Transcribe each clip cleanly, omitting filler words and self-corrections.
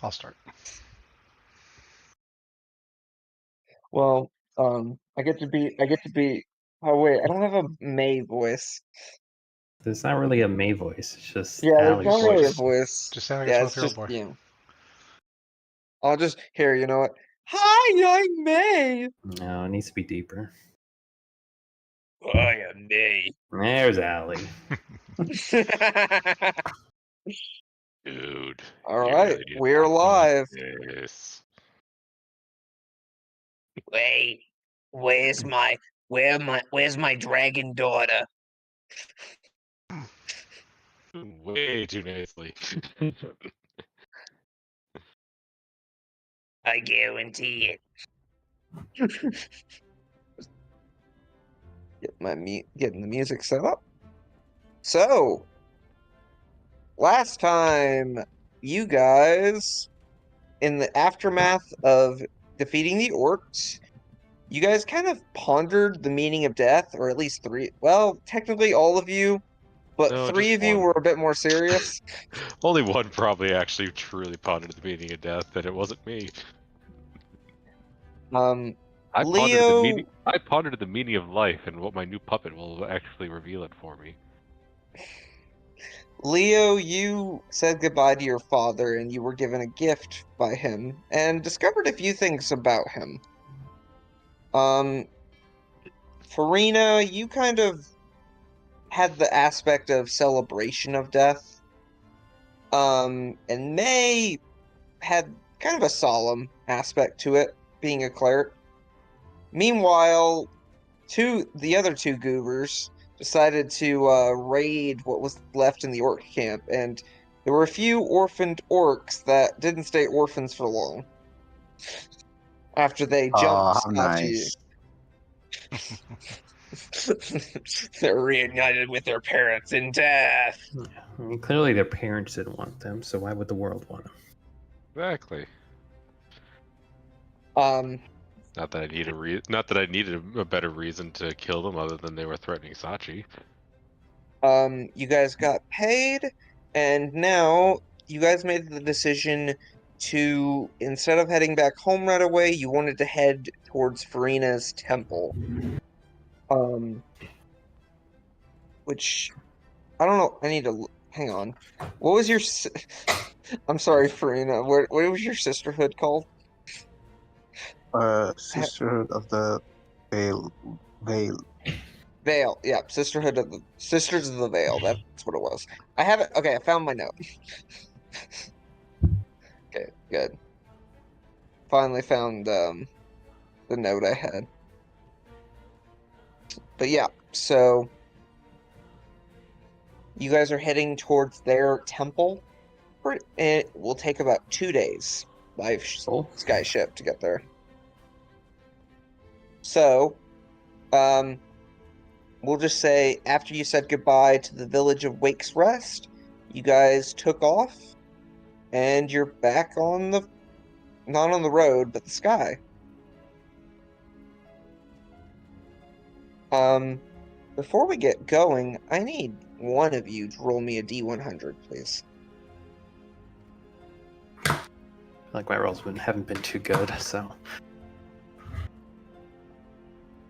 I'll start. Well, I get to be. Oh wait, I don't have a May voice. There's not really a May voice. It's just Yeah, there's Allie's not really a voice. voice. Just sound like Yeah, a it's 12-year-old just boy. I'll just here. You know what? Hi, I'm May. No, it needs to be deeper. I am May. There's Allie. Dude. All you right, really need we're to live. Yes. Wait, where's my dragon daughter? Way too nicely. I guarantee it. Getting the music set up. So, last time you guys, in the aftermath of defeating the orcs, you guys kind of pondered the meaning of death, or at least three. Well, technically all of you, but No, three just of you one. were a bit more serious. Only one probably actually truly pondered the meaning of death, and it wasn't me. I Leo, pondered the meaning of life and what my new puppet will actually reveal it for me. Leo, you said goodbye to your father, and you were given a gift by him, and discovered a few things about him. Farina, you kind of had the aspect of celebration of death. And May had kind of a solemn aspect to it, being a cleric. Meanwhile, the other two goobers decided to raid what was left in the orc camp, and there were a few orphaned orcs that didn't stay orphans for long after they jumped how Sachi. nice. They're reunited with their parents in death. Yeah, I mean, clearly their parents didn't want them, so why would the world want them? Exactly. Not that I needed a better reason to kill them other than they were threatening Sachi. You guys got paid, and now you guys made the decision to, instead of heading back home right away, you wanted to head towards Farina's temple. Which, I don't know, I need to, hang on. What was your, I'm sorry, Farina, what was your sisterhood called? Sisterhood of the Veil. Veil, yeah, Sisters of the Veil, that's what it was. I have it, okay, I found my note. Okay, good. Finally found, the note I had. But yeah, so you guys are heading towards their temple. It will take about 2 days by sky ship to get there. So, we'll just say after you said goodbye to the village of Wake's Rest, you guys took off, and you're back on the, not on the road, but the sky. Before we get going, I need one of you to roll me a D100, please. I feel like my rolls haven't been too good, so.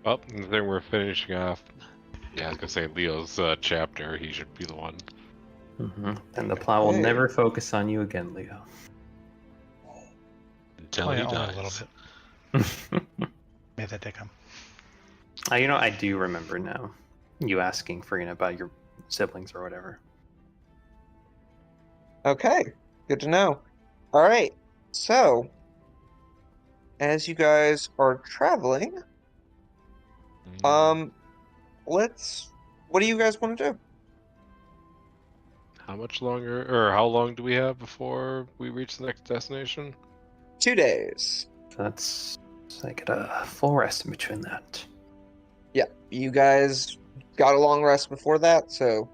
Well, then we're finishing off. Yeah, I was gonna say Leo's chapter. He should be the one. And the plow will never focus on you again, Leo. Until he only dies. a little bit. Made that day come. You know, I do remember now. You asking Farina about your siblings or whatever. Okay, good to know. All right, so as you guys are traveling, what do you guys want to do? How much longer, or how long do we have before we reach the next destination? 2 days. That's like a full rest in between that. Yeah, you guys got a long rest before that, so.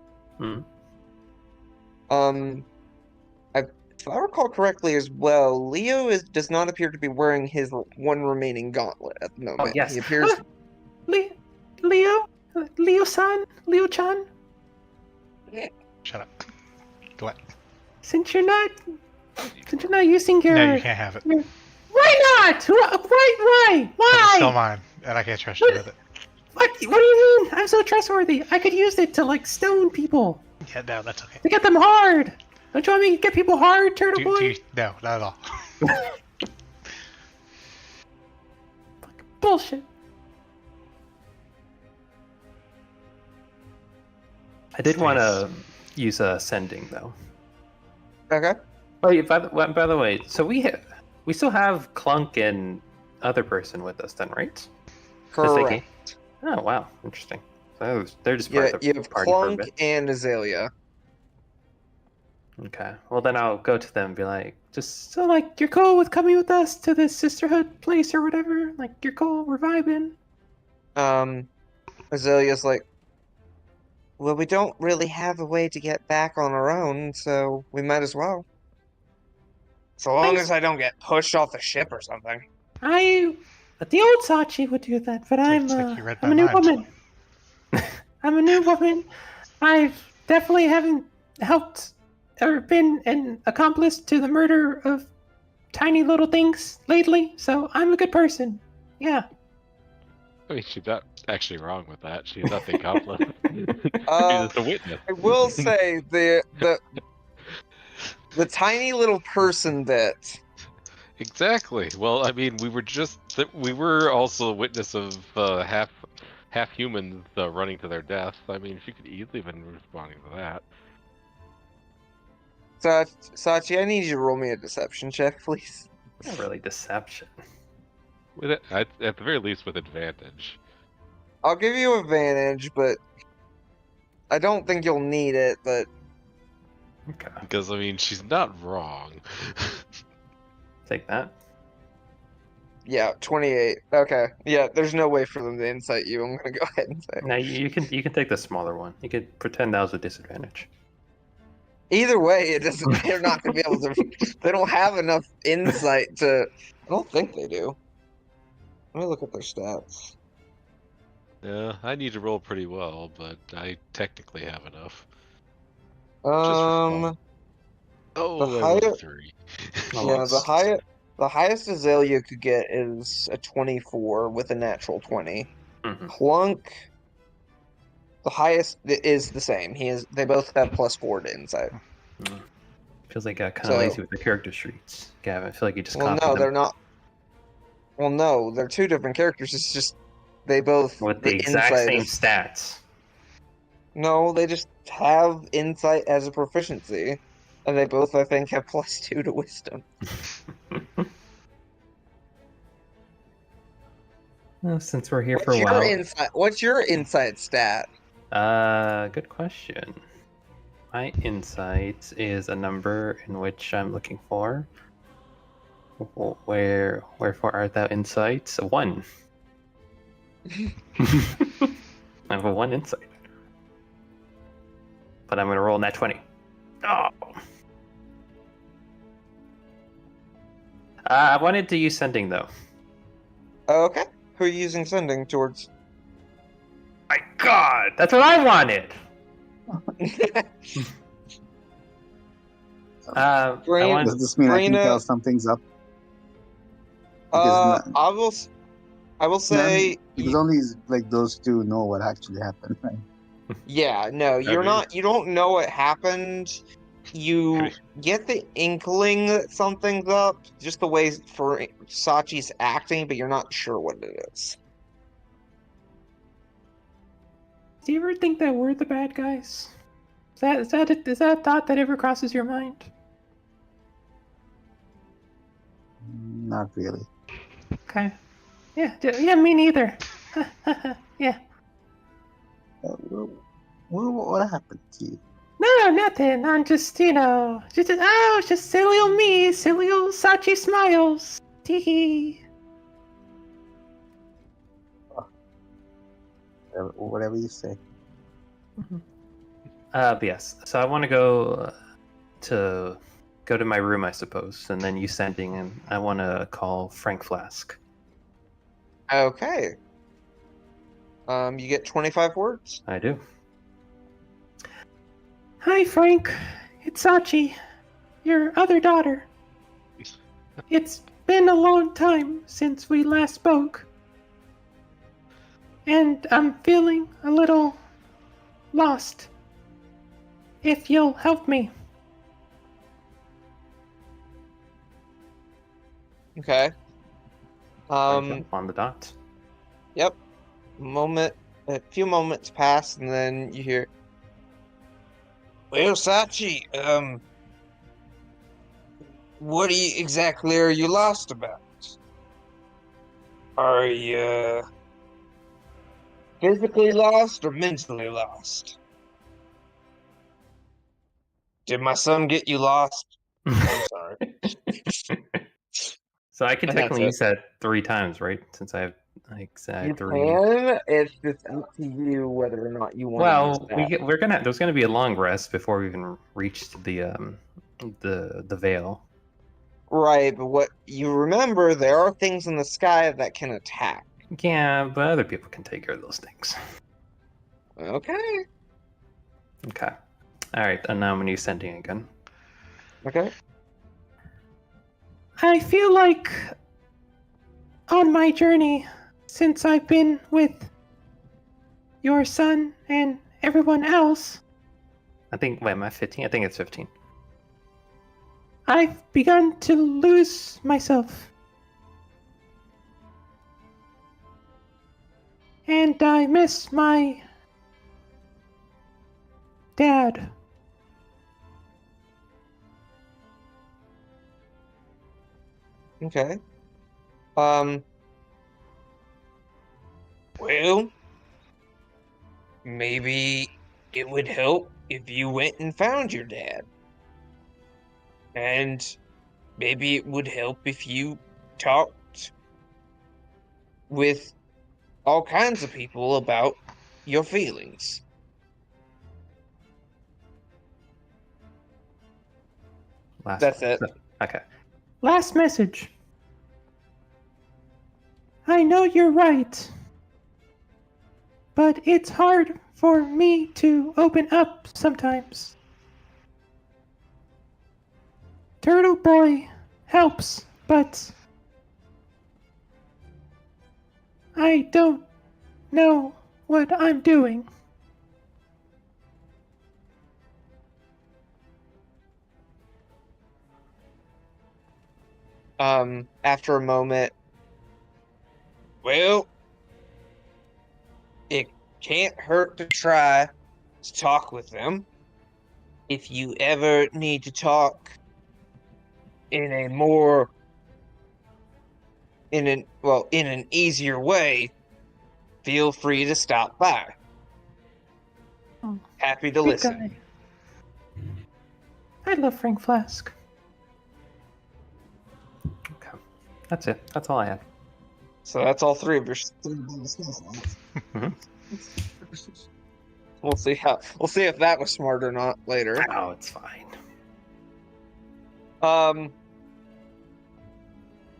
If I recall correctly as well, Leo does not appear to be wearing his one remaining gauntlet at the moment. Oh, yes. He appears. Leo-san? Leo-chan? Shut up. Go ahead. Since you're not You're not using your. No, you can't have it. Why not? Why? 'Cause it's still Why? mine, and I can't trust you with it. What do you mean? I'm so trustworthy. I could use it to like stone people. Yeah, no, that's okay. To get them hard. Don't you want me to get people hard, Turtle Boy? No, not at all. Bullshit. I did want to use a sending though. Okay. Oh, yeah, by the way, so we still have Clunk and other person with us then, right? Just thinking. Correct. Oh wow, interesting. So they're just Yeah, part of you the have party for a Clunk bit. and Azalea. Okay. Well, then I'll go to them and be like, just so like you're cool with coming with us to this sisterhood place or whatever. Like you're cool, we're vibing. Azalea's like, well, we don't really have a way to get back on our own, so we might as well. So long as I don't get pushed off the ship or something. The old Sachi would do that, but I'm you read I'm my a new mind. woman. I'm a new woman. I've definitely haven't helped or been an accomplice to the murder of tiny little things lately, so I'm a good person. Yeah. I mean, she's not actually wrong with that. She's not the accomplice. She's just a witness. I will say the tiny little person bit. Exactly. Well, I mean, we were also a witness of half humans running to their death. I mean, she could easily have been responding to that. Sachi, I need you to roll me a deception check, please. Not really deception. With it, at the very least, with advantage. I'll give you advantage, but I don't think you'll need it, but Okay. Because I mean, she's not wrong. Take that. yeah, 28. Okay. Yeah, there's no way for them to insight you. I'm gonna go ahead and say. Now you can take the smaller one. You could pretend that was a disadvantage. Either way, it doesn't. They're not gonna be able to. They don't have enough insight to. I don't think they do. Let me look at their stats. Yeah, I need to roll pretty well, but I technically have enough. Um. Oh, The I rolled a higher- 3. Yeah, the highest Azalea could get is a 24 with a natural 20. Mm-hmm. Clunk, the highest is the same. They both have +4 to insight. Feels like I got kind So- of lazy with the character streets, Gavin. I feel like you just Well, copied no, them they're not. Well, no, they're two different characters. It's just they both with the exact insight same is- stats. No, they just have insight as a proficiency, and they both, I think, have +2 to wisdom. Well, since we're here for a What's while, your insight? What's your insight stat? good question. My insight is a number in which I'm looking for. Wherefore art thou insights? 1. I have a 1 insight. But I'm gonna roll nat 20. Oh. I wanted to use sending though. Okay, who are you using sending towards? My God, that's what I wanted. I Brain- wanted Does this mean I can Brina- tell something's up? Because I will say, because only like those two know what actually happened, right? yeah, no, you're not. You don't know what happened. You get the inkling that something's up, just the way for Sachi's acting, but you're not sure what it is. Do you ever think that we're the bad guys? Is that a thought that ever crosses your mind? Not really. Okay. Yeah, me neither. Yeah. What happened to you? No, nothing. I'm just, it's just silly old me, silly old Sachi smiles. Tee. Whatever you say. But yes. So I want to go to my room, I suppose, and then you sending, and I want to call Frank Flask. Okay. You get 25 words. I do. Hi, Frank. It's Sachi. your other daughter. It's been a long time since we last spoke. And I'm feeling a little lost. If you'll help me. Okay. On the dot. Yep. A few moments pass, and then you hear, "Well, Sachi, what exactly are you lost about? Are you physically lost or mentally lost? Did my son get you lost?" I'm sorry. So I can And that's technically it. use that 3 times, right? Since I have You 3. can. It's just up to you whether or not you want to use Well, that. there's gonna be a long rest before we even reach the veil. Right, but what you remember, there are things in the sky that can attack. Yeah, but other people can take care of those things. Okay. Okay. All right, and now I'm gonna use sending again. Okay. I feel like on my journey, since I've been with your son and everyone else, Wait, am I 15? I think it's 15. I've begun to lose myself. And I miss my dad. Okay. Well, maybe it would help if you went and found your dad. And maybe it would help if you talked with all kinds of people about your feelings. That's it. Okay. Last message. I know you're right. But it's hard for me to open up sometimes. Turtle Boy helps, but I don't know what I'm doing. After a moment, well, it can't hurt to try to talk with them. If you ever need to talk in a more in an easier way, feel free to stop by. Oh, Happy to Big listen. guy. I love Frank Flask. Okay. That's it. That's all I had. So that's all three of your. Mhm. We'll see if that was smart or not later. Oh, it's fine.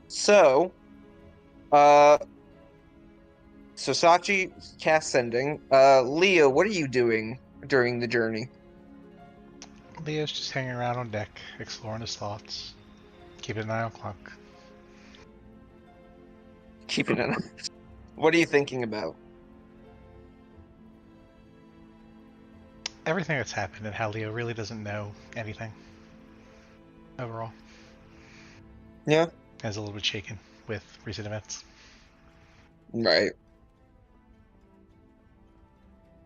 So, so Sachi cast sending. Leo, what are you doing during the journey? Leo's just hanging around on deck, exploring his thoughts, keeping an eye on Clunk. Keeping it. What are you thinking about? Everything that's happened and how Leo really doesn't know anything overall. Yeah. Is a little bit shaken with recent events Right.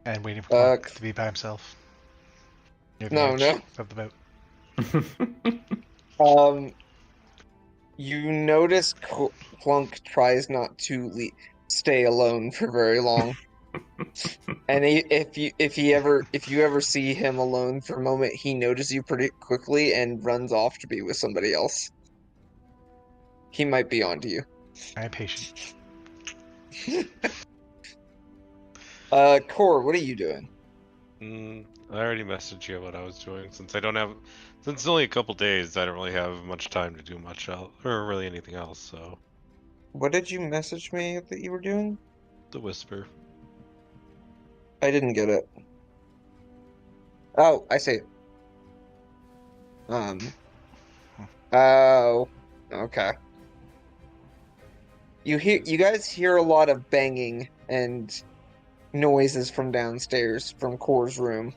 and waiting for Clunk to be by himself near the edge of the boat. You notice Clunk tries not to stay alone for very long, and if you ever see him alone for a moment, he notices you pretty quickly and runs off to be with somebody else. He might be onto you. I am patient. Core, what are you doing? I already messaged you what I was doing. Since it's only a couple days, I don't really have much time to do much else, or really anything else. So. What did you message me that you were doing? The whisper. I didn't get it. Oh, I see it. Oh, okay. You guys hear a lot of banging and noises from downstairs from Core's room.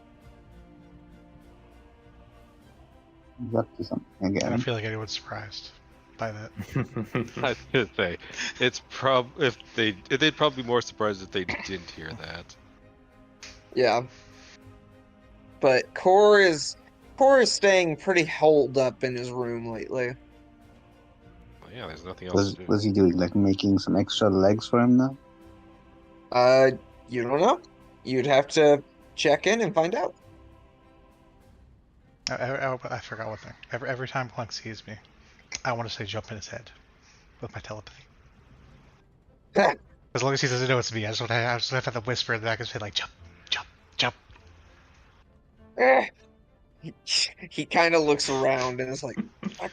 He's up to something I don't again. feel like anyone's surprised by that. I was gonna say, it's they'd probably be more surprised if they didn't hear that. Yeah. But Core is staying pretty holed up in his room lately. Well, yeah, there's nothing else to do. What's he doing? Like making some extra legs for him now? You don't know. You'd have to check in and find out. I forgot one thing. Every time Clunk sees me, I want to say jump in his head with my telepathy. As long as he doesn't know it's me, I just have to whisper in the back of his head like jump, jump, jump. He kind of looks around and is like, what?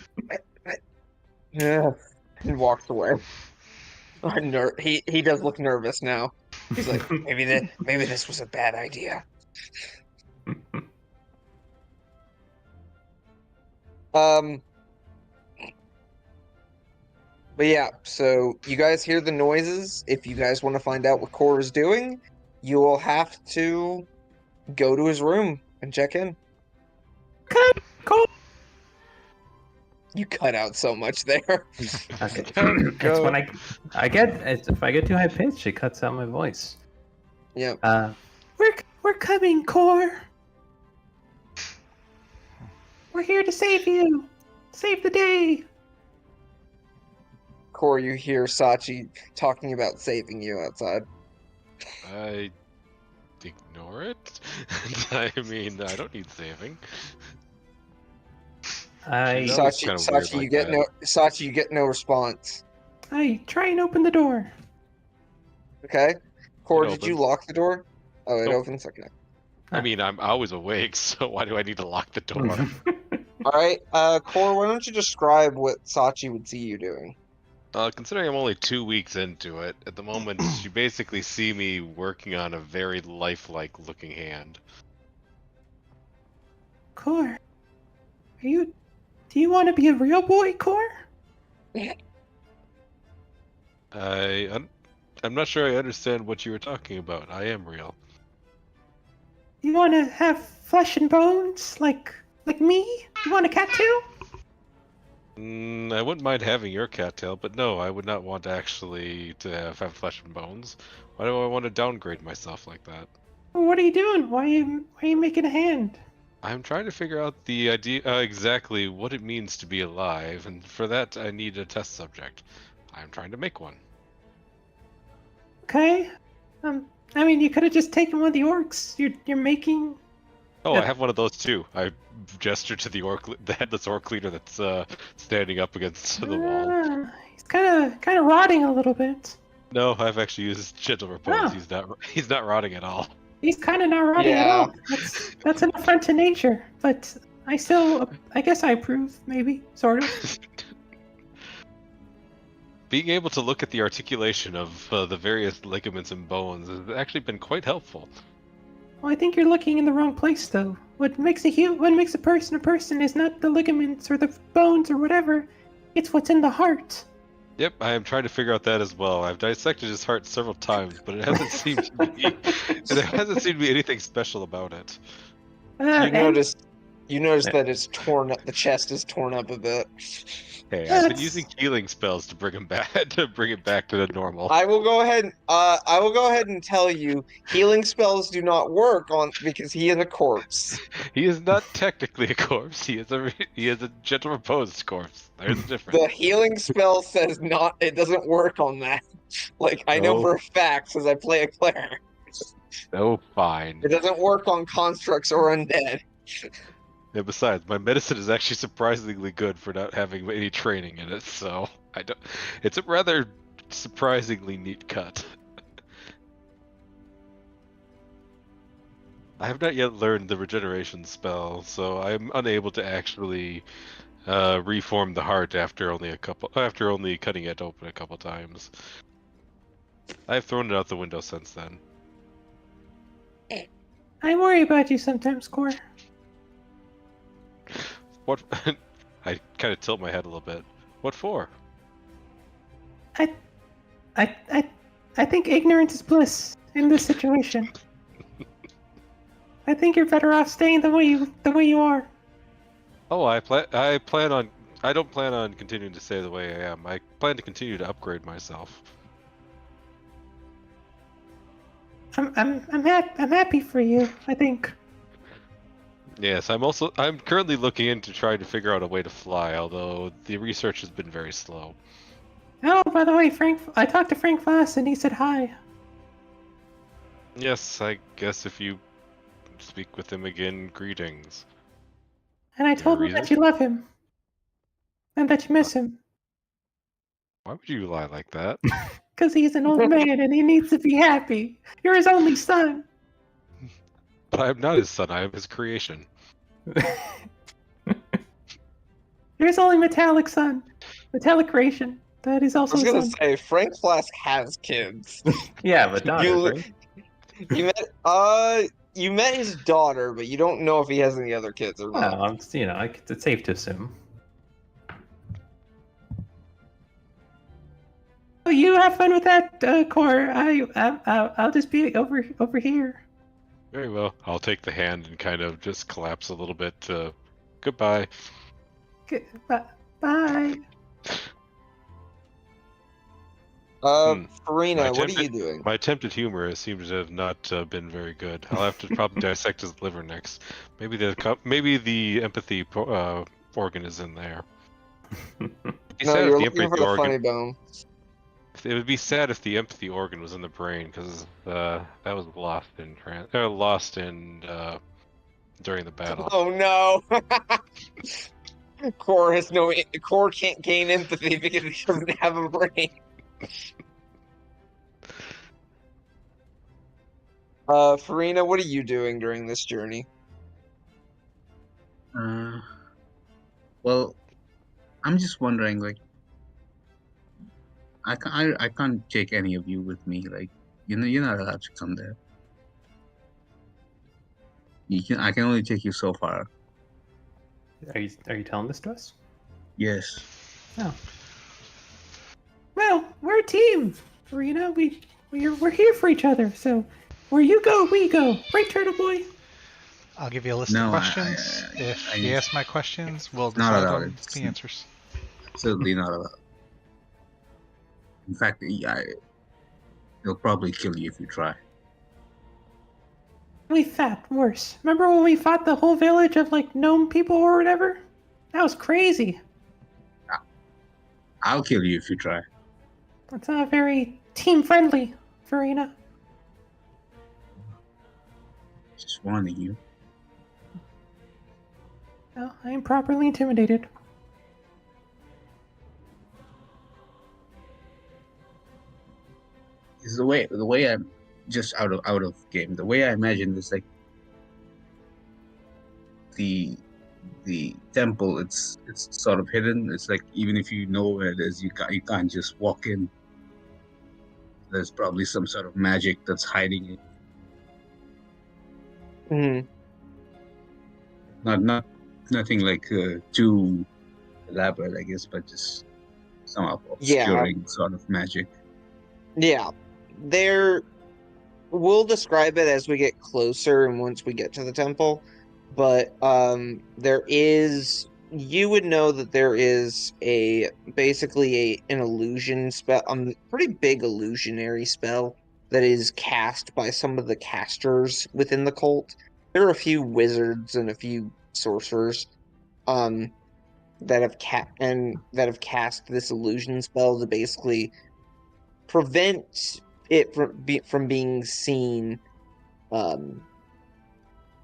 Yeah, and walks away. He does look nervous now. He's like, maybe this was a bad idea. But yeah, so you guys hear the noises. If you guys want to find out what Core is doing, you will have to go to his room and check in. Cole. You cut out so much there. Okay. It's when I get if I get too high pitched, it cuts out my voice. Yep. We're coming, Core. We're here to save you. Save the day. Core, you hear Sachi talking about saving you outside. I ignore it. I mean, I don't need saving. Sachi, you get no response. I try and open the door. Okay. Core, It did you opens. lock the door? Oh, it Nope. opens? Okay. I mean, I'm always awake, so why do I need to lock the door? Alright, Core, why don't you describe what Sachi would see you doing? Considering I'm only 2 weeks into it, at the moment, you basically see me working on a very lifelike looking hand. Core, do you want to be a real boy, Core? I'm not sure I understand what you were talking about. I am real. You want to have flesh and bones, like me? You want a cat too? I wouldn't mind having your cattail, but no, I would not want actually to have flesh and bones. Why do I want to downgrade myself like that? What are you doing? Why are you making a hand? I'm trying to figure out the idea exactly what it means to be alive, and for that I need a test subject. I'm trying to make one. Okay. I mean, you could have just taken one of the orcs. You're making. Oh, I have one of those too. I gesture to the headless orc leader that's standing up against the wall. He's kind of rotting a little bit. No, I've actually used gentle repose. Oh. He's not rotting at all. He's kind of not rotting at all. That's an affront to nature. But I guess I approve, maybe, sort of. Being able to look at the articulation of the various ligaments and bones has actually been quite helpful. Well, I think you're looking in the wrong place, though. What makes a person a person is not the ligaments or the bones or whatever. It's what's in the heart. Yep, I am trying to figure out that as well. I've dissected his heart several times, but it hasn't seemed to be anything special about it. You notice that it's torn up. The chest is torn up a bit. Hey, I've been using healing spells to bring it back to the normal. I will go ahead and tell you, healing spells do not work because he is a corpse. He is not technically a corpse. He is a gentle reposed corpse. There's a difference. The healing spell says not. It doesn't work on that. Like I know for a fact, because I play a cleric. Oh, fine. It doesn't work on constructs or undead. Yeah, besides, my medicine is actually surprisingly good for not having any training in it, so it's a rather surprisingly neat cut. I have not yet learned the regeneration spell, so I'm unable to actually reform the heart after only cutting it open a couple times. I've thrown it out the window since then. I worry about you sometimes, Core. What? I kind of tilt my head a little bit. What for? I, I think ignorance is bliss in this situation. I think you're better off staying the way you are. Oh, I plan on. I don't plan on continuing to stay the way I am. I plan to continue to upgrade myself. I'm happy for you. I think. Yes, I'm currently looking into trying to figure out a way to fly, although the research has been very slow. Oh, by the way, I talked to Frank Voss and he said hi. Yes, I guess if you speak with him again, greetings. And I Is there a told him that reason? you love him. And that you miss him. Why would you lie like that? Because he's an old man and he needs to be happy. You're his only son. But I am not his son, I am his creation. You're his only metallic son. Metallic creation. That is I also was his gonna son. say Frank Flask has kids. Yeah, but daughters, You right? you met his daughter, but you don't know if he has any other kids or not. Well, it's safe to assume. Oh, you have fun with that, Core. I'll just be over here. Very well. I'll take the hand and kind of just collapse a little bit. Goodbye. Bye. Farina, what are you doing? My attempt at humor seems to have not been very good. I'll have to probably dissect his liver next. Maybe the empathy organ is in there. No, you're looking for the funny bone. It would be sad if the empathy organ was in the brain, because that was lost in during the battle. Oh no! Core can't gain empathy because he doesn't have a brain. Farina, what are you doing during this journey? Well, I'm just wondering, like, I can't take any of you with me. Like, you're not allowed to come there. I can only take you so far. Are you telling this to us? Yes. No. Well, we're a team, Farina. We're here for each other. So where you go, we go. Right, Turtle Boy? I'll give you a list No, of questions. If you ask my questions, we'll not decide allowed. on It's the answers. certainly not allowed. In fact, they'll probably kill you if you try. We fought worse. Remember when we fought the whole village of like gnome people or whatever? That was crazy. I'll kill you if you try. That's not very team friendly, Farina. Just warning you. Well, I am properly intimidated. Is the way I'm just out of game. The way I imagine this, like the temple, it's sort of hidden. It's like even if you know where it is, you can't just walk in. There's probably some sort of magic that's hiding it. Mm-hmm. Nothing like too elaborate, I guess, but just some obscuring sort of magic. Yeah. We'll describe it as we get closer and once we get to the temple. But you would know that there is basically an illusion spell, pretty big illusionary spell that is cast by some of the casters within the cult. There are a few wizards and a few sorcerers that have cast this illusion spell to basically prevent it from being seen,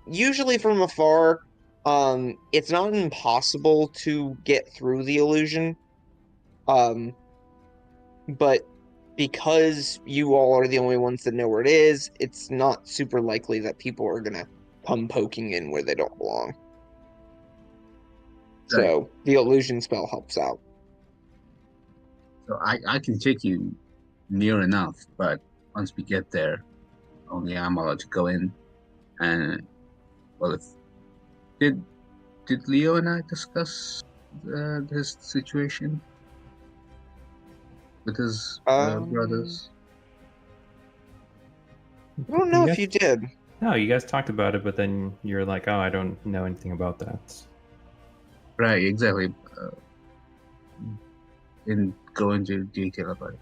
usually from afar. It's not impossible to get through the illusion, but because you all are the only ones that know where it is, it's not super likely that people are gonna come poking in where they don't belong. Right. So the illusion spell helps out. So I can take you near enough, but once we get there, only I'm allowed to go in. And well, did Leo and I discuss his situation with his brothers? I don't know if you did. No, you guys talked about it, but then you're like, "Oh, I don't know anything about that." Right, exactly. Didn't go into detail about it.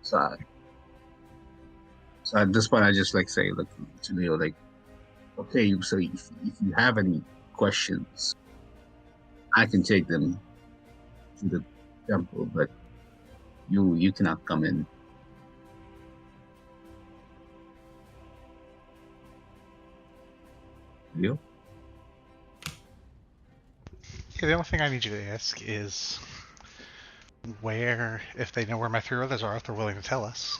So at this point, I just like say like to Leo, like, okay, so if you have any questions, I can take them to the temple, but you cannot come in. Leo? Yeah, the only thing I need you to ask is where, if they know where my 3 brothers are, if they're willing to tell us,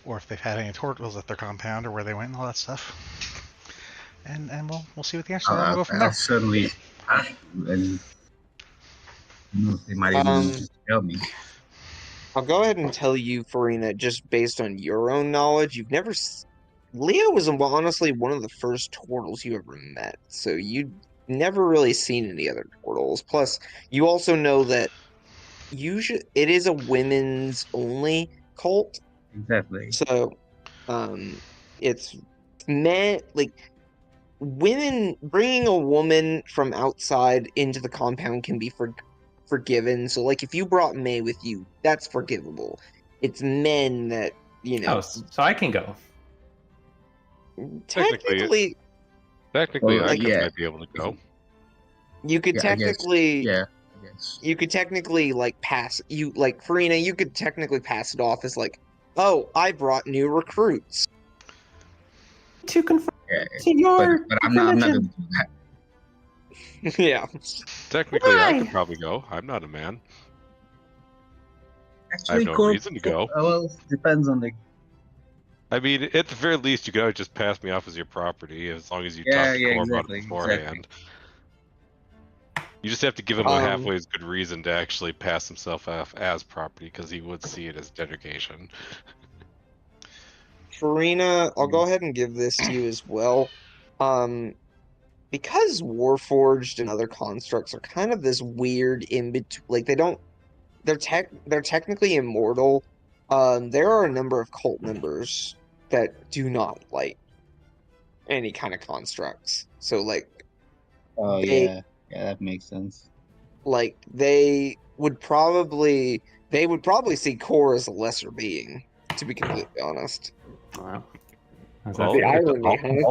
or if they've had any tortles at their compound, or where they went and all that stuff. And we'll see what the answer is, and we'll go from I'll there. certainly ask you, and they might even tell me. I'll go ahead and tell you, Farina, just based on your own knowledge, you've never. Leo was honestly one of the first turtles you ever met, so you'd never really seen any other turtles. Plus, you also know that it is a women's only cult, Exactly. so it's meant like women bringing a woman from outside into the compound can be forgiven. So, like, if you brought May with you, that's forgivable. It's men that Oh, so I can go. technically Technically, Well, I yeah. might be able to go. you could Yeah, I guess. technically Yeah, I guess. you could technically like pass you like Farina, you could technically pass it off as like, oh, I brought new recruits. To confirm Yeah, to your but I'm not religion. gonna do that. Yeah. Technically, I could Why? probably go. I'm not a man. I Actually, have no reason to go. Well, depends on the. I mean, at the very least, you gotta just pass me off as your property, as long as you talk to Core about it beforehand. You just have to give him a halfway as good reason to actually pass himself off as property, because he would see it as dedication. Farina, I'll go ahead and give this to you as well. Because Warforged and other constructs are kind of this weird in between, like they're technically immortal. There are a number of cult members that do not like any kind of constructs. So like Oh they yeah, that makes sense. like they would probably see Core as a lesser being, to be completely honest. Wow. Well, The irony,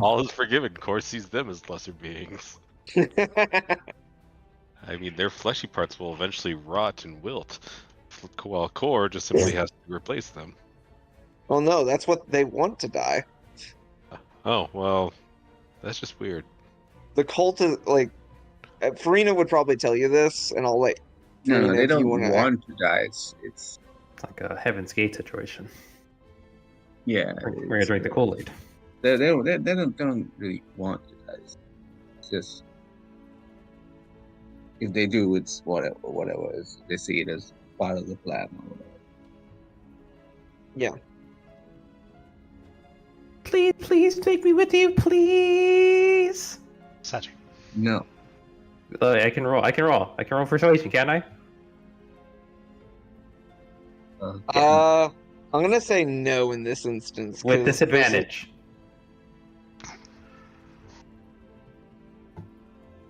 all is forgiven. Core sees them as lesser beings. I mean, their fleshy parts will eventually rot and wilt, while Core just simply has to replace them. Well, no, that's what they want to die. Oh, well, that's just weird. The cult is like Farina would probably tell you this, and I'll let Farina No, they if you don't want to die. It's Like a Heaven's Gate situation. yeah. We're gonna drink the Kool-Aid. They don't really want to die. It's just if they do, it's whatever. They see it as part of the plan or whatever. Yeah. Please take me with you, please. Sachi. No. I can roll. I can roll persuasion, can't I? I'm gonna say no in this instance. With disadvantage.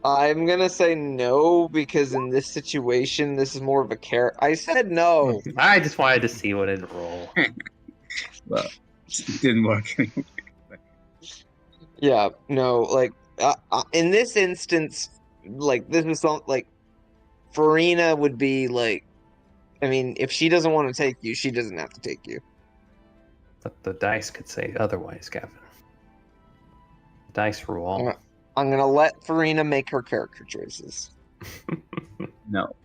I'm gonna say no because in this situation, this is more of a character. I said no. I just wanted to see what it'd roll. Well, it didn't work anyway. Yeah, no, like in this instance, like this is something like Farina would be like. I mean, if she doesn't want to take you, she doesn't have to take you. But the dice could say otherwise, Gavin. The dice rule all. I'm gonna let Farina make her character choices. No.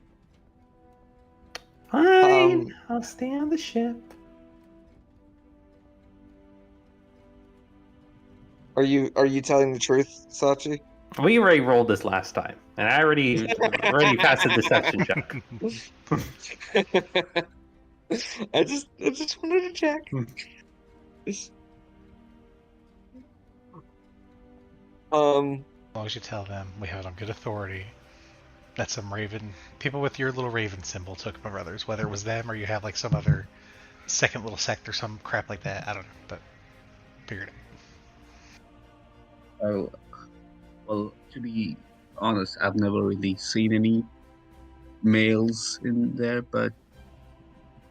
Fine, I'll stay on the ship. Are you telling the truth, Sachi? We already rolled this last time, and I already passed the deception check. I just wanted to check. As long as you tell them we have it on good authority that some raven people with your little raven symbol took my brothers, whether it was them or you have like some other second little sect or some crap like that. I don't know, but figured it. Oh, well, to be honest, I've never really seen any males in there, but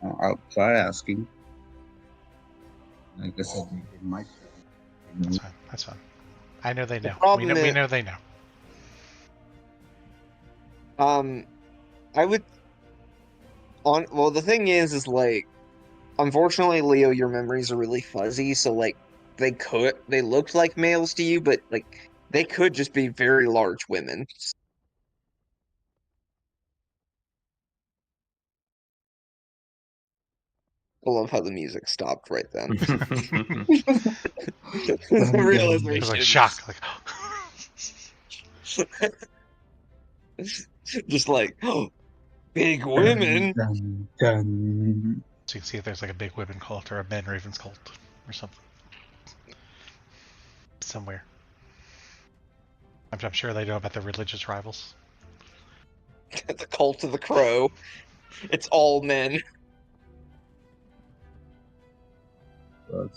I'll try asking. Like I said, they might. That's fine. That's fine. I know they The know. problem We is- know they know. I would. Well, the thing is like, unfortunately, Leo, your memories are really fuzzy. So like, they looked like males to you, but like, they could just be very large women. I love how the music stopped right then. The It realization. was like shock. Like, Just like, oh, big women. Dun, dun. so you can see if there's like a big women cult or a men ravens cult or something somewhere. I'm sure they know about the religious rivals. The cult of the crow. It's all men. But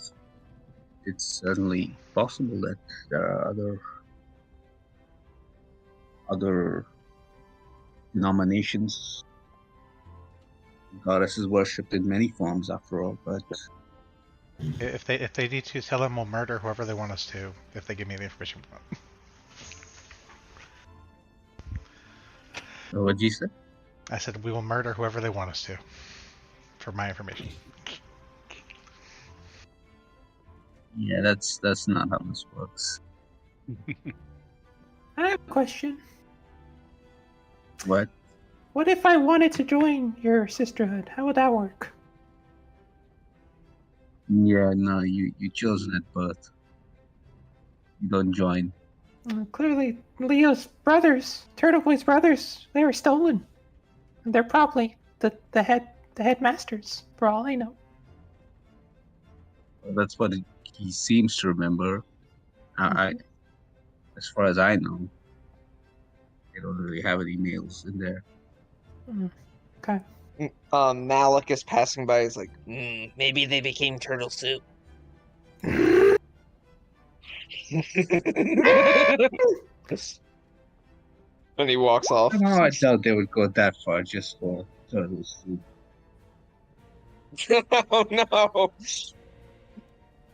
it's certainly possible that there are other denominations. Goddess is worshipped in many forms, after all. But If they need to, tell them we'll murder whoever they want us to if they give me the information. what'd you say? I said we will murder whoever they want us to for my information. Yeah, that's not how this works. I have a question. What? What if I wanted to join your sisterhood? How would that work? Yeah, no, you chosen it, but you don't join. Clearly, Leo's brothers, Turtle Boy's brothers, they were stolen. And they're probably the headmasters, for all I know. That's what he seems to remember. I, as far as I know, they don't really have any males in there. Okay. Malik is passing by. He's like, maybe they became turtle soup. And he walks off. No, I doubt they would go that far just for turtles. Oh no!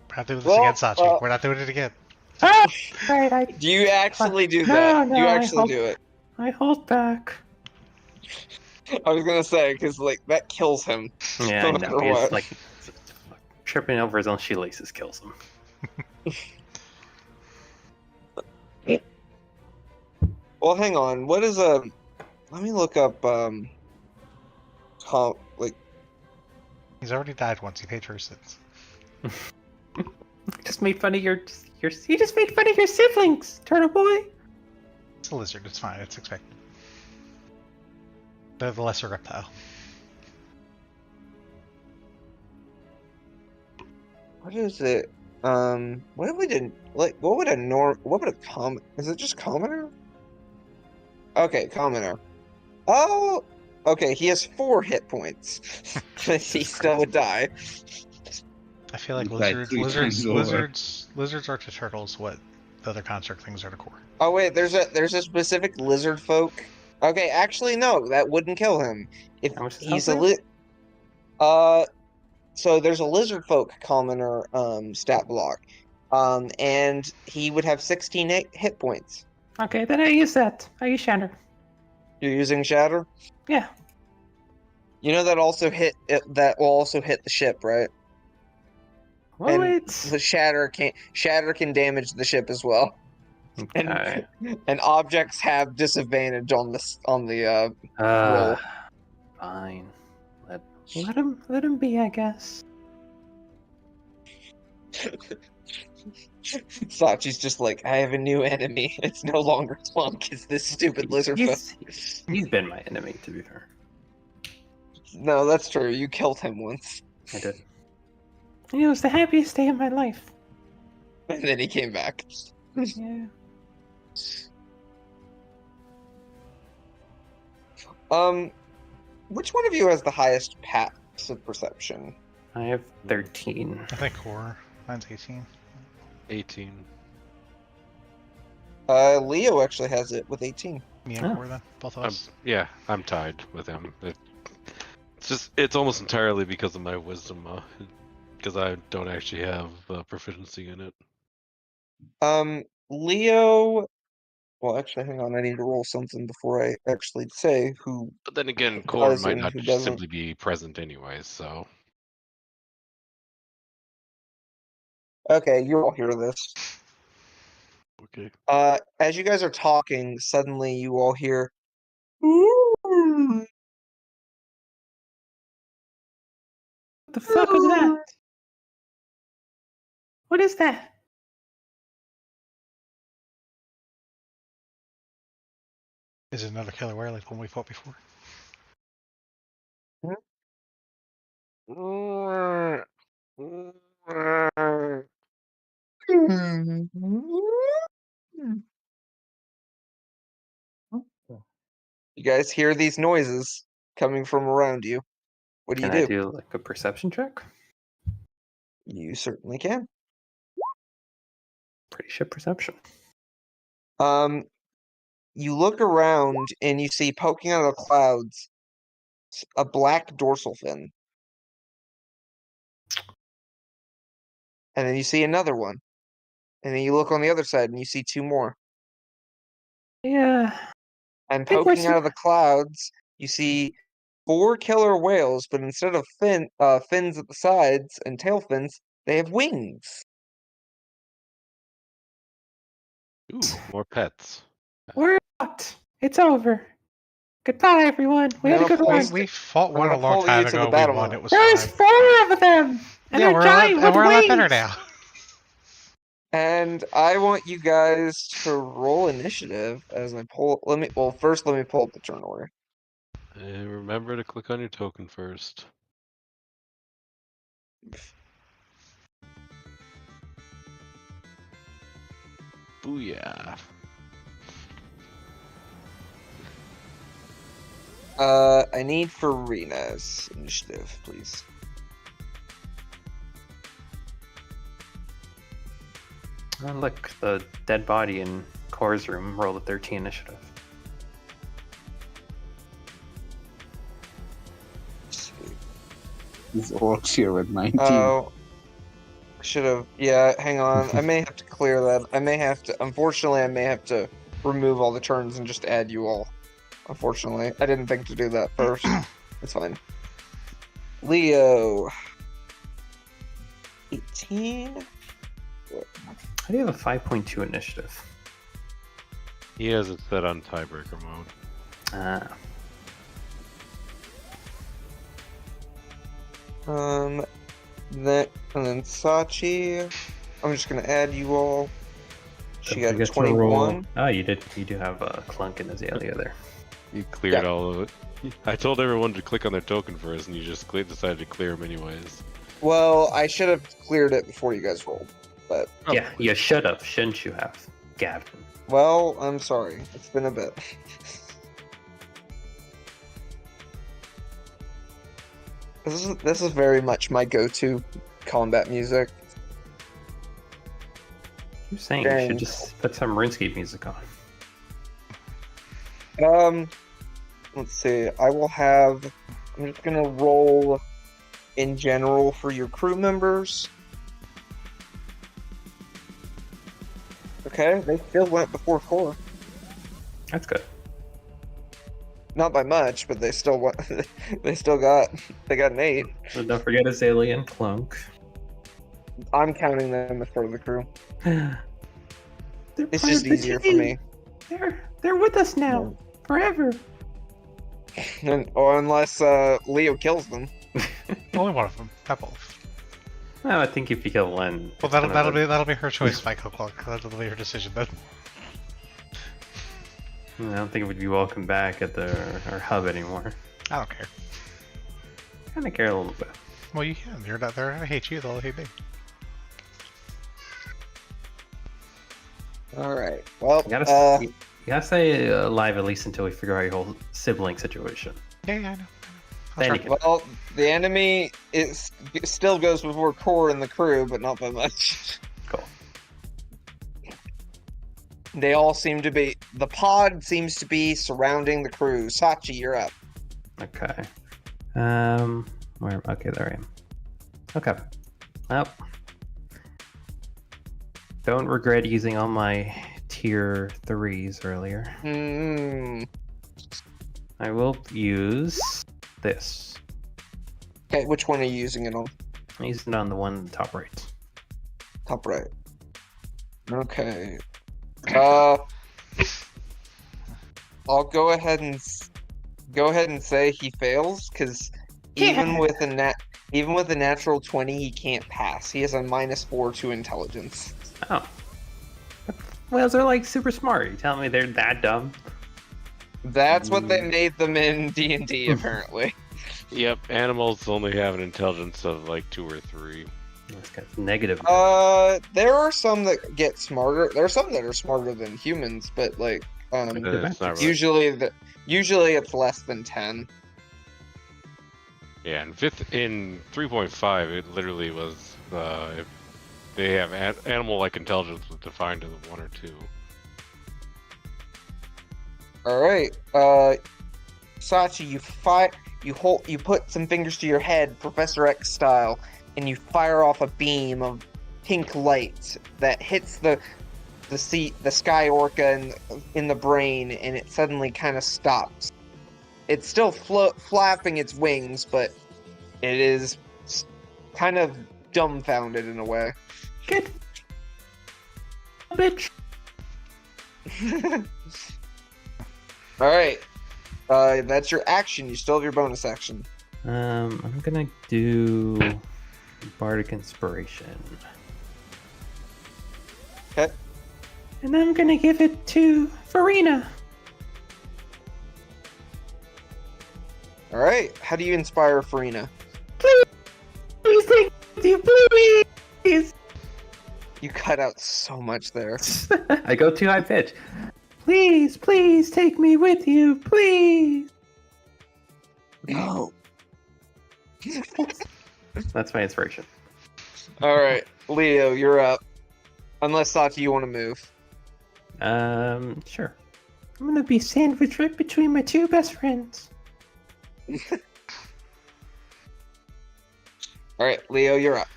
We're not doing this Well, again, Sachi. We're not doing it again. Ah! Right, Do you actually do No, that? no, you I actually hope- do it. I hold back. I was gonna say, because like that kills him. Yeah, No I matter know. He's what. like tripping over his own shoelaces kills him. Well, hang on. What is a? Let me look up. Like He's already died once. He paid for his sins. Just made fun of your. You just made fun of your siblings, Turtle Boy. It's a lizard. It's fine. It's expected. They're the lesser reptile. what is it? What if we didn't like? What would a common? Is it just commoner? Okay, commoner. Oh, okay. He has 4 hit points, but he still would die. I feel like He's died 3 times over. lizards are to turtles what the other construct things are to core. Oh wait, there's a specific lizard folk. Okay, actually no, that wouldn't kill him. If How much is he's a health so there's a lizard folk commoner stat block. And he would have 16 hit points. Okay, then I use that. I use Shatter. You're using shatter? Yeah. You know that will also hit the ship, right? Well, And it's the shatter can damage the ship as well. Okay. And objects have disadvantage on the roll. Fine. let him be, I guess. Sachi's just like, I have a new enemy. It's no longer Clunk, it's this stupid lizard folk. He's been my enemy, to be fair. No, that's true. You killed him once. I did. It was the happiest day of my life. And then he came back. Yeah. Which one of you has the highest passive perception? I have 13. I think core. Mine's 18. 18. Leo actually has it with 18. Me and core then, both of us. I'm tied with him. It's almost entirely because of my wisdom, because I don't actually have proficiency in it. Leo. Well, actually, hang on. I need to roll something before I actually say who. But then again, Core does might and not who doesn't. simply be present anyways, so. Okay, you all hear this. Okay. As you guys are talking, suddenly you all hear. What the fuck was that? What is that? Is it another killer whale like one we fought before? You guys hear these noises coming from around you. What do Can you I do? do like a perception check? You certainly can. Pretty shit perception. You look around and you see poking out of the clouds a black dorsal fin. And then you see another one. And then you look on the other side and you see two more. Yeah. And think we're poking out of the clouds, you see 4 killer whales, but instead of fins at the sides and tail fins, they have wings. Ooh, more pets. We're out. It's over. Goodbye, everyone. We had a good run. We fought I'm one a gonna long pull time you to the ago. We battle won. map. It was There's fine. 4 of them, and Yeah, they're giant with we're a lot wings. better now. And I want you guys to roll initiative as I pull. First let me pull up the turn order. And remember to click on your token first. Booyah. I need Farina's initiative, please. Oh, look, the dead body in Core's room rolled a 13 initiative. He's all here at 19. Oh, should have. Yeah, hang on. I may have to clear that. Unfortunately, I may have to remove all the turns and just add you all. Unfortunately, I didn't think to do that first. It's fine. Leo. 18. I do have a 5.2 initiative. He has it set on tiebreaker mode. And then Sachi. I'm just gonna add you all. She got a 21. Oh, you did. You do have a clunk in Azalea there. You cleared all of it. I told everyone to click on their token first, and you just decided to clear them anyways. Well, I should have cleared it before you guys rolled, but Yeah, you should have. Shouldn't you have, Gavin? well, I'm sorry. It's been a bit. This is very much my go-to combat music. You're saying Dang. you should just put some RuneScape music on. Let's see. I'm just gonna roll in general for your crew members. Okay, they still went before core. That's good. Not by much, but they still went. They got an 8. So don't forget Azalea and Clunk. I'm counting them as part of the crew. They're It's part just of the easier for team. me. They're with us now, forever. Or unless Leo kills them. Only one of them, not both. Well, I think if you kill Len, Well, that'll be her choice, Michael Clark. That'll be her decision then. I don't think it would be welcome back at our hub anymore. I don't care. Kind of care a little bit. Well, you can. You're not there. I hate you. They'll hate me. All right. Well, You You gotta stay alive at least until we figure out your whole sibling situation. Yeah, I know. Then you can. Well, the enemy still goes before Core and the crew, but not by much. Cool. They all seem to be. The pod seems to be surrounding the crew. Sachi, you're up. Okay. Where? Okay, there I am. Okay. Well, don't regret using all my tier 3s earlier. I will use this. Okay, which one are you using it on? I'm using it on the one top right. Top right. Okay. I'll go ahead and say he fails because even with a natural 20, he can't pass. He has a -4 to intelligence. Oh. Whales are like super smart. You telling me they're that dumb? That's what they made them in D&D, apparently. Yep, animals only have an intelligence of like 2 or 3. This guy's negative. There are some that get smarter. There are some that are smarter than humans, but like, It's not really. usually it's less than 10. Yeah, in 3.5, it literally was if they have animal-like intelligence was defined as 1 or 2. All right, Sachi, you put some fingers to your head, Professor X style, and you fire off a beam of pink light that hits the sky orca in the brain, and it suddenly kind of stops. It's still flapping its wings, but it is kind of dumbfounded in a way. Get bitch. All right, that's your action. You still have your bonus action. I'm gonna do Bardic Inspiration. Okay. And I'm gonna give it to Farina. All right. How do you inspire Farina? Please take you, please. You cut out so much there. I go too high pitch. Please, please take me with you, please. No. That's my inspiration. All right, Leo, you're up. Unless Sachi, you want to move. Sure. I'm gonna be sandwiched right between my two best friends. All right, Leo, you're up.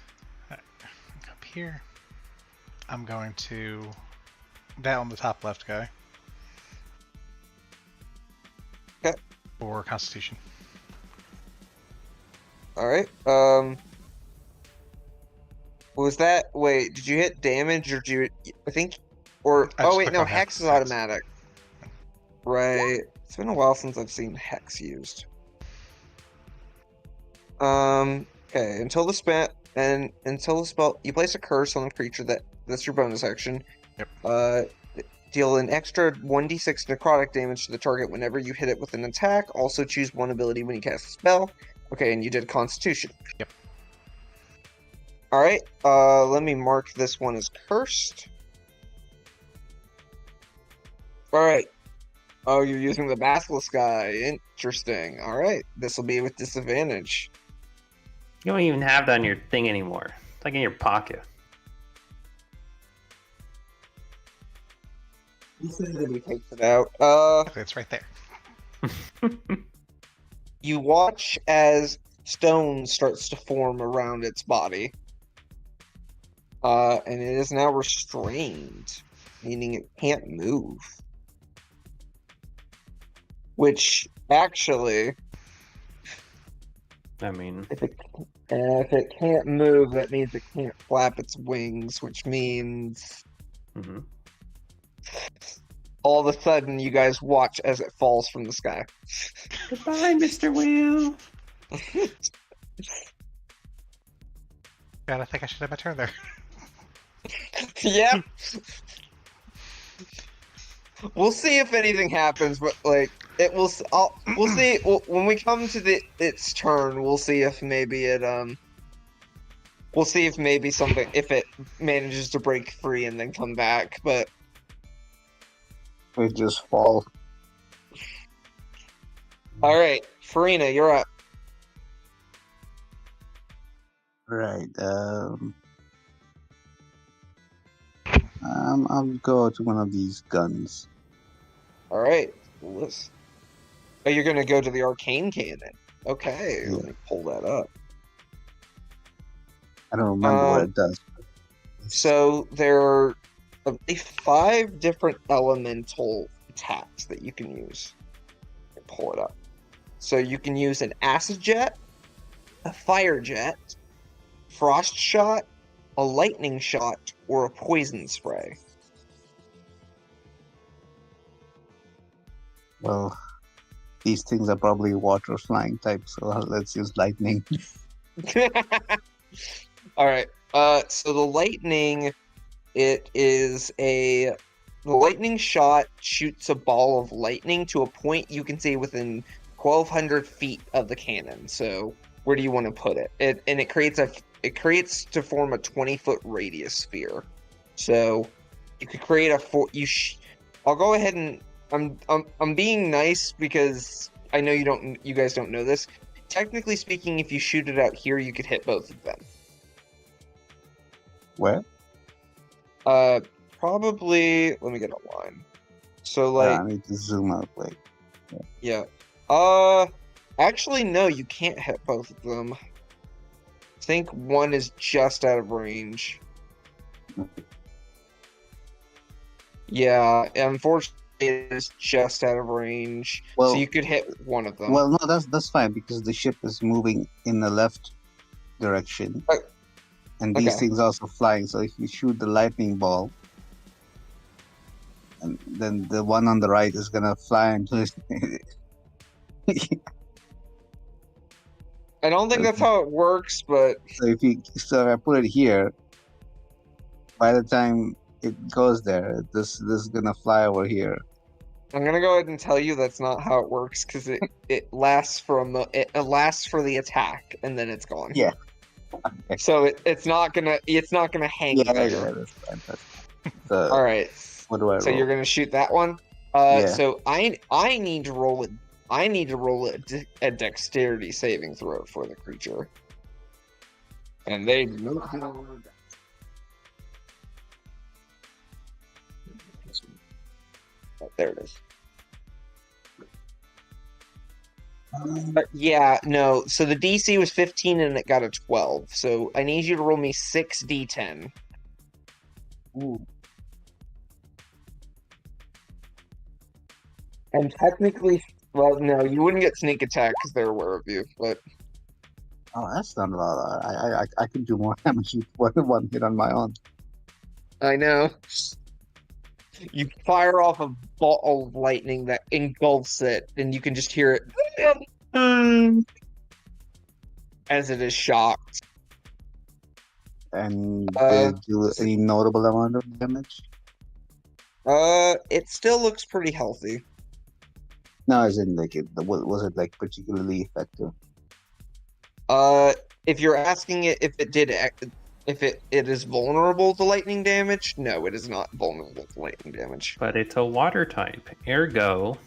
Up here. I'm going to down the top left guy. Okay. For Constitution. All right. Was that? Wait, did you hit damage or did you? I think. Or I oh just wait, clicked no, on Hex Hex. is automatic. Right. It's been a while since I've seen Hex used. Okay. Until the spell, you place a curse on the creature that's your bonus action. Yep. Deal an extra 1d6 necrotic damage to the target whenever you hit it with an attack. Also choose one ability when you cast a spell. Okay, and you did Constitution. Yep. Alright, let me mark this one as cursed. Alright. Oh, you're using the Basilisk guy. Interesting. Alright, this will be with disadvantage. You don't even have that on your thing anymore. It's like in your pocket. He takes it out. It's right there. You watch as stone starts to form around its body. And it is now restrained, meaning it can't move. Which, actually, I mean, if it can't move, that means it can't flap its wings, which means mhm. all of a sudden you guys watch as it falls from the sky. Goodbye, Mr. Whale. God, I think I should have my turn there. Yep. We'll see if anything happens, but like it will. We'll see when we come to its turn. We'll see if maybe it We'll see if maybe if it manages to break free and then come back. But We just fall. All right, Farina, you're up. Right. I'll go to one of these guns. All right, listen. Oh, you're gonna go to the arcane cannon. Okay, Yeah. let me pull that up. I don't remember what it does. So there are 5 different elemental attacks that you can use. Let me pull it up. So you can use an acid jet, a fire jet, frost shot, a lightning shot, or a poison spray. Well, these things are probably water flying type, so let's use lightning. All right. So the lightning, the lightning shot shoots a ball of lightning to a point you can see within 1,200 feet of the cannon. So where do you want to put it? It creates to form a 20-foot radius sphere. So you could create I'll go ahead and I'm being nice because I know you guys don't know this. Technically speaking, if you shoot it out here, you could hit both of them. Where? Probably. Let me get a line. So like, I need to zoom out. Like, yeah. Actually, no, you can't hit both of them. I think one is just out of range. Yeah, unfortunately, it is just out of range. Well, so you could hit one of them. Well, no, that's fine because the ship is moving in the left direction, and these things are also flying. So if you shoot the lightning ball, and then the one on the right is gonna fly into I don't think that's how it works, but so if I put it here, by the time it goes there, this is gonna fly over here. I'm gonna go ahead and tell you that's not how it works because it lasts for it lasts for the attack and then it's gone. Yeah. Okay. So it's not gonna hang there. Yeah, that's fine. That's fine. So, all right. What do I roll? So you're gonna shoot that one. Yeah. So I need to roll it. I need to roll a dexterity saving throw for the creature. And they oh, there it is. Yeah, no. So the DC was 15 and it got a 12. So I need you to roll me 6d10. Ooh. And technically, well, no, you wouldn't get sneak attack because they're aware of you. But Oh, that's not a lot. I could do more damage with one hit on my own. I know. You fire off a ball of lightning that engulfs it, and you can just hear it as it is shocked. And did it do any notable amount of damage? It still looks pretty healthy. No, as in like was it like particularly effective? If you're asking it if it is vulnerable to lightning damage, no, it is not vulnerable to lightning damage. But it's a water type, ergo,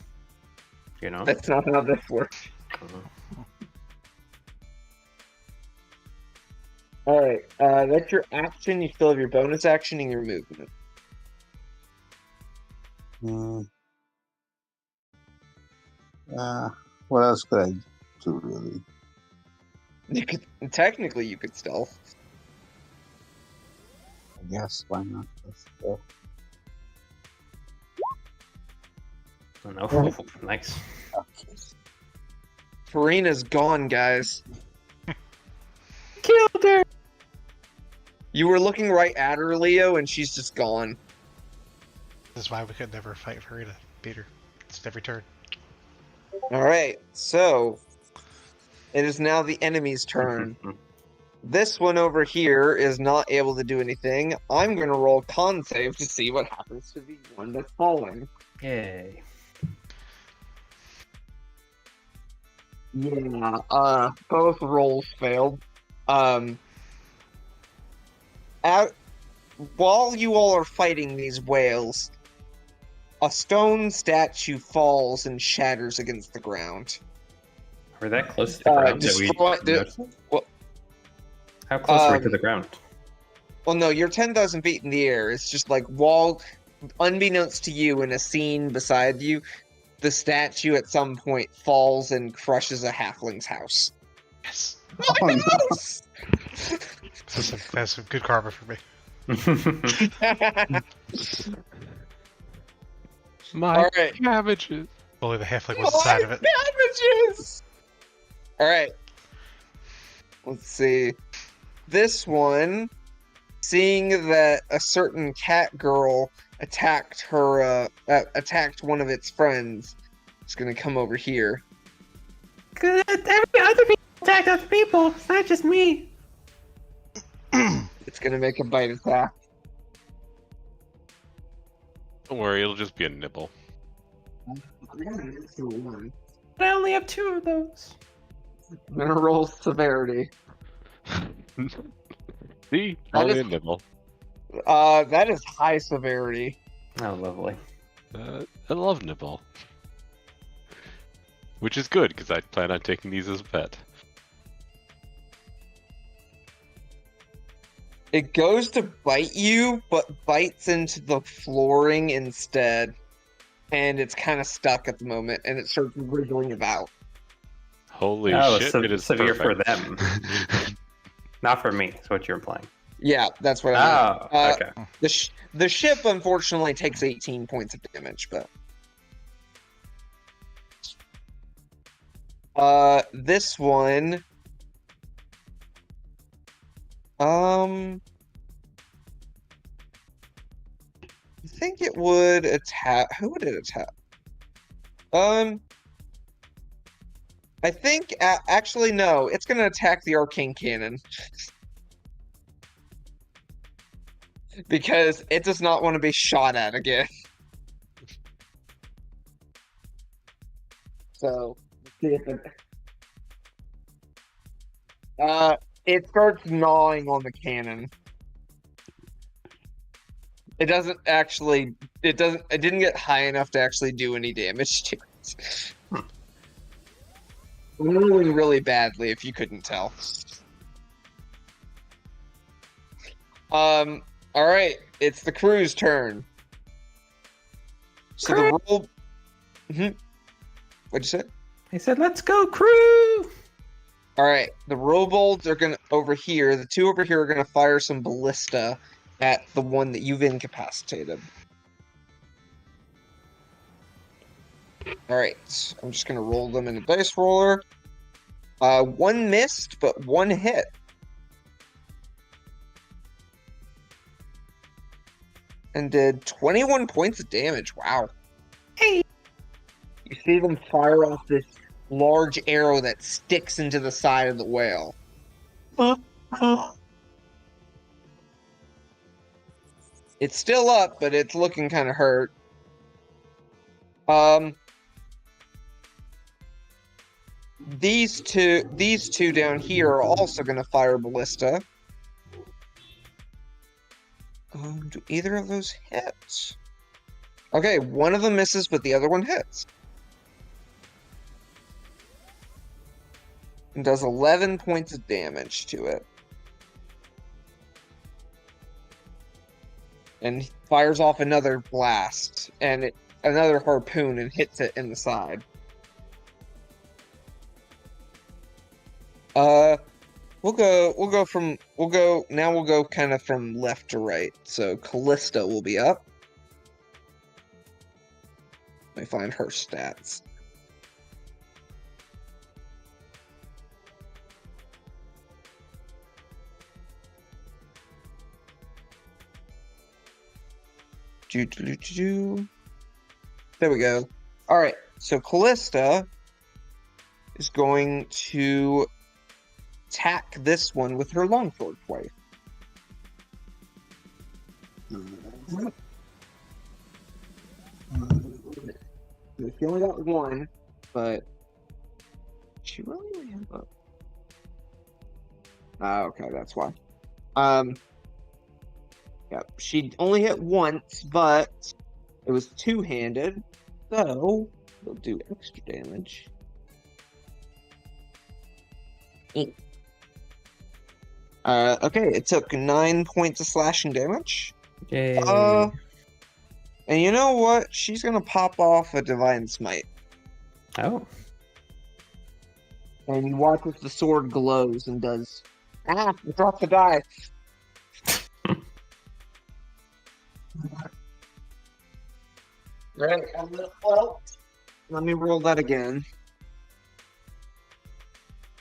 That's not how this works. All right, that's your action. You still have your bonus action and your movement. What else could I do, really? Technically, you could stealth. I guess, why not? Let's go. Oh, no. Nice. Farina's gone, guys. Killed her! You were looking right at her, Leo, and she's just gone. This is why we could never fight Farina. Beat her. It's every turn. Alright, so it is now the enemy's turn. This one over here is not able to do anything. I'm going to roll con save to see what happens to the one that's falling. Yay. Yeah, both rolls failed. While you all are fighting these whales, A stone statue falls and shatters against the ground. We're that close to the ground that we noticed it? Well, How close are we to the ground? well, no, you're 10,000 feet in the air. It's just like wall, unbeknownst to you, in a scene beside you, the statue at some point falls and crushes a halfling's house. Yes. Oh, no. House! That's some good karma for me. My All right. cabbages. Only the halfling was inside of it. Damages! Alright. Let's see. This one, seeing that a certain cat girl attacked attacked one of its friends, is gonna come over here. Good. Every other people attack other people. It's not just me. It's gonna make a bite attack. Don't worry, it'll just be a nibble. I'm But I only have 2 of those. gonna roll severity. See? That Only is- a nibble. That is high severity. Oh, lovely. I love nibble. Which is good, because I plan on taking these as a pet. It goes to bite you, but bites into the flooring instead. And it's kind of stuck at the moment, and it starts wriggling about. Holy Oh, shit, so it is severe for perfect. them. Not for me, is what you're implying. Yeah, that's what I mean. Oh, okay. The ship, unfortunately, takes 18 points of damage, but... this one... I think it would attack... Who would it attack? I think... actually, no. It's gonna attack the arcane cannon. Because it does not want to be shot at again. So, let's see if it starts gnawing on the cannon. It doesn't actually. It didn't get high enough to actually do any damage to it. I'm rolling really badly, if you couldn't tell. All right, it's the crew's turn. So the roll. What'd you say? I said, let's go, crew! All right, the robolds are gonna over here. The 2 over here are gonna fire some ballista at the one that you've incapacitated. All right, I'm just gonna roll them in a dice roller. 1 missed, but 1 hit. And did 21 points of damage. Wow. Hey! You see them fire off this large arrow that sticks into the side of the whale. It's still up, but it's looking kind of hurt. These two down here are also going to fire ballista. Do either of those hit? Okay, one of them misses, but the other one hits. And does 11 points of damage to it. And fires off another blast and another harpoon and hits it in the side. We'll go kind of from left to right. So Callista will be up. Let me find her stats. There we go. All right, so Callista is going to attack this one with her longsword twice. She only got 1, but she really only had a... okay, that's why. Yep, she only hit once, but It was two-handed, so they'll do extra damage. Okay, it took 9 points of slashing damage. Yay. And you know what? She's gonna pop off a Divine Smite. Oh. And you watch as the sword glows and does... Ah! Drop the die! Right, well, let me roll that again.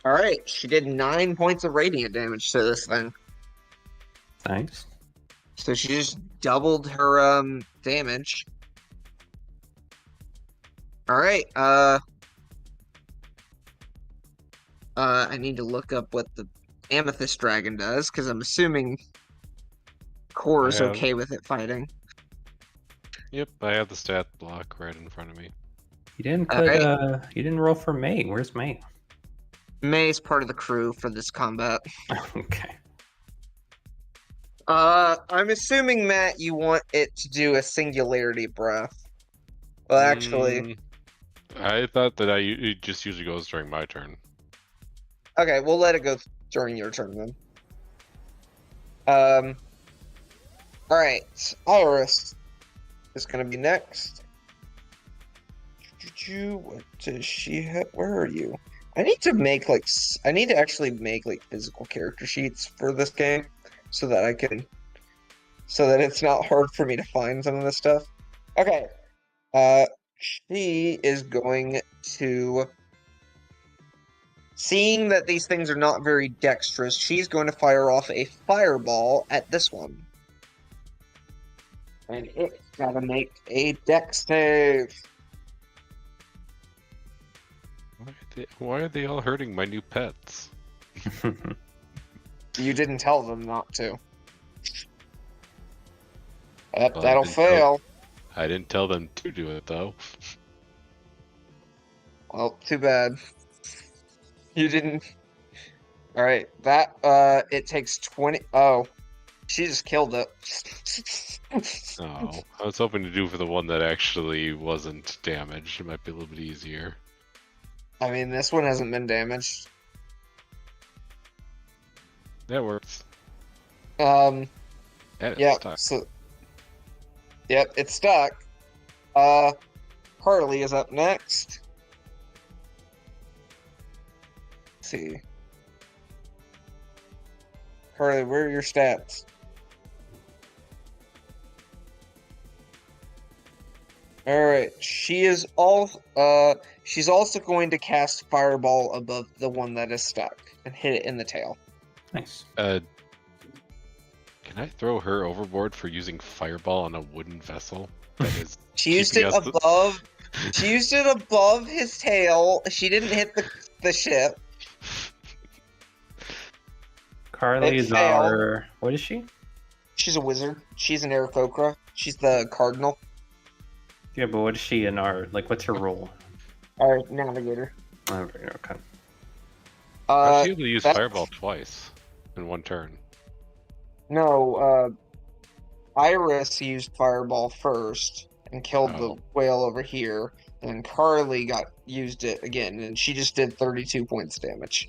Alright, she did 9 points of radiant damage to this thing. Nice. So she just doubled her damage. Alright, I need to look up what the Amethyst Dragon does, because I'm assuming Core's okay with it fighting. Yep, I have the stat block right in front of me. You didn't put you didn't roll for May. Where's May? May's part of the crew for this combat. Okay. I'm assuming, Matt, you want it to do a singularity breath. Well, actually... I thought that it just usually goes during my turn. Okay, we'll let it go during your turn then. Alright, Iris is gonna be next. What does she have? Where are you? I need to make I need to actually make physical character sheets for this game so that I can, so that it's not hard for me to find some of this stuff. Okay, she is going to, seeing that these things are not very dexterous, she's going to fire off a fireball at this one. And it's gotta make a dex save. Why are they all hurting my new pets? You didn't tell them not to. Well, that'll fail. I didn't tell them to do it, though. Well, too bad. You didn't... Alright, that, it takes 20... Oh. She just killed it. Oh, I was hoping to do for the one that actually wasn't damaged. It might be a little bit easier. I mean, this one hasn't been damaged. That works. Yeah, Stuck. so... Yep, it's stuck. Harley is up next. Let's see. Harley, where are your stats? Alright, she's also going to cast Fireball above the one that is stuck and hit it in the tail. Nice. Can I throw her overboard for using Fireball on a wooden vessel? That is She used it above. She used it above his tail. She didn't hit the ship. Carly is our... What is she? She's a wizard. She's an Aarakocra. She's the cardinal. Yeah, but what is she in our... what's her role? Our navigator. Okay. I was able to use Fireball twice in one turn. No, Iris used Fireball first and killed the whale over here, and Carly used it again, and she just did 32 points damage.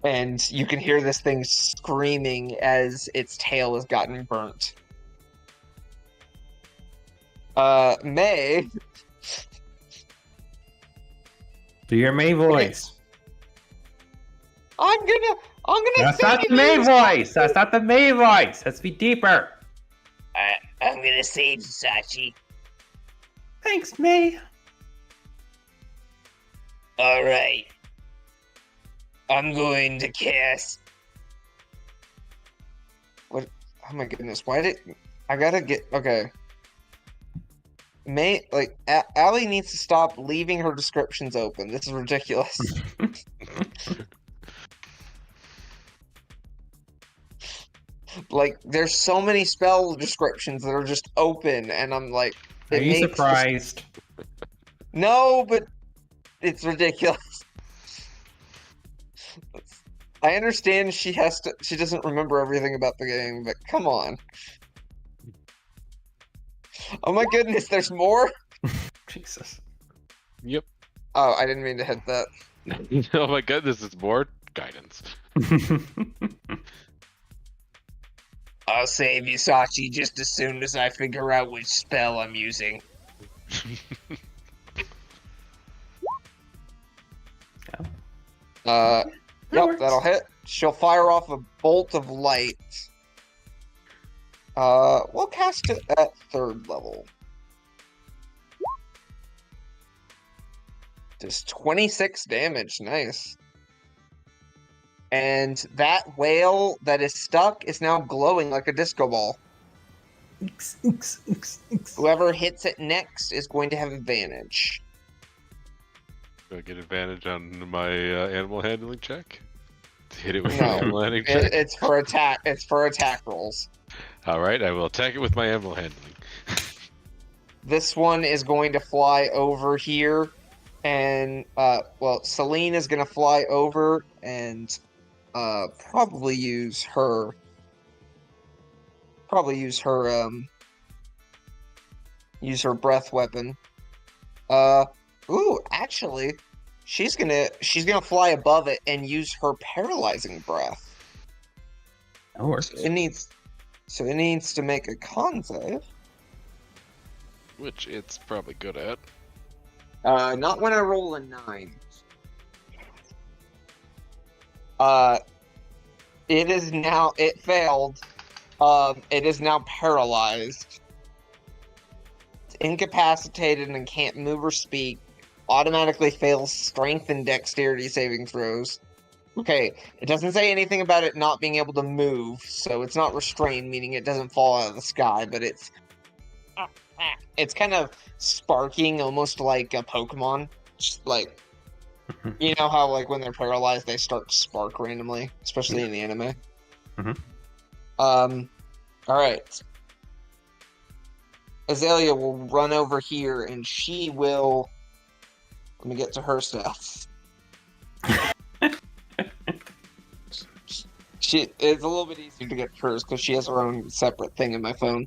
And you can hear this thing screaming as its tail has gotten burnt. May. Do your May voice. I'm gonna That's not the May voice! That's not the May voice! Let's be deeper! I'm gonna save Sachi. Thanks, May. Alright. I'm going to cast... What? Oh my goodness, why did... I gotta get... Okay. May... Allie needs to stop leaving her descriptions open. This is ridiculous. There's so many spell descriptions that are just open, and I'm like... Are you surprised? No, but it's ridiculous. I understand she doesn't remember everything about the game, but come on. Oh my goodness, there's more? Jesus. Yep. Oh, I didn't mean to hit that. Oh my goodness, it's more guidance. I'll save you, Sachi, just as soon as I figure out which spell I'm using. Yep, that'll hit. She'll fire off a bolt of light. We'll cast it at 3rd level. Does 26 damage, nice. And that whale that is stuck is now glowing like a disco ball. Whoever hits it next is going to have advantage. Do I get advantage on my animal handling check? Hit it with No, my animal handling check? It's for attack. It's for attack rolls. All right, I will attack it with my animal handling. This one is going to fly over here, and well, Celine is going to fly over and probably use her breath weapon. Ooh, actually, she's gonna fly above it and use her paralyzing breath. That works. So it needs to make a con save. Which it's probably good at. Not when I roll a 9. It failed. It is now paralyzed. It's incapacitated and can't move or speak. Automatically fails strength and dexterity saving throws. Okay, it doesn't say anything about it not being able to move, so it's not restrained, meaning it doesn't fall out of the sky, but it's kind of sparking, almost like a Pokemon. Just like, you know how like when they're paralyzed, they start to spark randomly, especially in the anime. All right. Azalea will run over here, and she will. Let me get to her stats. It's a little bit easier to get hers because she has her own separate thing in my phone.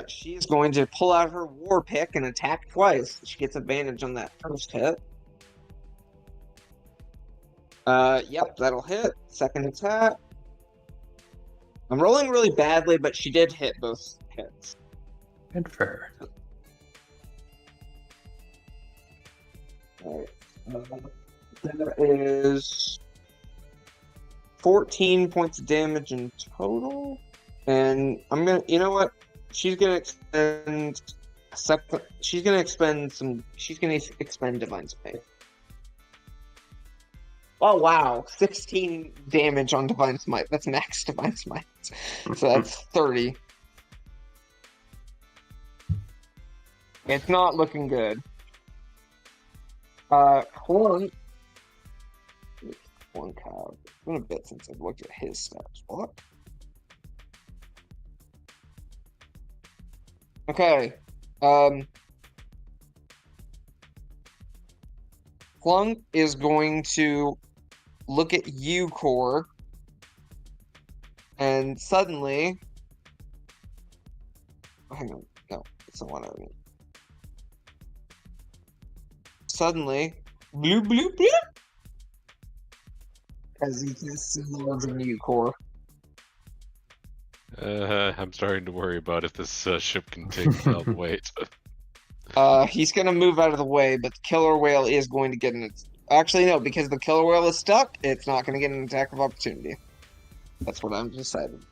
She's going to pull out her war pick and attack twice. She gets advantage on that first hit. Yep, that'll hit. Second attack. I'm rolling really badly, but she did hit both hits. Good for her. Alright. That is 14 points of damage in total. And I'm gonna, you know what? She's gonna expend Divine Smite. Oh wow, 16 damage on Divine Smite. That's max Divine Smite. So that's 30. It's not looking good. Horn Cow. It's been a bit since I've looked at his stats. What? Okay. Flung is going to look at you, Core, and suddenly. Oh, hang on. No, it's the one I mean. Suddenly, bloop, bloop, bloop. As he casts Lords of you, Core. I'm starting to worry about if this ship can take all the weight. He's gonna move out of the way, but the killer whale is going to get an. Actually, no, because the killer whale is stuck, it's not gonna get an attack of opportunity. That's what I'm deciding.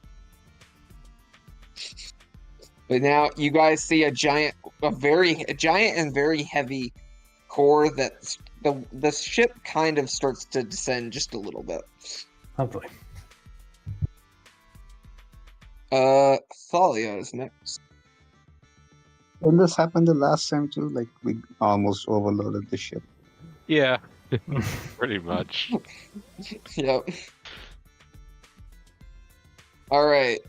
But now you guys see a giant and very heavy core that the ship kind of starts to descend just a little bit. Lovely. Thalia is next. When this happened the last time too, like we almost overloaded the ship. Yeah, pretty much. Yep. All right.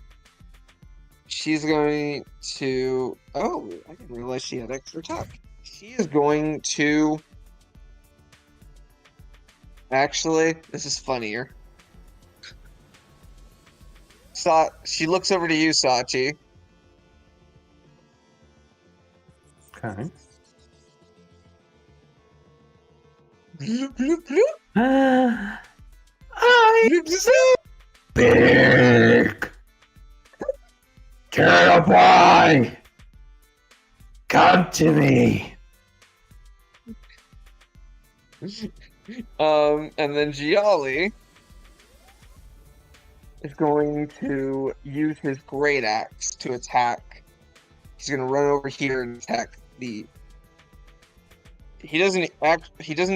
She's going to. Oh, I didn't realize she had extra attack. She is going to. Actually, this is funnier. She looks over to you, Sachi. Okay. Bloop, bloop, bloop. I'm Bloop, bloop, so bloop. big. Turtle boy, come to me. And then Giali is going to use his great axe to attack. He's going to run over here and attack the. He doesn't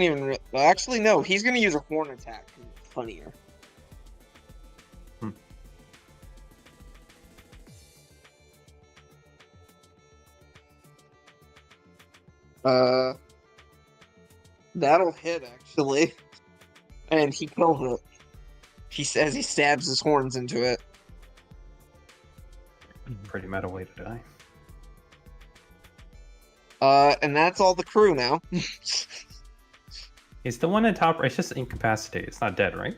even. Actually, no. He's going to use a horn attack. It's funnier. That'll hit actually, and he kills it. He says he stabs his horns into it. Pretty meta way to die. And that's all the crew now. Is the one on top? It's just incapacitated. It's not dead, right?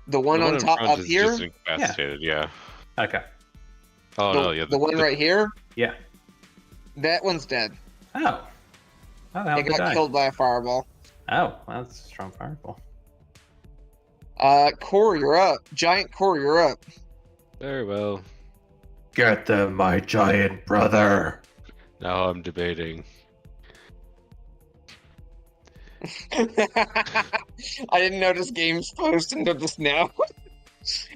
The one on in top front up is here. just incapacitated, yeah. Okay. Oh, the, no, yeah. the one right here. Yeah. That one's dead. Oh. How the hell It did got I? killed by a fireball. Oh, well, that's a strong fireball. Core, you're up. Giant Core, you're up. Very well. Get them, my giant brother. Now I'm debating. I didn't notice games post until just now.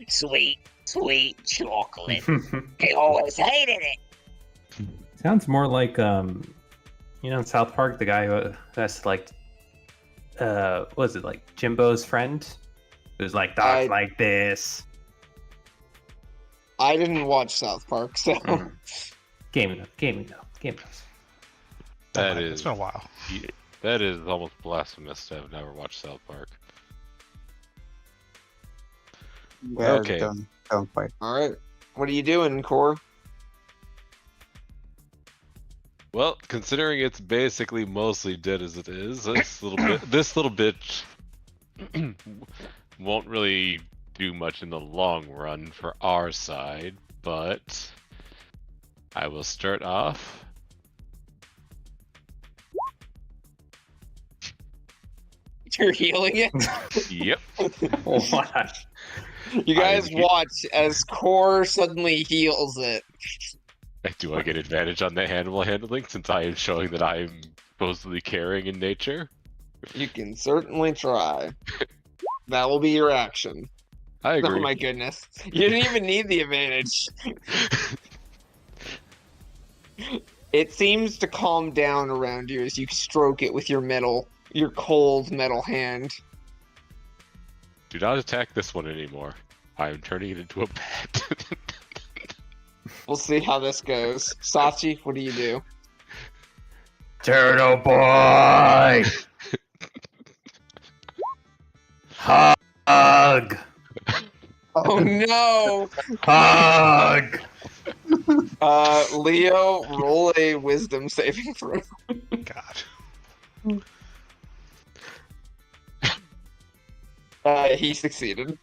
Sweet, sweet chocolate. I always hated it. Sounds more like in South Park, the guy who has like what was it, like Jimbo's friend? Who's like talks like this. I didn't watch South Park, so Gaming knows. That It's is been a while. that is almost blasphemous to have never watched South Park. Yeah, Okay. Don't fight. all right. What are you doing, Core? Well, considering it's basically mostly dead as it is, this little bit won't really do much in the long run for our side, but I will start off. You're healing it. Yep. What? You guys watch as Core suddenly heals it. Do I get advantage on the animal handling since I am showing that I am supposedly caring in nature? You can certainly try. That will be your action. I agree. Oh my goodness. You didn't even need the advantage. It seems to calm down around you as you stroke it with your cold metal hand. Do not attack this one anymore. I am turning it into a bat. We'll see how this goes. Sachi, what do you do? Turtle boy. Hug. Oh no! Hug. Leo, roll a wisdom saving throw. God. He succeeded.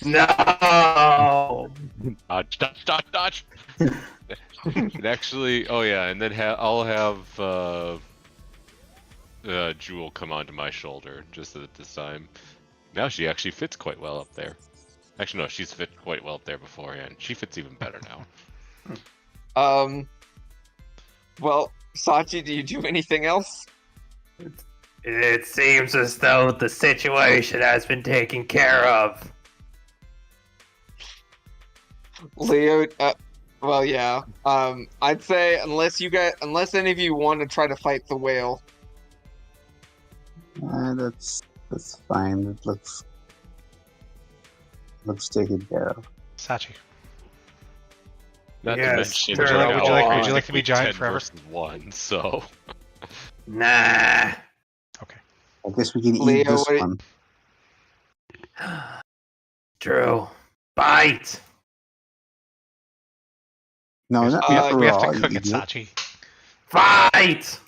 No. Dodge. And actually, oh yeah, and then I'll have Jewel come onto my shoulder just at this time. Now she actually fits quite well up there. Actually, no, she's fit quite well up there beforehand. She fits even better now. Well, Sachi, do you do anything else? It seems as though the situation has been taken care of. Leo, well, yeah. I'd say unless any of you want to try to fight the whale. That's fine. It looks taken care of. Sachi. Not Yes, to mention, sure. Would you like to be giant 10 forever? versus 1, so Nah. I guess we can Leo, eat this what- one. Drew, bite. No, not we have raw, to cook you it, idiot. Sachi. Fight.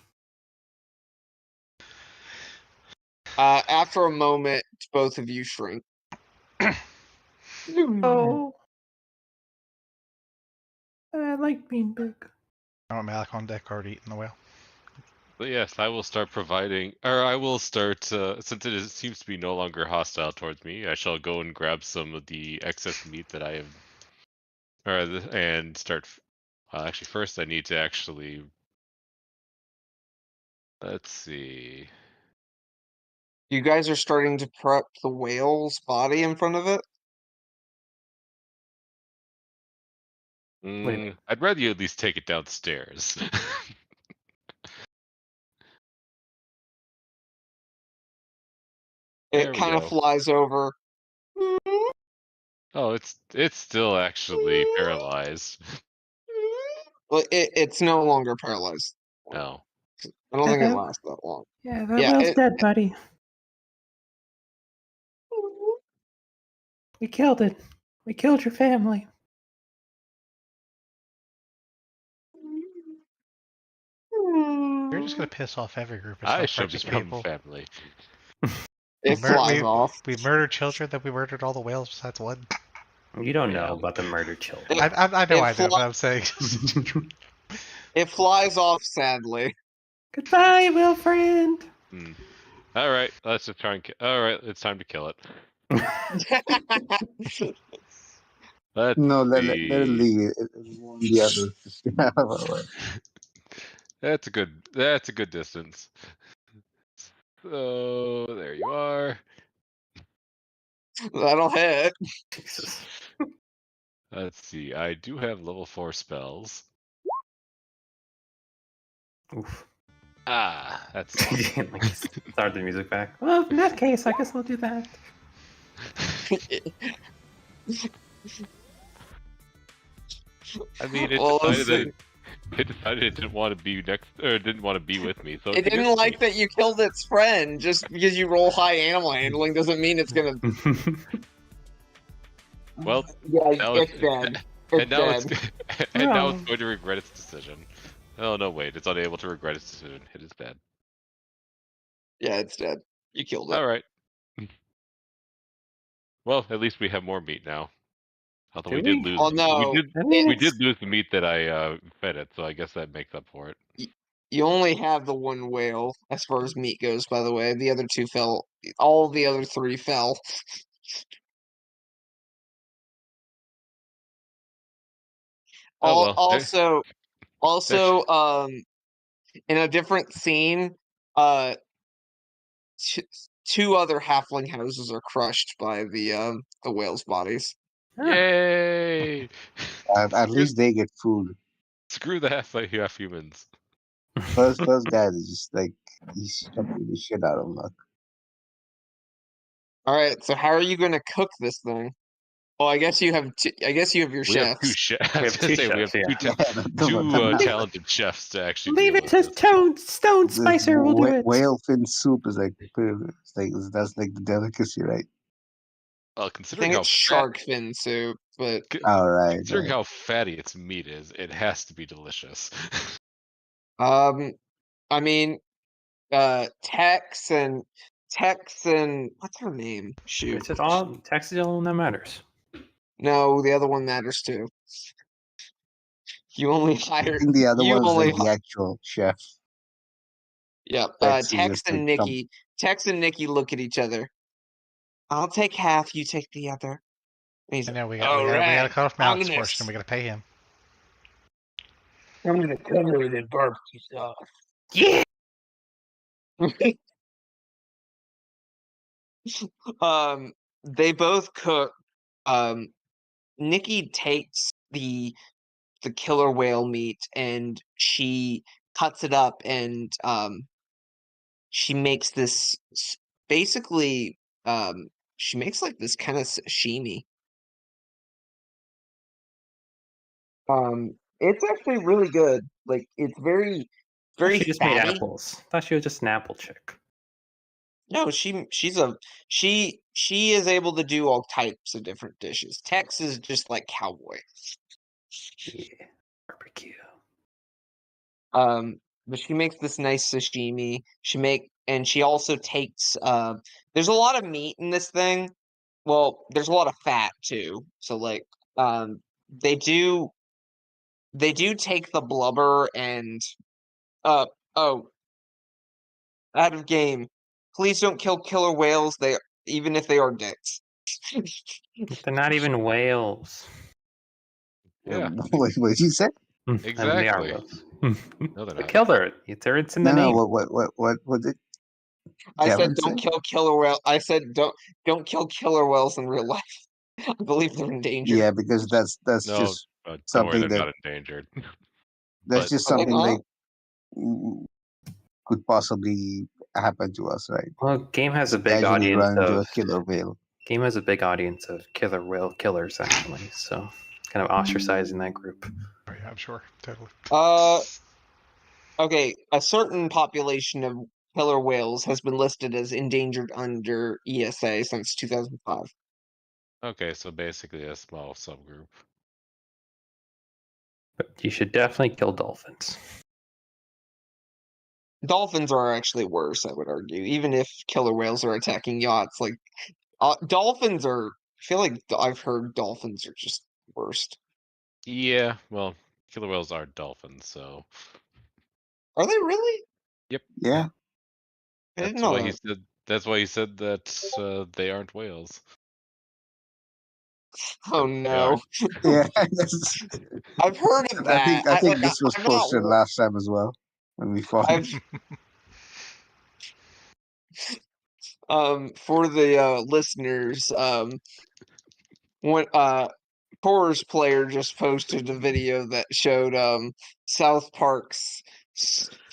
After a moment, both of you shrink. Oh. I like being big. I want Malik on deck already eating the whale. But yes, I will start providing, or I will start, since seems to be no longer hostile towards me, I shall go and grab some of the excess meat that I have, and start, actually first I need to actually, let's see. You guys are starting to prep the whale's body in front of it? I'd rather you at least take it downstairs. There It we kind of go. flies over. Oh, it's still actually paralyzed. Well, it's no longer paralyzed. No. I don't think it lasts that long. Yeah, that Yeah, whale's dead, buddy. We killed it. We killed your family. You're just gonna piss off every group of I South shall Park's become people. family. It flies off. We murdered children, then we murdered all the whales besides one. You don't Yeah. know about the murder children. I know It I do, but I'm saying. It flies off sadly. Goodbye, Will friend. All right, let's just try and. All right, it's time to kill it. Let's No, let see. it leave. It won't be other. That's a good. That's a good distance. So there you are. That'll hit. Jesus. Let's see. I do have level 4 spells. Oof. Ah, that's. Like, start the music back. Well, in that case, I guess I'll do that. I mean, it Well, decided it didn't want to be next, or didn't want to be with me. So it didn't like that you killed its friend. Just because you roll high animal handling doesn't mean it's gonna. Well, Yeah, now it's dead. It's and now dead. now Oh. it's going to regret its decision. Oh no, wait! It's unable to regret its decision. It is dead. Yeah, it's dead. You killed it. All right. Well, at least we have more meat now. Although we Do did we? lose. Oh no! I mean, We did lose the meat that I fed it, so I guess that makes up for it. You only have the one whale as far as meat goes. By the way, the other two fell. All the other three fell. Oh well. Also, in a different scene, uh, two other halfling houses are crushed by the whale's bodies. Yay! At least they get food. Screw the half humans. First guy is just like he's chopping the shit out of luck. All right, so how are you going to cook this thing? Well, I guess you have. I guess you have your We have two chefs. chefs. I was gonna say we have two talented chefs to actually Leave deal it to with this. Stone Spicer. Will do it. Whale fin soup is like that's like the delicacy, right? Well, I considering think how it's shark fin soup, but All right. considering how fatty its meat is, it has to be delicious. I mean, Tex and what's her name? Shoot, it's just all text is the only one that matters. no, the other one matters too. You only hire. I think the other You one's only. like the actual chef. Yep. Tex is Tex just and like Nikki. Tex and Nikki look at each other. I'll take half. You take the other. And he's I like, know we "All gotta right, cut off I'm Malik's gonna portion. We gotta pay him. cover it in barbecue sauce. Yeah. They both cook. Nikki takes the killer whale meat and she cuts it up and she makes this basically she makes like this kind of sashimi. It's actually really good. Like it's very She just made fatty. apples. Thought she was just an apple chick. No, she is able to do all types of different dishes. Tex is just like cowboy. Yeah, barbecue. But she makes this nice sashimi. And she also takes there's a lot of meat in this thing. Well, there's a lot of fat too. So like they do They do take the blubber and oh, out of game. Please don't kill killer whales. Even if they are dicks. They're not even whales. Yeah, What did you say? I mean, they are exactly. whales. No, they're The not. killer. It's in the No, name. no. What did I said Kevin don't say? kill killer whale. I said don't kill killer whales in real life. I believe they're endangered. Yeah, because that's No, just don't worry, something they're that not endangered. that's But just Are they something not? like mm, could possibly happen to us, right? Well, game has a big Casually audience run into of a killer whale. game has a big audience of killer whale killers actually. So kind of ostracizing that group. Oh, yeah, I'm sure. Totally. Okay. A certain population of killer whales has been listed as endangered under ESA since 2005. okay, so basically a small subgroup. But you should definitely kill dolphins. Dolphins are actually worse, I would argue. Even if killer whales are attacking yachts, like dolphins are. I feel like I've heard dolphins are just worst. Yeah, well, killer whales are dolphins, so Are they really? yep. Yeah, I didn't That's know why he that. said. That's why he said that they aren't whales. Oh They no. aren't. yeah. I've heard of I that. think I think this was I'm not. posted last time as well when we fought. I've for the listeners, what Horror's player just posted a video that showed South Park's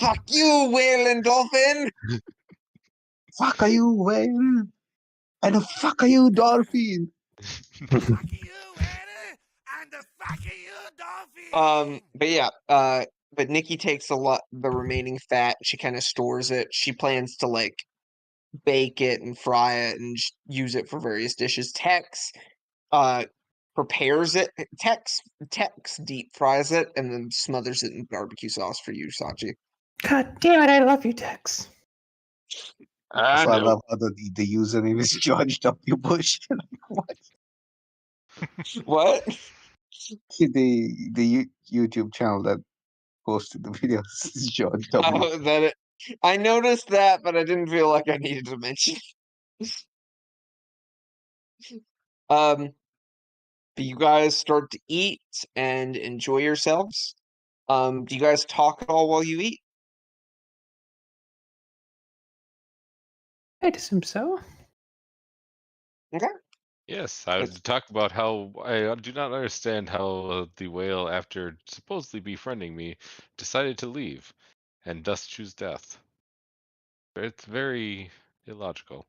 "Fuck you, whale and dolphin." Fuck are you whale? And the fuck are you dolphin? But yeah, but Nikki takes the remaining fat. She kind of stores it. She plans to like bake it and fry it and use it for various dishes. Tex prepares it. Tex deep fries it and then smothers it in barbecue sauce for you, Sachi. God damn it, I love you, Tex. I So I know. love how the username is George W. Bush. What? What? The YouTube channel that posted the videos is George W. I noticed that, but I didn't feel like I needed to mention. Um, but you guys start to eat and enjoy yourselves. Do you guys talk at all while you eat? I'd assume so. Yes, I would talk about how I do not understand how the whale, after supposedly befriending me, decided to leave and thus choose death. It's very illogical.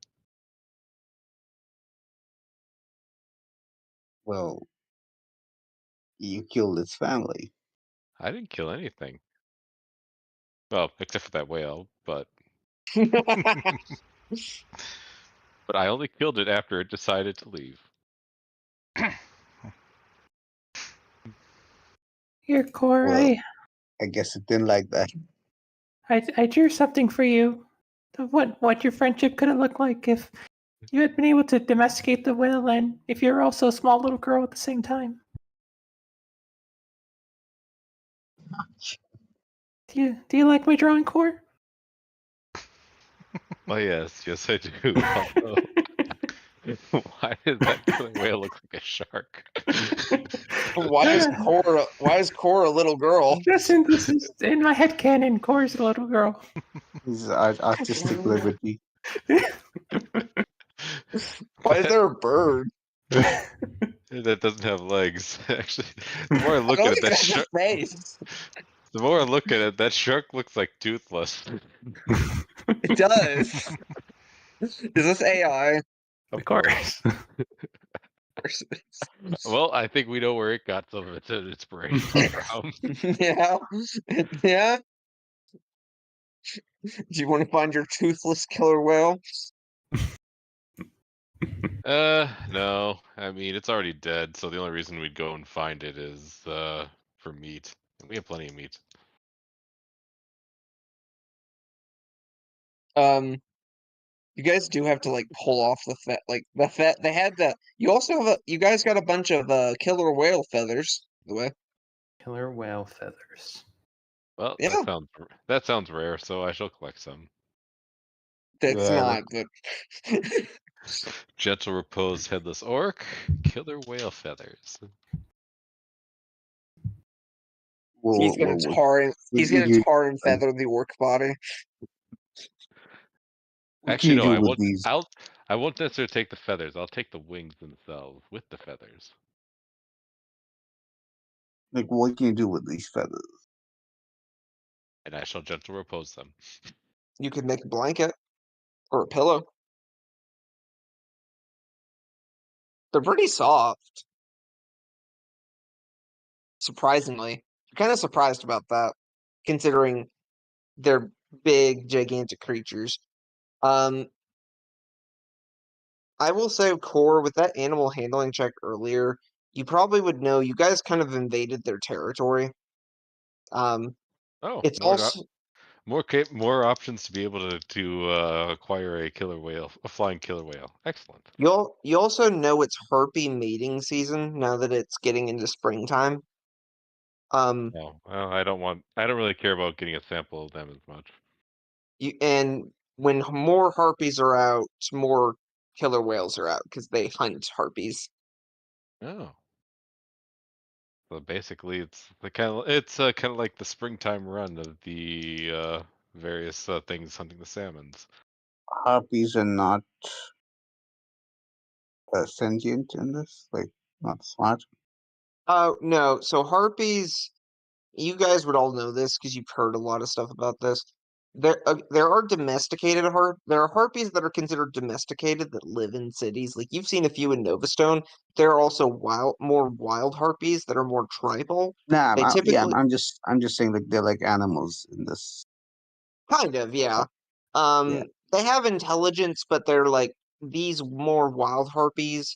Well, you killed its family. I didn't kill anything. Well, except for that whale, but I only killed it after it decided to leave. Here, Core, Well, I guess it didn't like that. I drew something for you. What your friendship could have looked like if you had been able to domesticate the whale and if you're also a small little girl at the same time. Do you like my drawing, Core? Oh yes, yes I do. Although, why does that killer whale look like a shark? Why is Cora a little girl? This is in my head canon. Core's a little girl. This is artistic liberty. Why is there a bird? That doesn't have legs. Actually, the more I look I at don't it, even that have shark. a face. The more I look at it, that shark looks like toothless. It does. Is this AI? Of course. Well, I think we know where it got some of its inspiration from. Yeah. Yeah. Do you want to find your toothless killer whale? No. I mean, it's already dead, so the only reason we'd go and find it is for meat. We have plenty of meat. You guys do have to like pull off the fat, like the fat. They had the. You also have you guys got a bunch of killer whale feathers. By the way. Killer whale feathers. Well, Yeah. that sounds rare, so I shall collect some. That's Yeah, not good. Gentle repose, headless orc, killer whale feathers. He's gonna what tar and can you feather the orc body. what can Actually, you no, do I with won't. these? I won't necessarily take the feathers. I'll take the wings themselves with the feathers. Like, what can you do with these feathers? And I shall gentle repose them. You could make a blanket or a pillow. They're pretty soft. Surprisingly. I'm kind of surprised about that, considering they're big, gigantic creatures. I will say, Core, with that animal handling check earlier, you probably would know you guys kind of invaded their territory. Oh, It's also more options to be able to acquire a flying killer whale. Excellent. you also know it's harpy mating season now that it's getting into springtime. No, well, I don't really care about getting a sample of them as much. And when more harpies are out, more killer whales are out because they hunt harpies. Oh. So basically, it's kind of like the springtime run of the various things hunting the salmons. Harpies are not sentient in this, like not smart. Oh no, so harpies, you guys would all know this because you've heard a lot of stuff about this. There are there are harpies that are considered domesticated that live in cities. Like you've seen a few in Novastone. There are also more wild harpies that are more tribal. Nah, They typically I'm just saying that they're like animals in this. kind of, yeah. Yeah. They have intelligence, but they're like these more wild harpies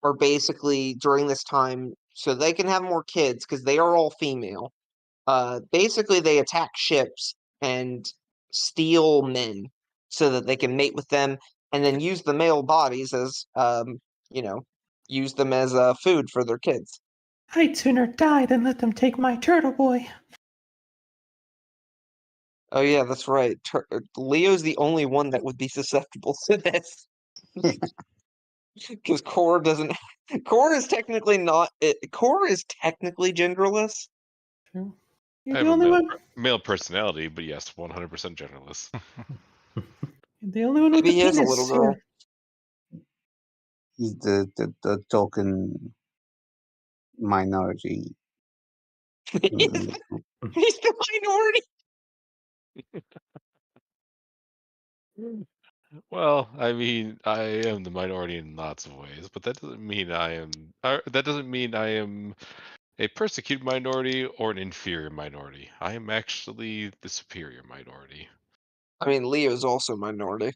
are basically during this time so they can have more kids because they are all female. Basically they attack ships and steal men so that they can mate with them and then use the male bodies as you know, use them as food for their kids. I'd sooner die than let them take my turtle boy. Oh yeah, that's right. Leo's the only one that would be susceptible to this. Because Core doesn't. Core is technically not. Core is technically genderless. True. I You're have the a only one. male personality, but yes, 100% genderless. You're the only one with Maybe a he is a little penis girl. here. He's the token minority. He's the minority. Well, I mean, I am the minority in lots of ways, but that doesn't mean I am a persecuted minority or an inferior minority. I am actually the superior minority. I mean, Leo's also minority.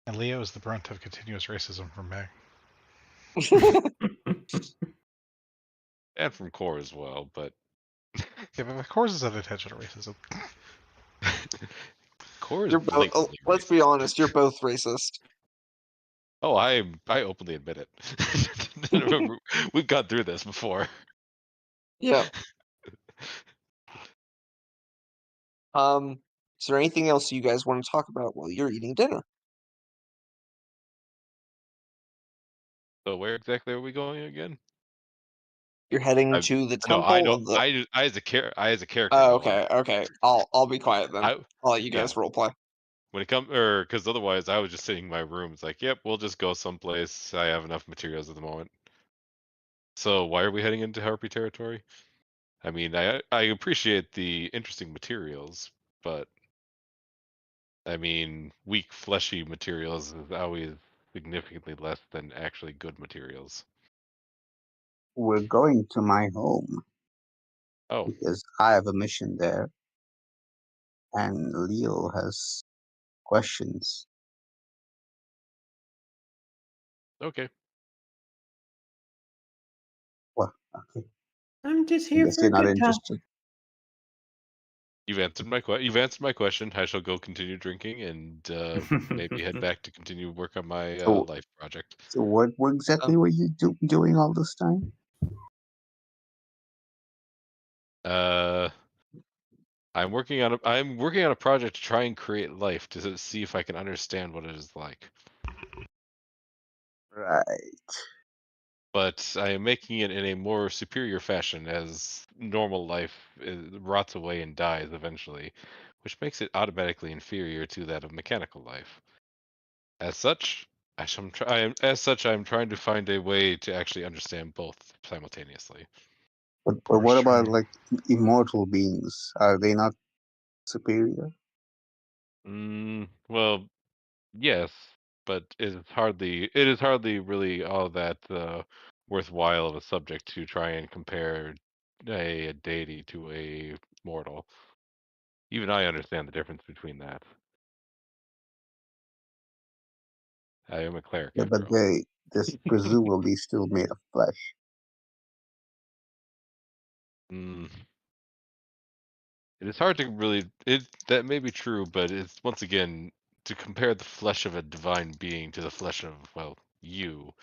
And Leo is the brunt of continuous racism from Meg. And from Core as well, but Yeah, but of course it's unintentional racism. Core is You're both. blatantly Let's racist. be honest. You're both racist. Oh, I openly admit it. Remember, we've gone through this before. Yeah. Is there anything else you guys want to talk about while you're eating dinner? So where exactly are we going again? You're heading I've, to the no, I temple know. of the. I as a character. Oh, Know. okay. I'll be quiet then. I I'll let you yeah. guys roleplay. When it comes, or because otherwise I was just sitting in my room. It's like, yep, we'll just go someplace. I have enough materials at the moment. So why are we heading into Harpy territory? I mean, I appreciate the interesting materials, but I mean, weak, fleshy materials is always significantly less than actually good materials. We're going to my home Oh, because I have a mission there, and Leo has questions. okay. Well, okay. I'm just I here guess for you're a not good time. interested. You've answered my question. I shall go continue drinking and maybe head back to continue work on my So, life project. so what exactly were you doing all this time? I'm working on a project to try and create life to see if I can understand what it is like. Right. But I am making it in a more superior fashion, as normal life rots away and dies eventually, which makes it automatically inferior to that of mechanical life. As such, I'm trying to find a way to actually understand both simultaneously. But Poor what about Stray. like immortal beings? Are they not superior? Well, yes, but it is hardly really all that worthwhile of a subject to try and compare a deity to a mortal. Even I understand the difference between that. I am a cleric Yeah, after but all. this presumably still made of flesh. Mm, it is hard to really that may be true, but it's once again to compare the flesh of a divine being to the flesh of, well, you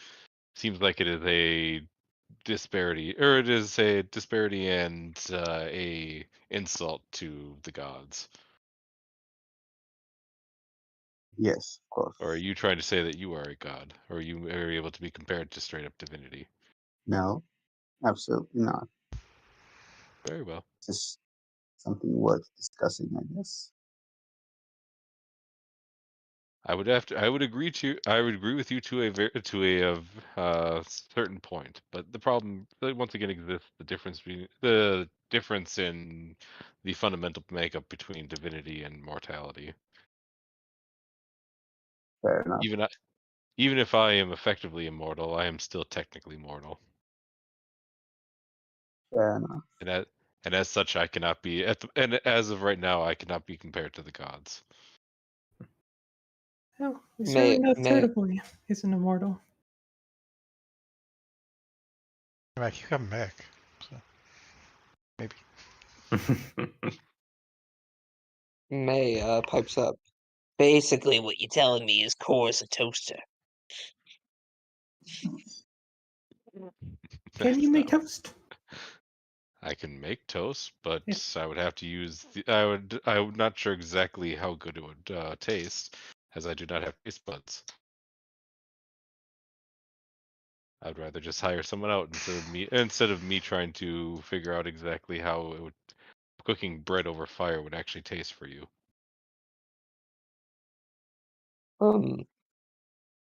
seems like it is a disparity, or it is a disparity and a insult to the gods. Yes, of Or are course. you trying to say that you are a god, or are you able to be compared to straight up divinity? No, absolutely not. Very well. Just something worth discussing, I guess. I would agree with you to a certain point, but the problem once again exists the difference in the fundamental makeup between divinity and mortality. Fair enough. Even I, even if I am effectively immortal, I am still technically mortal, Fair enough. and as such, I cannot be and as of right now, I cannot be compared to the gods. Oh, we May certainly know May Turtle Boy isn't immortal. I keep coming back. So maybe. May pipes up. Basically, what you're telling me is Core's a toaster. Can you That's make not. toast? I can make toast, but Yeah. I would have to use I'm not sure exactly how good it would taste, as I do not have taste buds. I'd rather just hire someone out instead of me trying to figure out exactly how cooking bread over fire would actually taste for you. Um,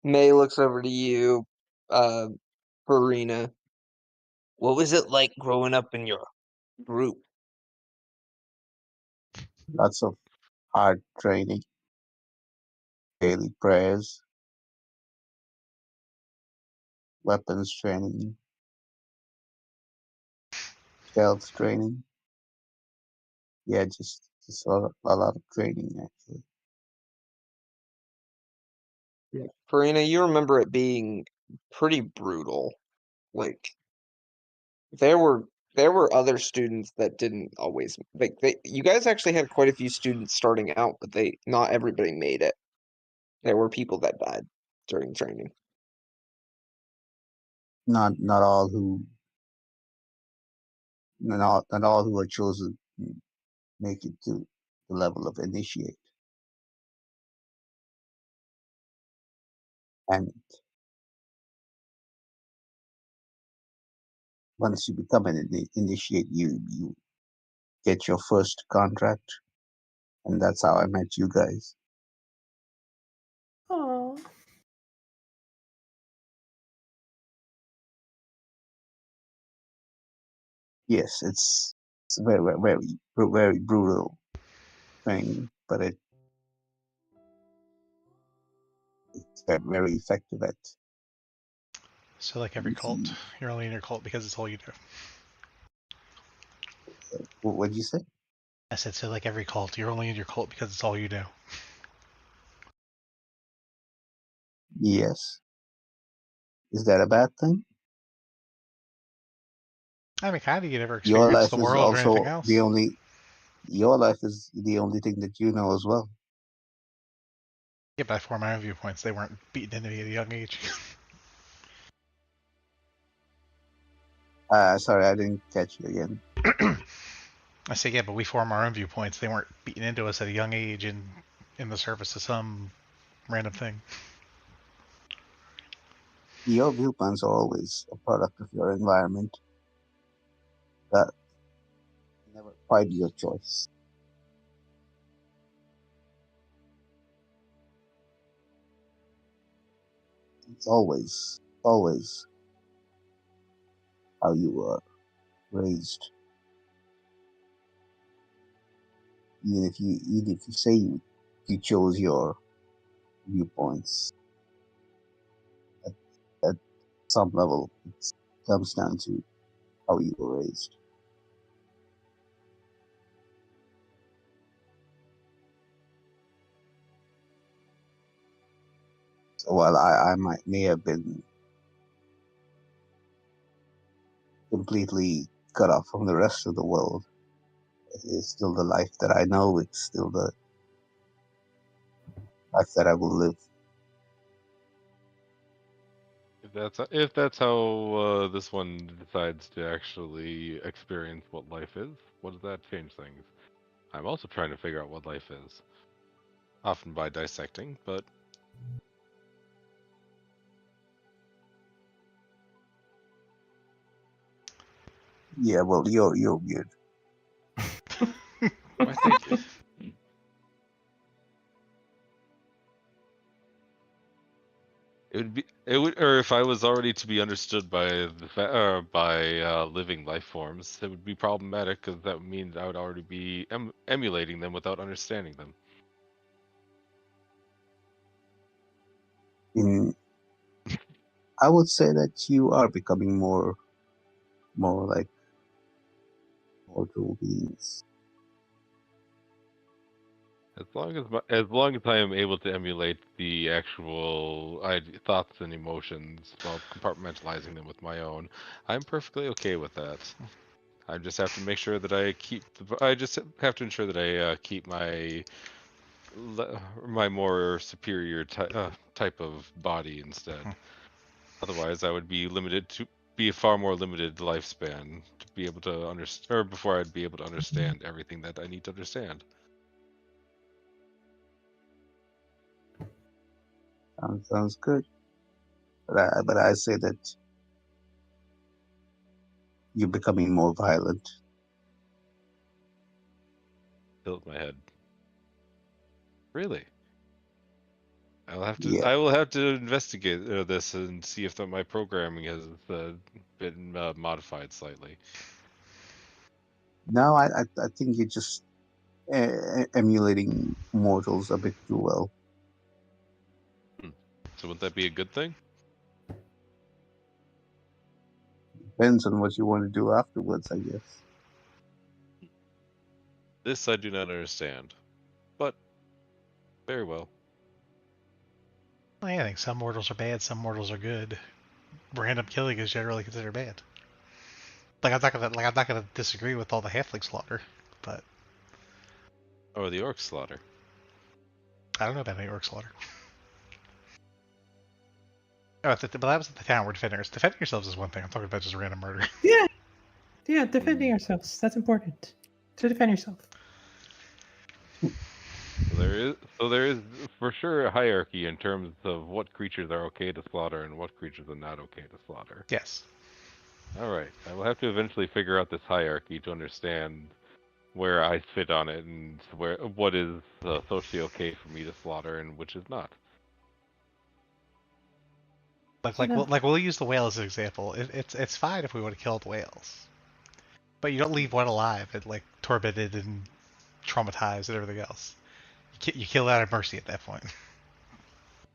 May looks over to you, Farina. What was it like growing up in your group? Lots of hard training, daily prayers, weapons training, stealth training. Yeah, just a lot of training actually. Yeah. Farina, you remember it being pretty brutal. Like there were other students that didn't always you guys actually had quite a few students starting out, but they not everybody made it. There were people that died during training. Not all who not all who are chosen make it to the level of initiate. And once you become an initiate, you get your first contract, and that's how I met you guys. Oh, Yes, it's very brutal thing, but it's very effective at So like every cult, using. you're only in your cult because it's all you do. What'd you say? I said so like every cult, you're only in your cult because it's all you do. Yes. Is that a bad thing? I mean, kind of, you never Your experience life the is world or anything also the else. only. Your life is the only thing that you know as well. Yeah, but I form my own viewpoints. They weren't beaten into me at a young age. Sorry, I didn't catch you again. I say, yeah, but we form our own viewpoints. They weren't beaten into us at a young age and in the service of some random thing. Your viewpoints are always a product of your environment. That never quite your choice. It's always how you were raised. Even if you say you chose your viewpoints, at, at some level, it comes down to how you were raised. So while I may have been completely cut off from the rest of the world, it's still the life that I know. It's still the life that I will live. If that's how this one decides to actually experience what life is, what does that change things? I'm also trying to figure out what life is, often by dissecting, but Yeah, well, you're weird. why, thank you. Or if I was already to be understood by living life forms, it would be problematic because that would mean I would already be emulating them without understanding them. I would say that you are becoming more like mortal beings. As long as I am able to emulate the actual thoughts and emotions while compartmentalizing them with my own, I'm perfectly okay with that. I just have to make sure that I just have to ensure that I keep my more superior type of body instead. Otherwise, I would be a far more limited lifespan to be able to understand, or before I'd be able to understand everything that I need to understand. Sounds good. But I say that you're becoming more violent. Tilt my head. Really? Yeah. I will have to investigate this and see if my programming has been modified slightly. No, I think you're just emulating mortals a bit too well. So would that be a good thing? Depends on what you want to do afterwards, I guess. This I do not understand, but very well. Well, yeah, I think some mortals are bad, some mortals are good. Random killing is generally considered bad. I'm not gonna disagree with all the halfling slaughter, but Or the orc slaughter. I don't know about any orc slaughter. Oh, but that was at the town we're defending ourselves. Defending yourselves is one thing. I'm talking about just random murder. Yeah, defending ourselves. That's important. To defend yourself. So there is for sure a hierarchy in terms of what creatures are okay to slaughter and what creatures are not okay to slaughter. Yes. All right, I will have to eventually figure out this hierarchy to understand where I fit on it and what is socially okay for me to slaughter and which is not. We'll use the whale as an example. It's fine if we want to kill the whales, but you don't leave one alive and like tormented and traumatized and everything else. You kill out of mercy at that point.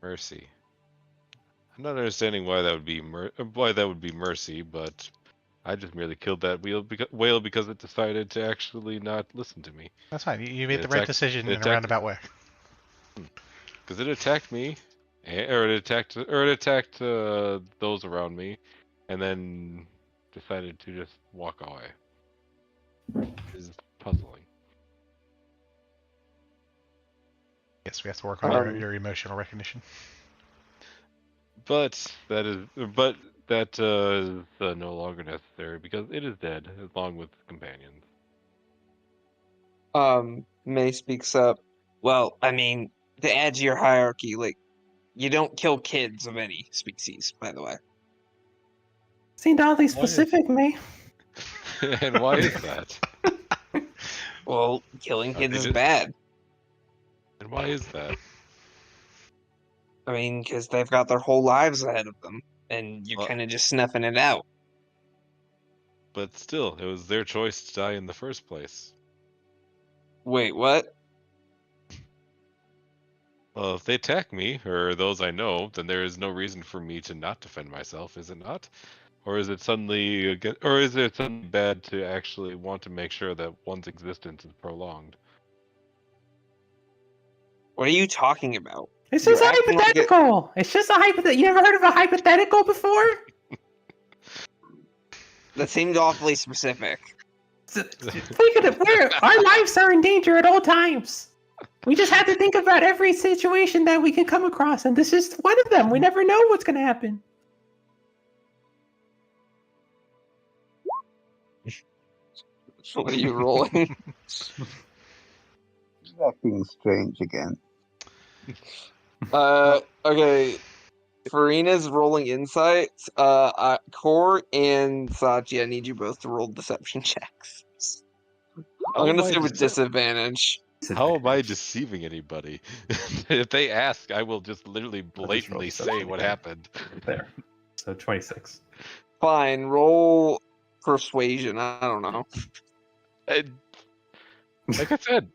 Mercy. I'm not understanding why that would be mercy, but I just merely killed that whale because it decided to actually not listen to me. That's fine. You made It the right attacked. decision It in a attacked roundabout way. because it attacked me, or it attacked those around me, and then decided to just walk away. Is puzzling. Yes, we have to work on your emotional recognition. But that is no longer necessary because it is dead along with companions. May speaks up. Well, I mean, to add to your hierarchy, like, you don't kill kids of any species, by the way. Seemed oddly Why is- specific, me. And why is that? Well, killing Are kids they is just- bad. And why is that? I mean, because they've got their whole lives ahead of them, and you're Well- kind of just snuffing it out. But still, it was their choice to die in the first place. Wait, what? Well, if they attack me, or those I know, then there is no reason for me to not defend myself, is it not? Or is it suddenly bad to actually want to make sure that one's existence is prolonged? What are you talking about? It's just You're acting like it- hypothetical. It's just a hypothetical. You never heard of a hypothetical before? That seemed awfully specific. Our lives are in danger at all times. We just have to think about every situation that we can come across, and this is one of them. We never know what's going to happen. What are you rolling? Acting strange again. Okay. Farina's rolling insights. Core and Sachi, I need you both to roll deception checks. I'm gonna say with disadvantage. How am I deceiving anybody? If they ask, I will just literally roll blatantly say deception what again. happened. There. So 26. Fine, roll persuasion. I don't know. And, like I said,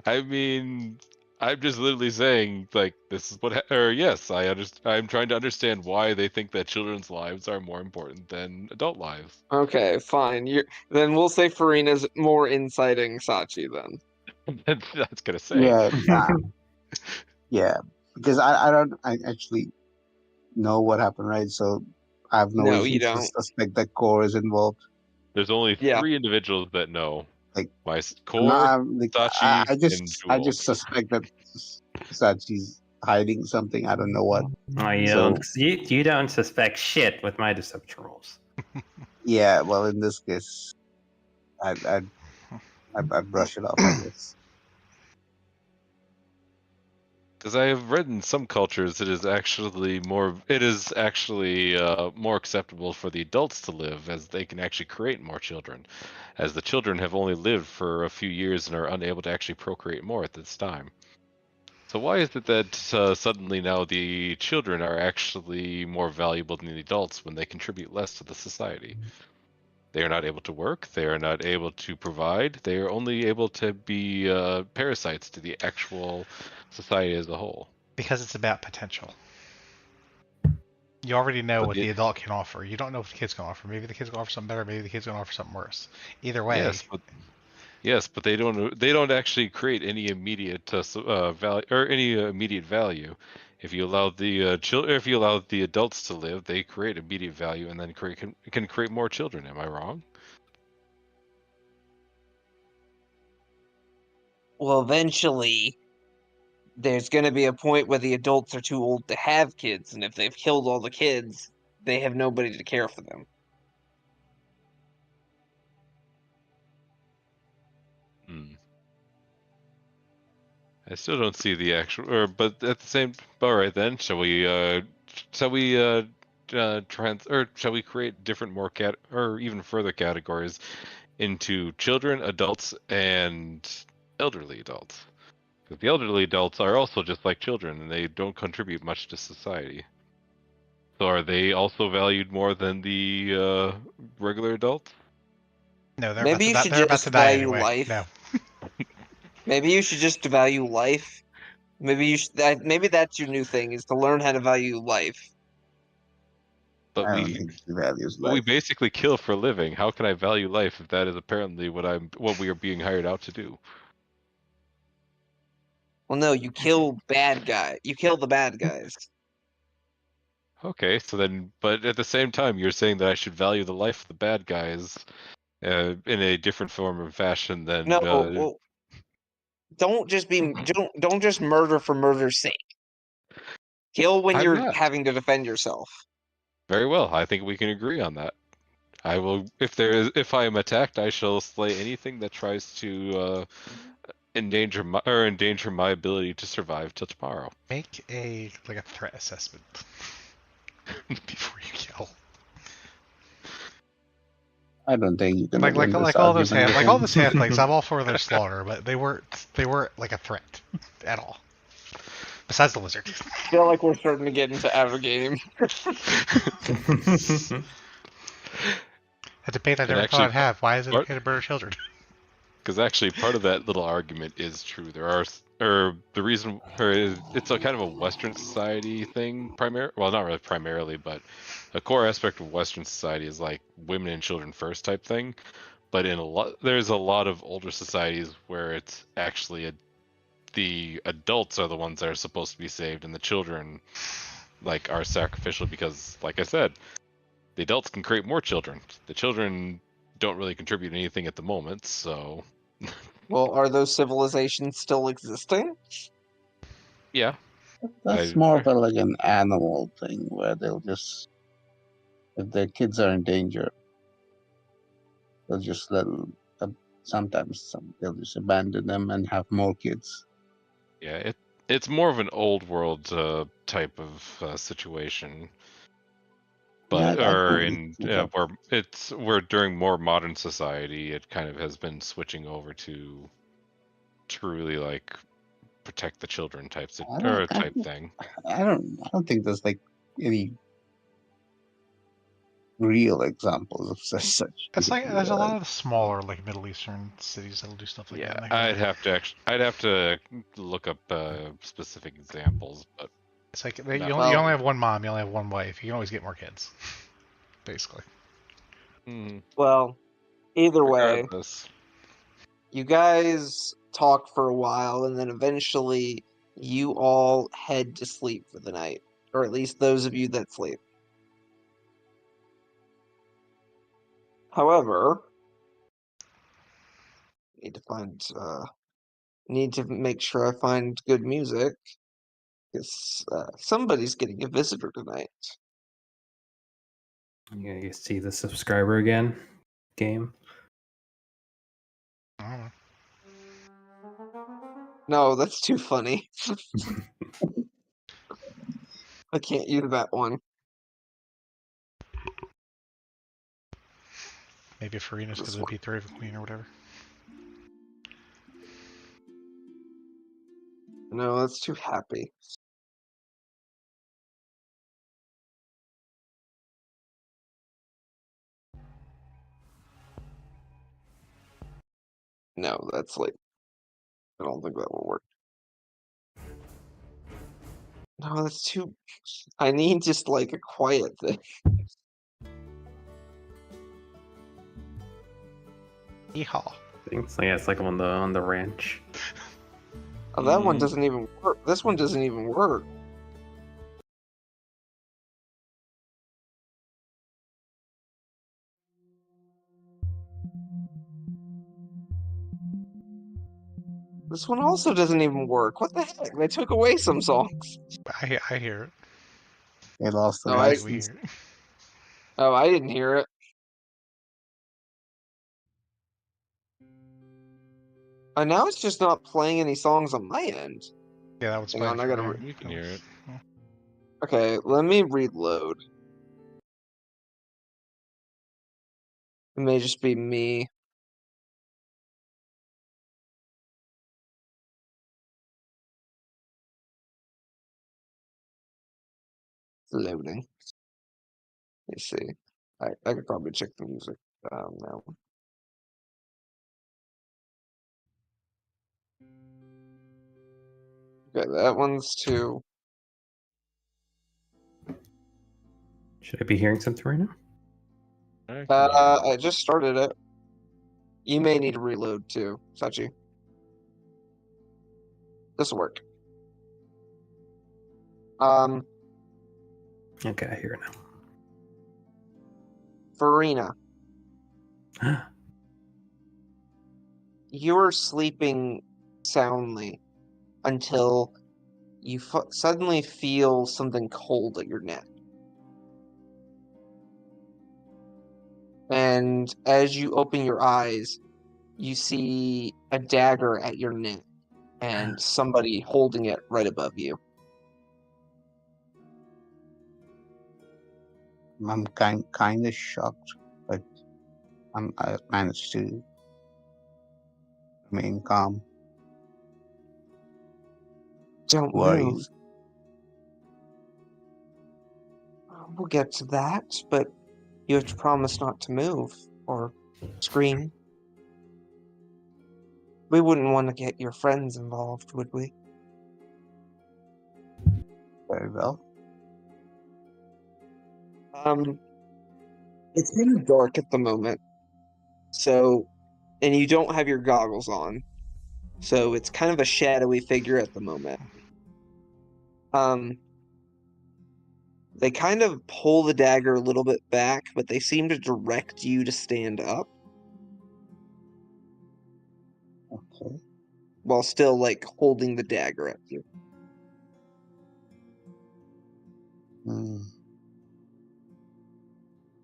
I mean, I'm just literally saying, like, this is what, yes, I understand. I'm trying to understand why they think that children's lives are more important than adult lives. Okay, fine. Then we'll say Farina's more inciting Sachi then. That's gonna say. Yeah, yeah. Because I actually know what happened, right? So I have no No, reason you to don't. suspect that Core is involved. There's only Yeah. 3 individuals that know. Like, my No, core, I Sachi, I and just Jewel. suspect that Sachi's hiding something. I don't know what. You, So- don't, you don't suspect shit with my deception rolls. Yeah, well, in this case, I'd brush it off, I guess. Because I have read in some cultures, it is actually more acceptable for the adults to live, as they can actually create more children, as the children have only lived for a few years and are unable to actually procreate more at this time. So why is it that suddenly now the children are actually more valuable than the adults when they contribute less to the society? They are not able to work. They are not able to provide. They are only able to be parasites to the actual society as a whole. Because it's about potential. You already know But what the- the adult can offer. You don't know what the kid's going to offer. Maybe the kid's going to offer something better. Maybe the kid's going to offer something worse. Either way, Yes, but they don't actually create any immediate value or any immediate value. If you allow the adults to live, they create immediate value and then can create more children. Am I wrong? Well, eventually, there's going to be a point where the adults are too old to have kids, and if they've killed all the kids, they have nobody to care for them. Hmm. I still don't see the actual, but at the same. All right, then, shall we create different, or even further categories into children, adults, and elderly adults? Because the elderly adults are also just like children, and they don't contribute much to society. So are they also valued more than the regular adults? no, they're Maybe you about to, should they're about just to die value anyway. life. No. Maybe you should just value life. Maybe you should. Maybe that's your new thing: is to learn how to value life. But I don't we think he values But we life. basically kill for a living. How can I value life if that is apparently what we are being hired out to do? Well, no, you kill bad guy. You kill the bad guys. Okay, so then, but at the same time, you're saying that I should value the life of the bad guys in a different form of fashion than. No, well, don't just murder for murder's sake. Kill when I'm you're not. having to defend yourself. Very well. I think we can agree on that. I will. If I am attacked, I shall slay anything that tries to endanger my ability to survive till tomorrow. Make a threat assessment before you kill. I don't think you can Like win this all those argument with all him. those halflings, I'm all for their slaughter, but they weren't like a threat at all. Besides the lizard. I feel like we're starting to get into out of game. A debate I And never actually, thought I'd have. Why is it what- okay to murder children? Because actually, part of that little argument is true. The reason, it's a kind of a Western society thing, well, not really primarily, but a core aspect of Western society is like women and children first type thing. But there's a lot of older societies where it's actually the adults are the ones that are supposed to be saved, and the children, like, are sacrificial because, like I said, the adults can create more children. The children don't really contribute anything at the moment, so. Well, are those civilizations still existing? Yeah. That's more of like an animal thing where they'll just, if their kids are in danger, they'll just sometimes they'll just abandon them and have more kids. Yeah, it's more of an old world type of situation, but where during more modern society, it kind of has been switching over to truly like protect the children type thing. I don't think there's like any real examples of such. It's like there's a lot of smaller like Middle Eastern cities that'll do stuff like Yeah, that. I'd have to look up specific examples, but it's like you only have one mom, you only have one wife. You can always get more kids, basically. Well, either way, regardless. You guys talk for a while, and then eventually you all head to sleep for the night, or at least those of you that sleep. However, need to make sure I find good music, because somebody's getting a visitor tonight. You see the subscriber again? Game? No, that's too funny. I can't use that one. Maybe Farina's because of the P3 of a queen or whatever. No, that's too happy. No, that's like, I don't think that will work. No, that's too. I need just like a quiet thing. Yeehaw. So yeah, it's like on the ranch. Oh, that one doesn't even work. This one doesn't even work. This one also doesn't even work. What the heck? They took away some songs. I hear it. They lost the Oh, license. I didn't hear it. Now it's just not playing any songs on my end. Yeah, that was Hang on, I gotta. You can hear it. Okay, let me reload. It may just be me. It's loading. Let's see. I could probably check the music now. Okay, that one's too. Should I be hearing something right now? I just started it. You may need to reload too, Sachi. This'll work. Okay, I hear it Farina, now. you're sleeping soundly until you suddenly feel something cold at your neck. And as you open your eyes, you see a dagger at your neck and somebody holding it right above you. I'm kind of shocked, but I managed to remain calm. Don't Who are you? move. We'll get to that, but you have to promise not to move or scream. We wouldn't want to get your friends involved, would we? Very well. It's kind of dark at the moment, so, and you don't have your goggles on, so it's kind of a shadowy figure at the moment. They kind of pull the dagger a little bit back, but they seem to direct you to stand up Okay. while still, like, holding the dagger at you. Hmm.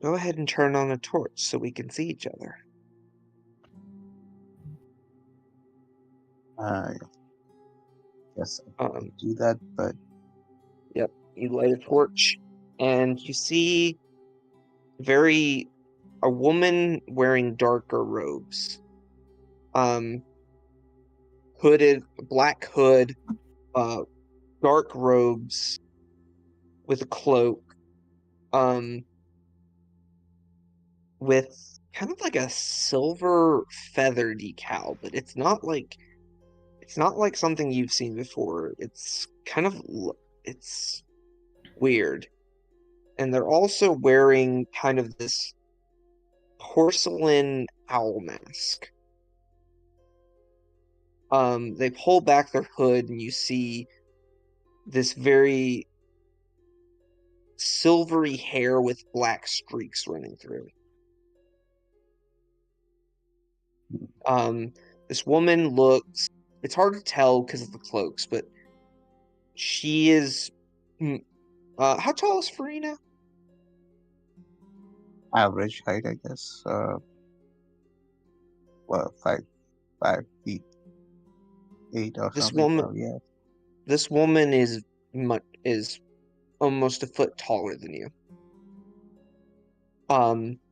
Go ahead and turn on a torch so we can see each other. Yes, I Um, can do that, but Yep, you light a torch, and you see a woman wearing darker robes. Hooded, black hood, dark robes with a cloak, with kind of like a silver feather decal, but it's not like something you've seen before. It's weird. And they're also wearing kind of this porcelain owl mask. They pull back their hood and you see this very silvery hair with black streaks running through. This woman looks, it's hard to tell because of the cloaks, but she is, how tall is Farina? average height, I guess. Well, 5 feet 8 or This something. woman, So yeah. this woman is almost a foot taller than you.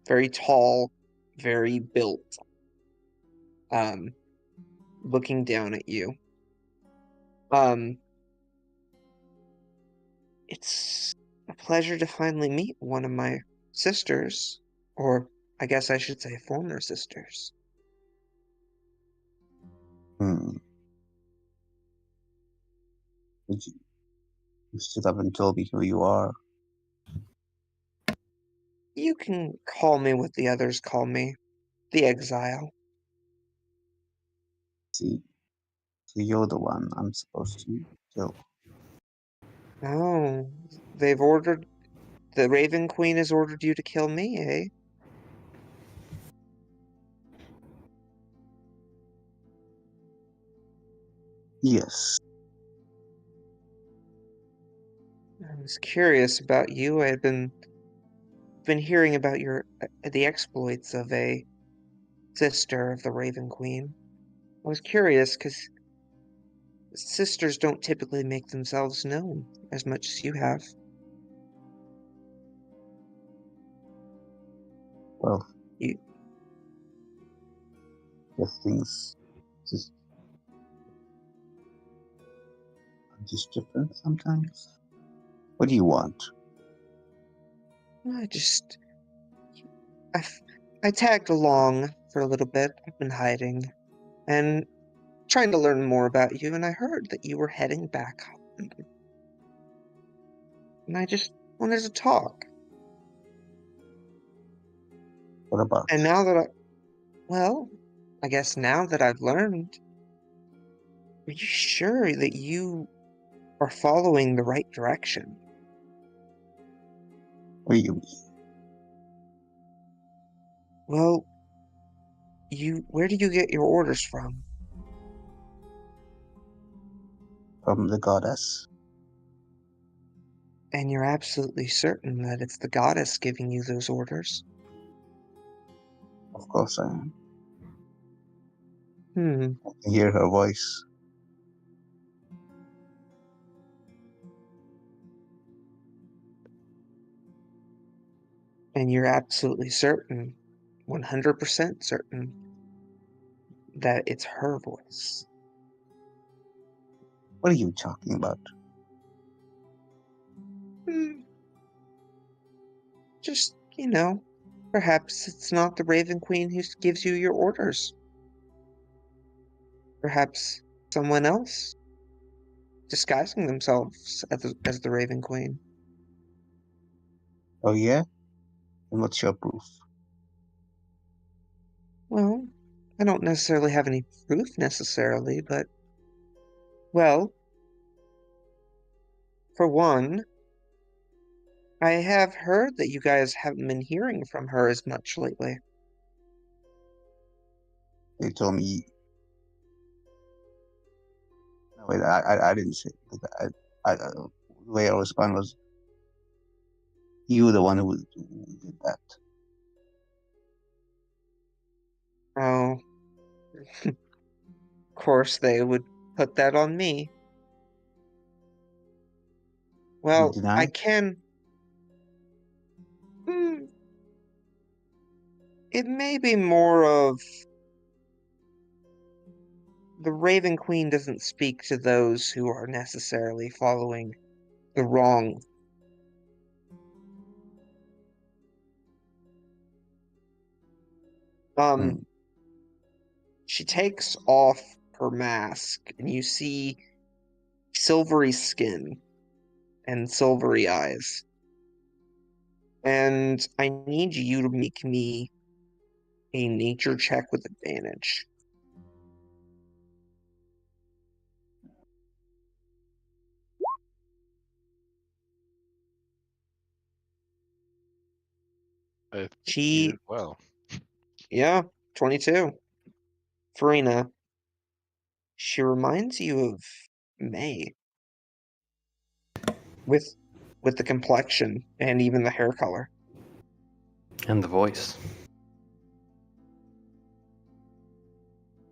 Very tall, very built. Looking down at you. It's a pleasure to finally meet one of my sisters, or I guess I should say former sisters. Hmm. You still haven't told me who you are. You can call me what the others call me, the Exile. See, so you're the one I'm supposed to kill. Oh, the Raven Queen has ordered you to kill me, eh? Yes. I was curious about you. I had been hearing about the exploits of a sister of the Raven Queen. I was curious because sisters don't typically make themselves known as much as you have. Well, You, guess things just are just different sometimes. What do you want? I just, I, I tagged along for a little bit. I've been hiding and trying to learn more about you, and I heard that you were heading back home. And I just wanted to talk. What about? And now that well, I guess now that I've learned, are you sure that you are following the right direction? What do you mean? Well, where do you get your orders from? From the goddess? And you're absolutely certain that it's the goddess giving you those orders? Of course I am. Hmm. I can hear her voice. And you're absolutely certain, 100% certain, that it's her voice. What are you talking about? Hmm. Just, perhaps it's not the Raven Queen who gives you your orders. Perhaps someone else disguising themselves as the Raven Queen. Oh yeah? And what's your proof? Well, I don't necessarily have any proof necessarily, but, well, for one, I have heard that you guys haven't been hearing from her as much lately. They told me. No, wait, I didn't say. The way I respond was, you the one who did that. Oh, of course they would put that on me. You Well, I deny? can. Hmm, it may be more of the Raven Queen doesn't speak to those who are necessarily following the wrong. Hmm. Um, she takes off her mask, and you see silvery skin and silvery eyes. And I need you to make me a nature check with advantage. I think you She, did well. yeah, 22. Farina, she reminds you of May with the complexion and even the hair color. And the voice.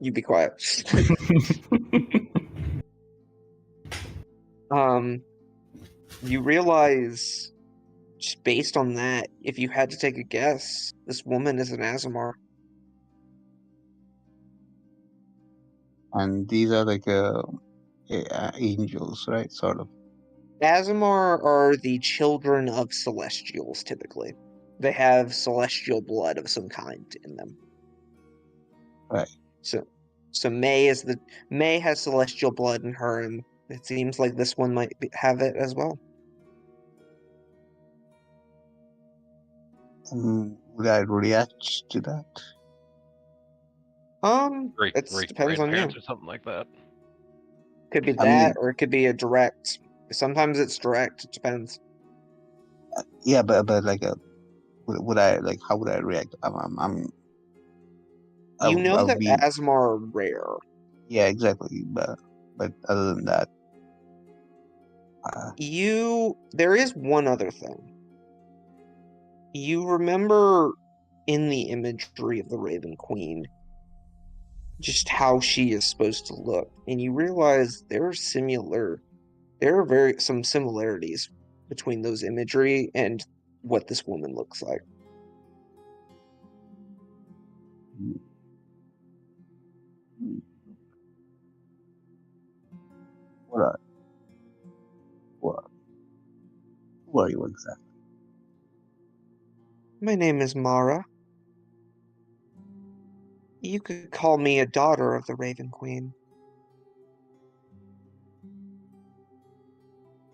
You be quiet. Um, you realize just based on that, if you had to take a guess, this woman is an Azamar. And these are like angels, right? Sort of. Azamar are the children of Celestials, typically. They have celestial blood of some kind in them. Right. So, so May has celestial blood in her, and it seems like this one might have it as well. Would I react to that? Great, It great depends on you. grandparents or something like that. Could be I that, mean, or it could be a direct. Sometimes it's direct. It depends. yeah, but like, would I like? How would I react? You know I'll that be. Azamar are rare. Yeah, exactly. But other than that, uh, There is one other thing. You remember in the imagery of the Raven Queen, just how she is supposed to look, and you realize there are some similarities between those imagery and what this woman looks like. what are what? Who are you exactly? My name is Mara. You could call me a daughter of the Raven Queen.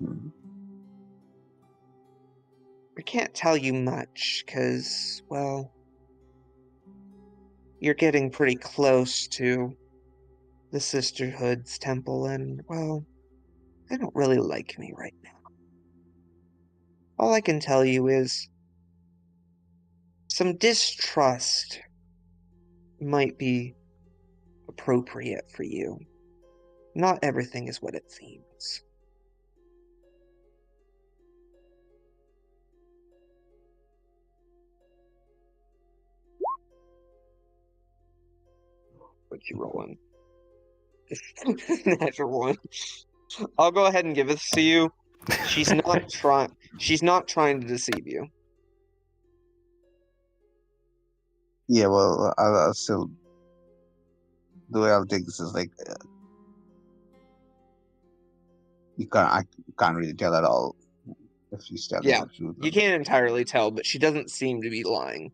Hmm. I can't tell you much, 'cause, well, you're getting pretty close to the Sisterhood's temple, and, well, they don't really like me right now. All I can tell you is some distrust might be appropriate for you. Not everything is what it seems. What you rolling? Natural one. I'll go ahead and give this to you. She's not trying. She's not trying to deceive you. Yeah, well, I'll still. The way I'll take this is like I can't really tell at all if she's telling Yeah, the truth. you can't entirely tell, but she doesn't seem to be lying.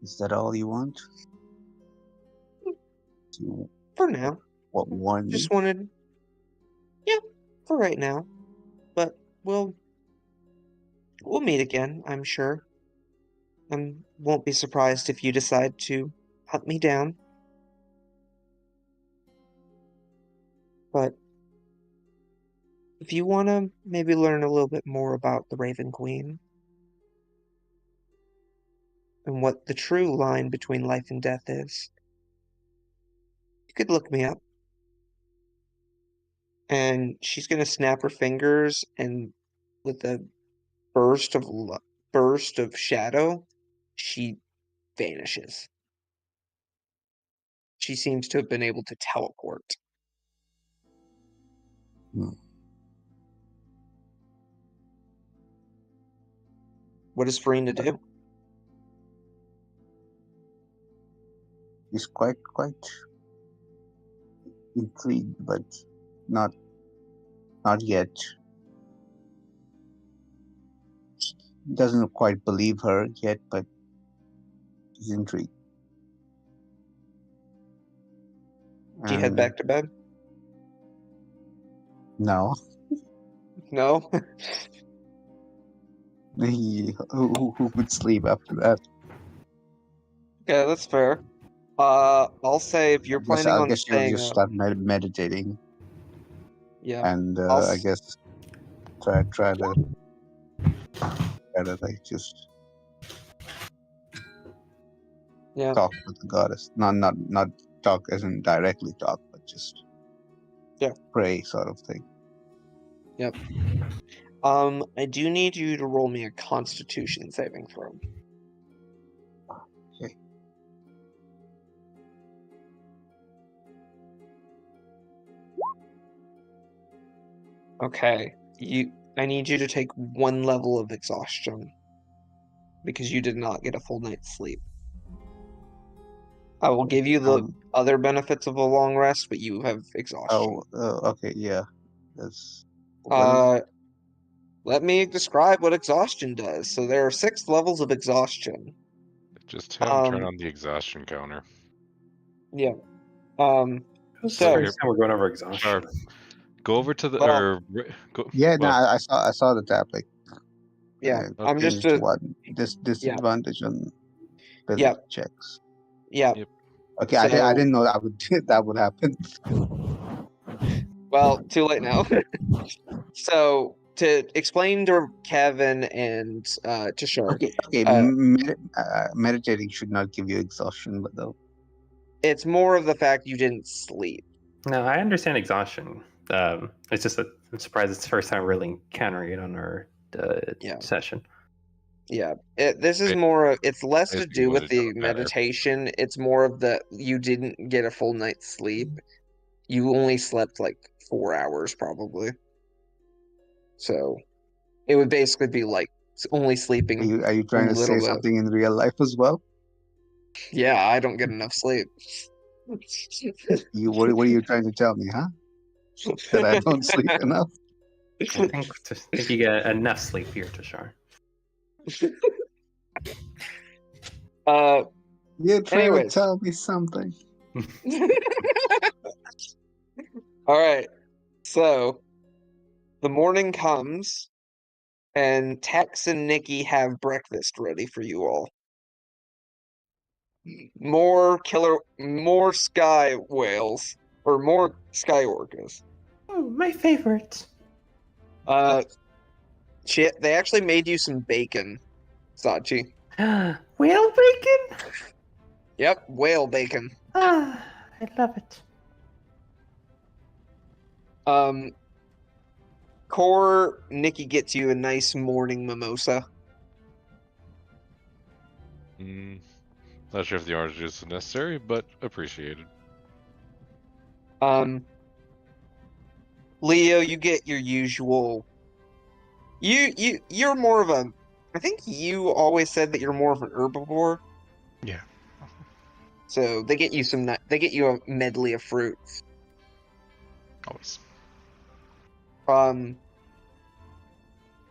Is that all you want? For now. What warn me? Just wanted. Yeah, for right now. But we'll meet again, I'm sure. And won't be surprised if you decide to hunt me down. But if you want to maybe learn a little bit more about the Raven Queen and what the true line between life and death is, you could look me up. And she's gonna snap her fingers, and with a burst of shadow, she vanishes. She seems to have been able to teleport. Hmm. What does Farina do? He's quite intrigued, but not yet. Doesn't quite believe her yet, but he's intrigued. Do you head back to bed? No. No? Who would sleep after that? Okay, that's fair. I'll say if you're planning I on guess you'll staying just up, start meditating, yeah, and I'll I guess try to like just talk with the goddess. Not talk as in directly talk, but just pray sort of thing. Yep. I do need you to roll me a Constitution saving throw. Okay. Okay. I need you to take 1 level of exhaustion because you did not get a full night's sleep. I will give you the other benefits of a long rest, but you have exhaustion. Okay, yeah. That's Let me describe what exhaustion does. So there are 6 levels of exhaustion. Just have him turn on the exhaustion counter. Yeah. It's the first time we're going over exhaustion. Sure. Go over to the I saw the tab like. Yeah, I'm just disadvantage on checks. Yeah. Yep. Okay, I didn't know that would happen. Well, too late now. So to explain to Kevin and to Shar. Okay. Meditating should not give you exhaustion, but though. It's more of the fact you didn't sleep. No, I understand exhaustion. It's just that I'm surprised it's the first time really encountering it on our session. Yeah, this is more. It's less to do with the meditation. It's more of the you didn't get a full night's sleep. You only slept like 4 hours probably. So it would basically be like only sleeping. Are you trying to say something in real life as well? Yeah, I don't get enough sleep. What are you trying to tell me, huh? That I don't sleep enough? I think you get enough sleep here, Tashar. You're trying to tell me something. All right. So the morning comes, and Tex and Nikki have breakfast ready for you all. More sky whales, or more sky orcas. Oh, my favorite. They actually made you some bacon, Sachi. Whale bacon? Yep, whale bacon. Ah, I love it. Core, Nikki gets you a nice morning mimosa. Not sure if the orange juice is necessary, but appreciated. Leo, you get your usual. You're more of a. I think you always said that you're more of an herbivore. Yeah. So they get you some. They get you a medley of fruits. Always.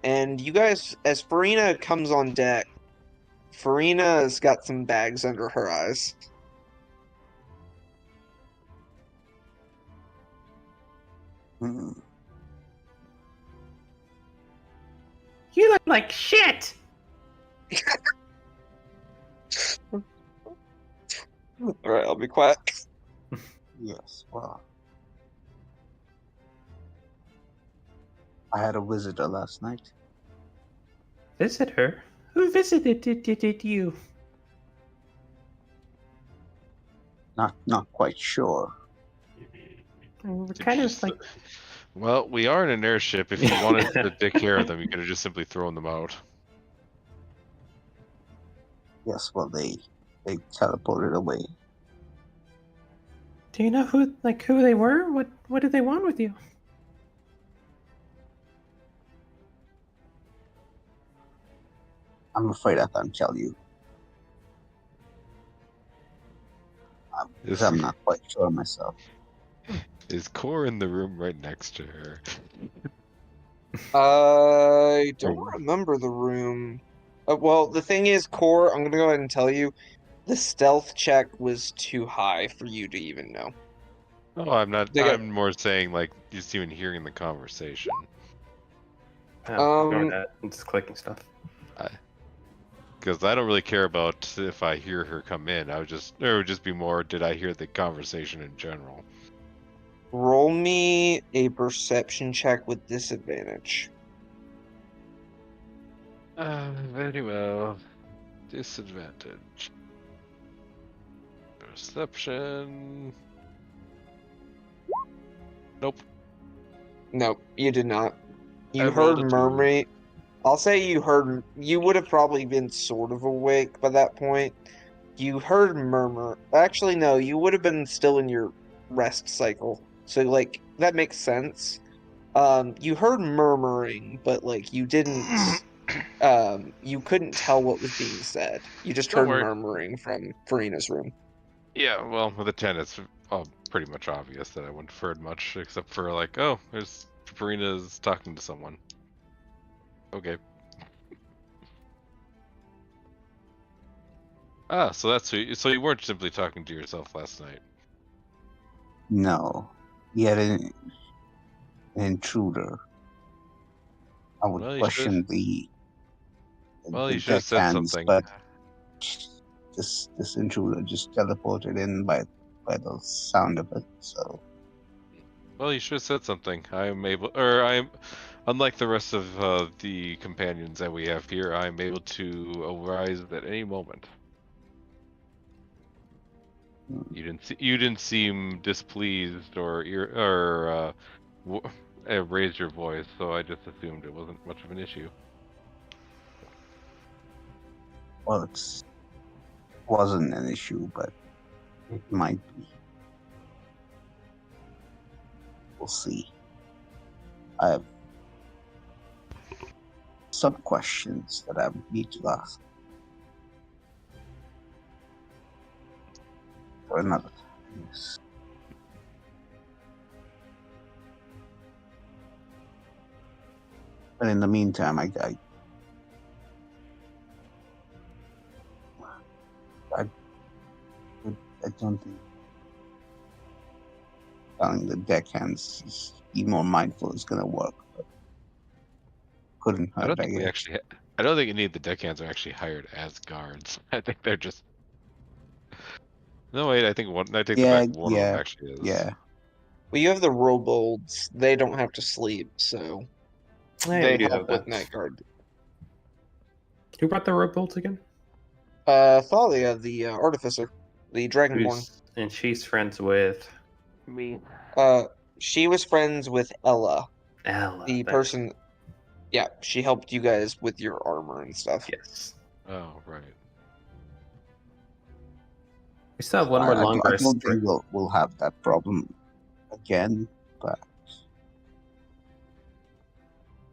And you guys, as Farina comes on deck, Farina's got some bags under her eyes. Hmm. You look like shit. All right, I'll be quiet. Yes, well, I had a visitor last night. Visitor? Who visited you? Not quite sure. We're kind of like. Well, we are in an airship. If you wanted to take care of them, you could have just simply thrown them out. Yes, well, they teleported away. Do you know who they were? What did they want with you? I'm afraid I can't tell you. Because I'm not quite sure myself. Is Core in the room right next to her? I don't Oh. remember the room. Well, the thing is, Core, I'm gonna go ahead and tell you, the stealth check was too high for you to even know. Oh, I'm not. They got- I'm more saying like just even hearing the conversation. Ignore that. I'm just clicking stuff. Because I don't really care about if I hear her come in. It would just be more, did I hear the conversation in general? Roll me a perception check with disadvantage. Very well. Disadvantage. Perception. Nope. Nope, you did not. You I heard rolled a 2. murmuring. I'll say you heard. You would have probably been sort of awake by that point. You heard murmur. Actually, no, you would have been still in your rest cycle. So, like, that makes sense. You heard murmuring, but like you didn't. You couldn't tell what was being said. You just Don't heard worry. murmuring from Farina's room. Yeah, well, with a 10, it's pretty much obvious that I wouldn't have heard much, except for like, oh, there's Farina's talking to someone. Okay. So that's so you weren't simply talking to yourself last night. No, he had an intruder. I would Well, you question the you should have said deckhands, something. but this intruder just teleported in by the sound of it. So Well, you should have said something. Unlike the rest of the companions that we have here, I am able to arise at any moment. You didn't seem displeased or raise your voice, so I just assumed it wasn't much of an issue. well, it wasn't an issue, but it might be. We'll see. I have some questions that I need to ask for another time. Yes. But in the meantime, I don't think telling the deckhands is be more mindful is gonna work. But couldn't hurt. I don't think we guess. actually. I don't think any of the deckhands are actually hired as guards. I think they're just. No wait, I think one. I take the back. One of them actually is. Yeah. Well, you have the robolds. They don't have to sleep, so they do help have with that. night guard. Who brought the rope bolts again? Thalia, the artificer, the dragonborn. And she's friends with me. She was friends with Ella, Ella. the person. Yeah, she helped you guys with your armor and stuff. Yes. Oh right. We still have one more long I rest. don't think we'll have that problem again, but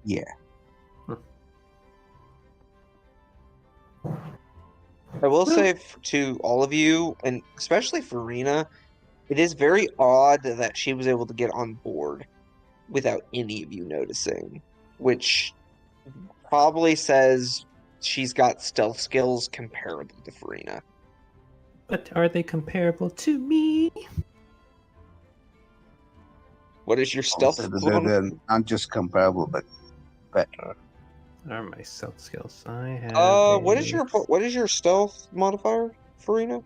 yeah. I will say to all of you, and especially for Rena, it is very odd that she was able to get on board without any of you noticing, which probably says she's got stealth skills comparable to Farina. But are they comparable to me? What is your stealth? They're not just comparable, but better. What are my stealth skills? I have. What is your stealth modifier, Farina?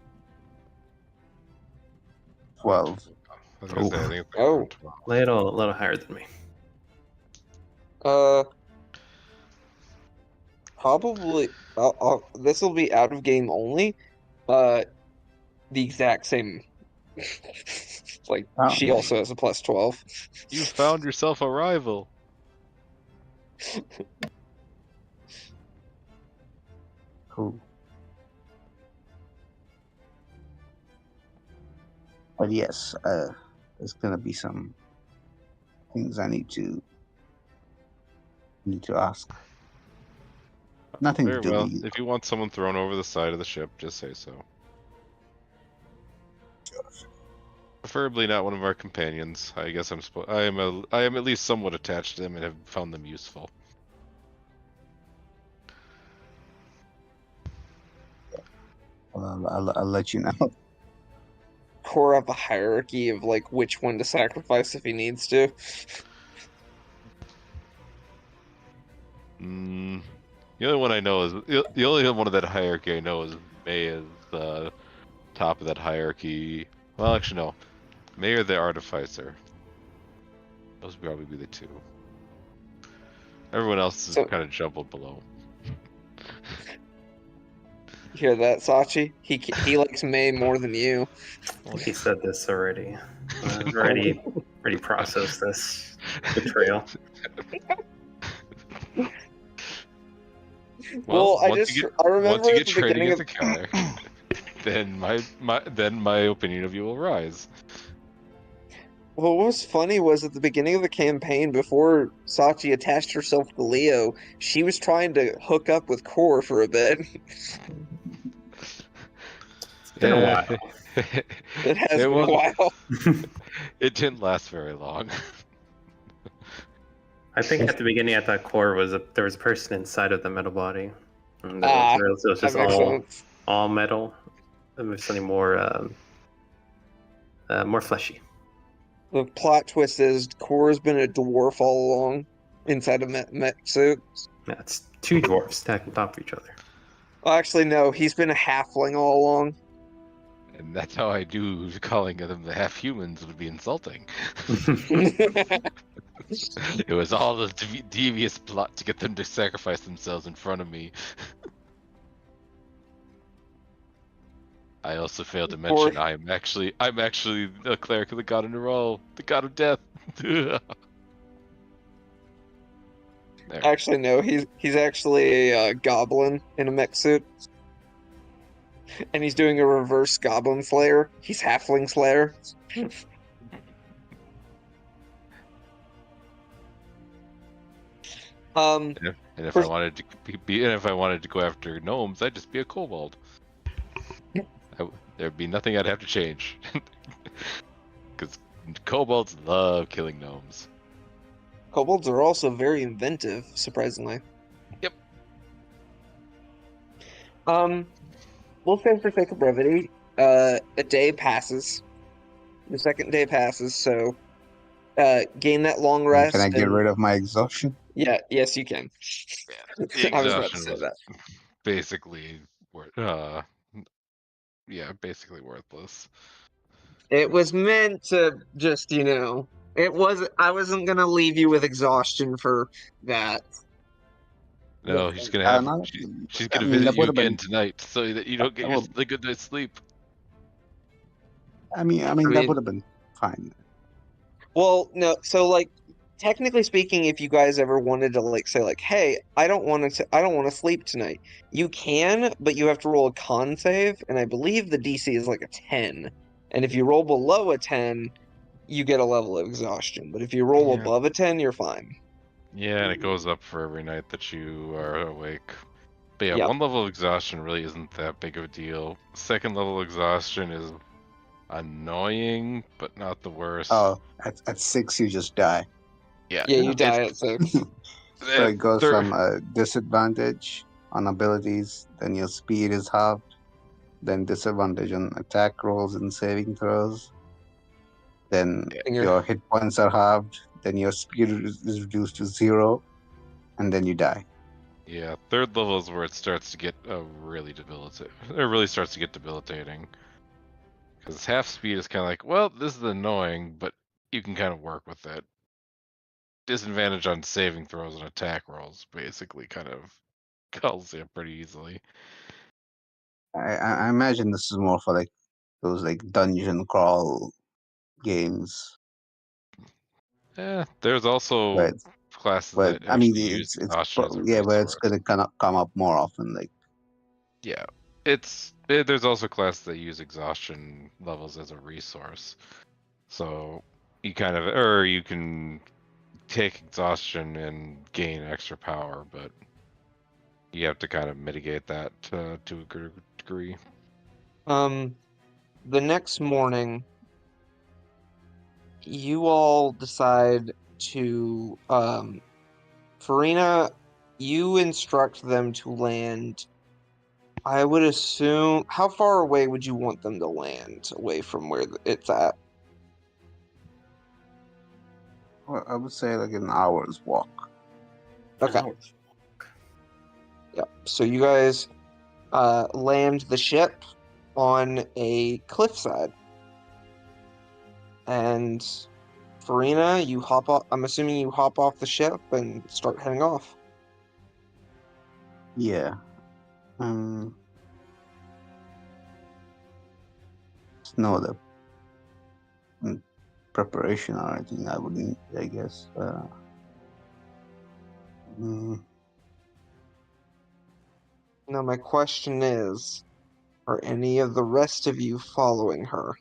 12. I was gonna say, I think it's like Oh. around 12. Little higher than me. Probably. This will be out of game only. The exact same. Like she also has a plus 12. You found yourself a rival. Cool. But yes, there's gonna be some things I need to ask. Nothing Very to do well. with you. If you want someone thrown over the side of the ship, just say so. Preferably not one of our companions. I guess I am at least somewhat attached to them and have found them useful. Well, I'll let you know. Core up a hierarchy of like which one to sacrifice if he needs to. The only one I know is the only one of that hierarchy I know is May is top of that hierarchy. Well, actually no, May or the Artificer. Those would probably be the two. Everyone else is kind of jumbled below. You hear that, Sachi? He likes May more than you. Well, he said this already. I've already processed this betrayal. Well, I once remember once you at get the training beginning as of a killer, then my opinion of you will rise. Well, what was funny was at the beginning of the campaign, before Sachi attached herself to Leo, she was trying to hook up with Core for a bit. It's been a while. It has been a while. It didn't last very long. I think at the beginning I thought Core was there was a person inside of the metal body. And Ah, it was just that makes sense. all metal. It was something more fleshy. The plot twist is Core's been a dwarf all along inside a mech suit. Yeah, it's two dwarfs stacked on top of each other. Well, actually, no, he's been a halfling all along. And that's how I do calling them the half humans would be insulting. It was all a devious plot to get them to sacrifice themselves in front of me. I also failed to mention I'm actually the cleric of the god of Nerol, the god of death. Actually, no, he's actually a goblin in a mech suit. And he's doing a reverse goblin slayer. He's halfling slayer. And if I wanted to go after gnomes, I'd just be a kobold. There'd be nothing I'd have to change, because kobolds love killing gnomes. Kobolds are also very inventive, surprisingly. Yep. We'll say for sake of brevity, a day passes. The second day passes, so gain that long rest. Can I get rid of my exhaustion? Yeah, yes, you can. Yeah, I was about to say that. Basically, basically worthless. It was meant to just, I wasn't gonna leave you with exhaustion for that. No, he's gonna have. She's gonna visit you again tonight, so that you don't get a good night's sleep. I mean, that would have been fine. Well, no. So, like, technically speaking, if you guys ever wanted to like say like, "Hey, I don't want to sleep tonight," you can, but you have to roll a con save, and I believe the DC is like a 10. And if you roll below a 10, you get a level of exhaustion. But if you roll Yeah. above a 10, you're fine. Yeah, and it goes up for every night that you are awake. But yeah, Yep. 1 level of exhaustion really isn't that big of a deal. 2nd level exhaustion is annoying, but not the worst. Oh, at 6 you just die. Yeah, Yeah, you die at 6. So it goes There- from a disadvantage on abilities, then your speed is halved, then disadvantage on attack rolls and saving throws, then And you're- your hit points are halved, then your speed is reduced to 0, and then you die. Yeah, 3rd level is where it starts to get really debilitating. It really starts to get debilitating. Because half speed is kind of like, well, this is annoying, but you can kind of work with it. Disadvantage on saving throws and attack rolls basically kind of culls you pretty easily. I imagine this is more for like those like dungeon crawl games. Yeah, there's also Right. classes But that I mean, actually use it's exhaustion as a yeah, but it's resource. gonna kind of come up more often. Like, Yeah, there's also classes that use exhaustion levels as a resource. So you kind of, or you can take exhaustion and gain extra power, but you have to kind of mitigate that to a good degree. The next morning, you all decide to, Farina, you instruct them to land. I would assume, how far away would you want them to land away from where it's at? well, I would say like an hour's walk. Okay. Yep. So you guys land the ship on a cliffside. And Farina, you hop off. I'm assuming you hop off the ship and start heading off. Yeah. It's no other preparation or anything I would need, I guess. Now, my question is, are any of the rest of you following her?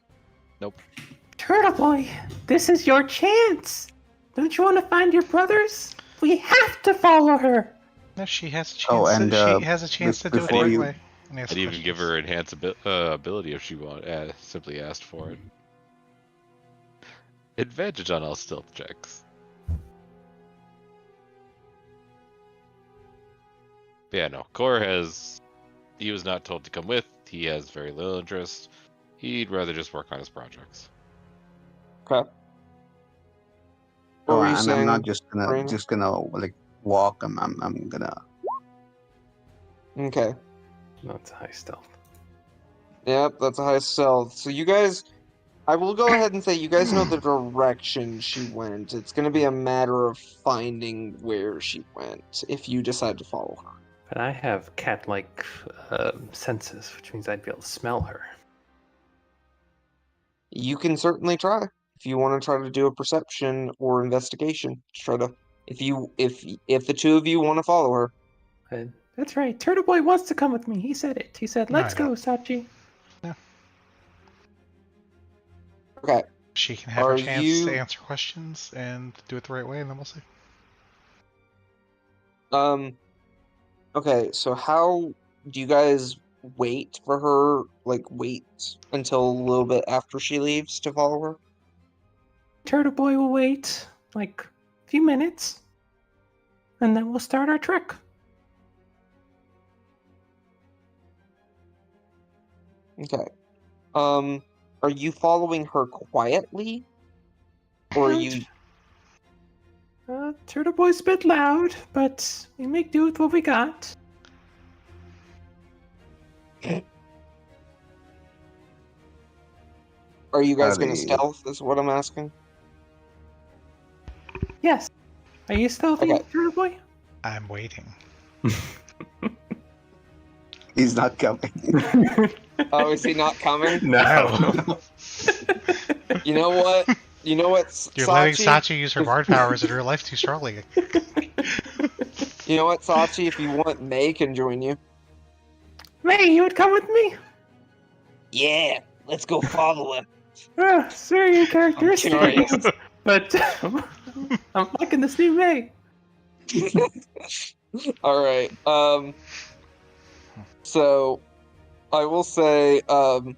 Turtle Boy, this is your chance. Don't you want to find your brothers? We have to follow her. No, she has a chance. Oh, and, she has a chance to do it the before right you- way. and ask I'd even give questions. her enhanced ability if she simply asked for it. Advantage on all stealth checks. But yeah, no. Core he was not told to come with. He has very little interest. He'd rather just work on his projects. Okay. What Oh, were you and saying, I'm not just Brandon? gonna like walk. I'm gonna. Okay. That's high stealth. Yep, that's a high stealth. So you guys, I will go ahead and say you guys know the direction she went. It's going to be a matter of finding where she went if you decide to follow her. But I have cat-like senses, which means I'd be able to smell her. You can certainly try if you want to try to do a perception or investigation. Just try to if the two of you want to follow her. That's right. Turtle Boy wants to come with me. He said it. He said, No, "Let's I go, don't. Sachi." Okay. She can have Are her chance you- to answer questions and do it the right way, and then we'll see. Okay, so how do you guys wait for her? Like, wait until a little bit after she leaves to follow her? Turtle Boy will wait like a few minutes, and then we'll start our trek. Okay. Are you following her quietly? Or are you Turtle Boy's a bit loud, but we make do with what we got. Are you guys Are gonna they- stealth is what I'm asking? Yes. Are you stealthy, Okay. Turtle Boy? I'm waiting. He's not coming. Oh, is he not coming? No. You know what? You know what, You're letting Sachi? Sachi use her bard powers in real life too strongly. You know what, Sachi? If you want, May can join you. May, you would come with me? Yeah, let's go follow him. It's very I'm uncharacteristic. curious. But I'm liking this new May. All right. So I will say, well,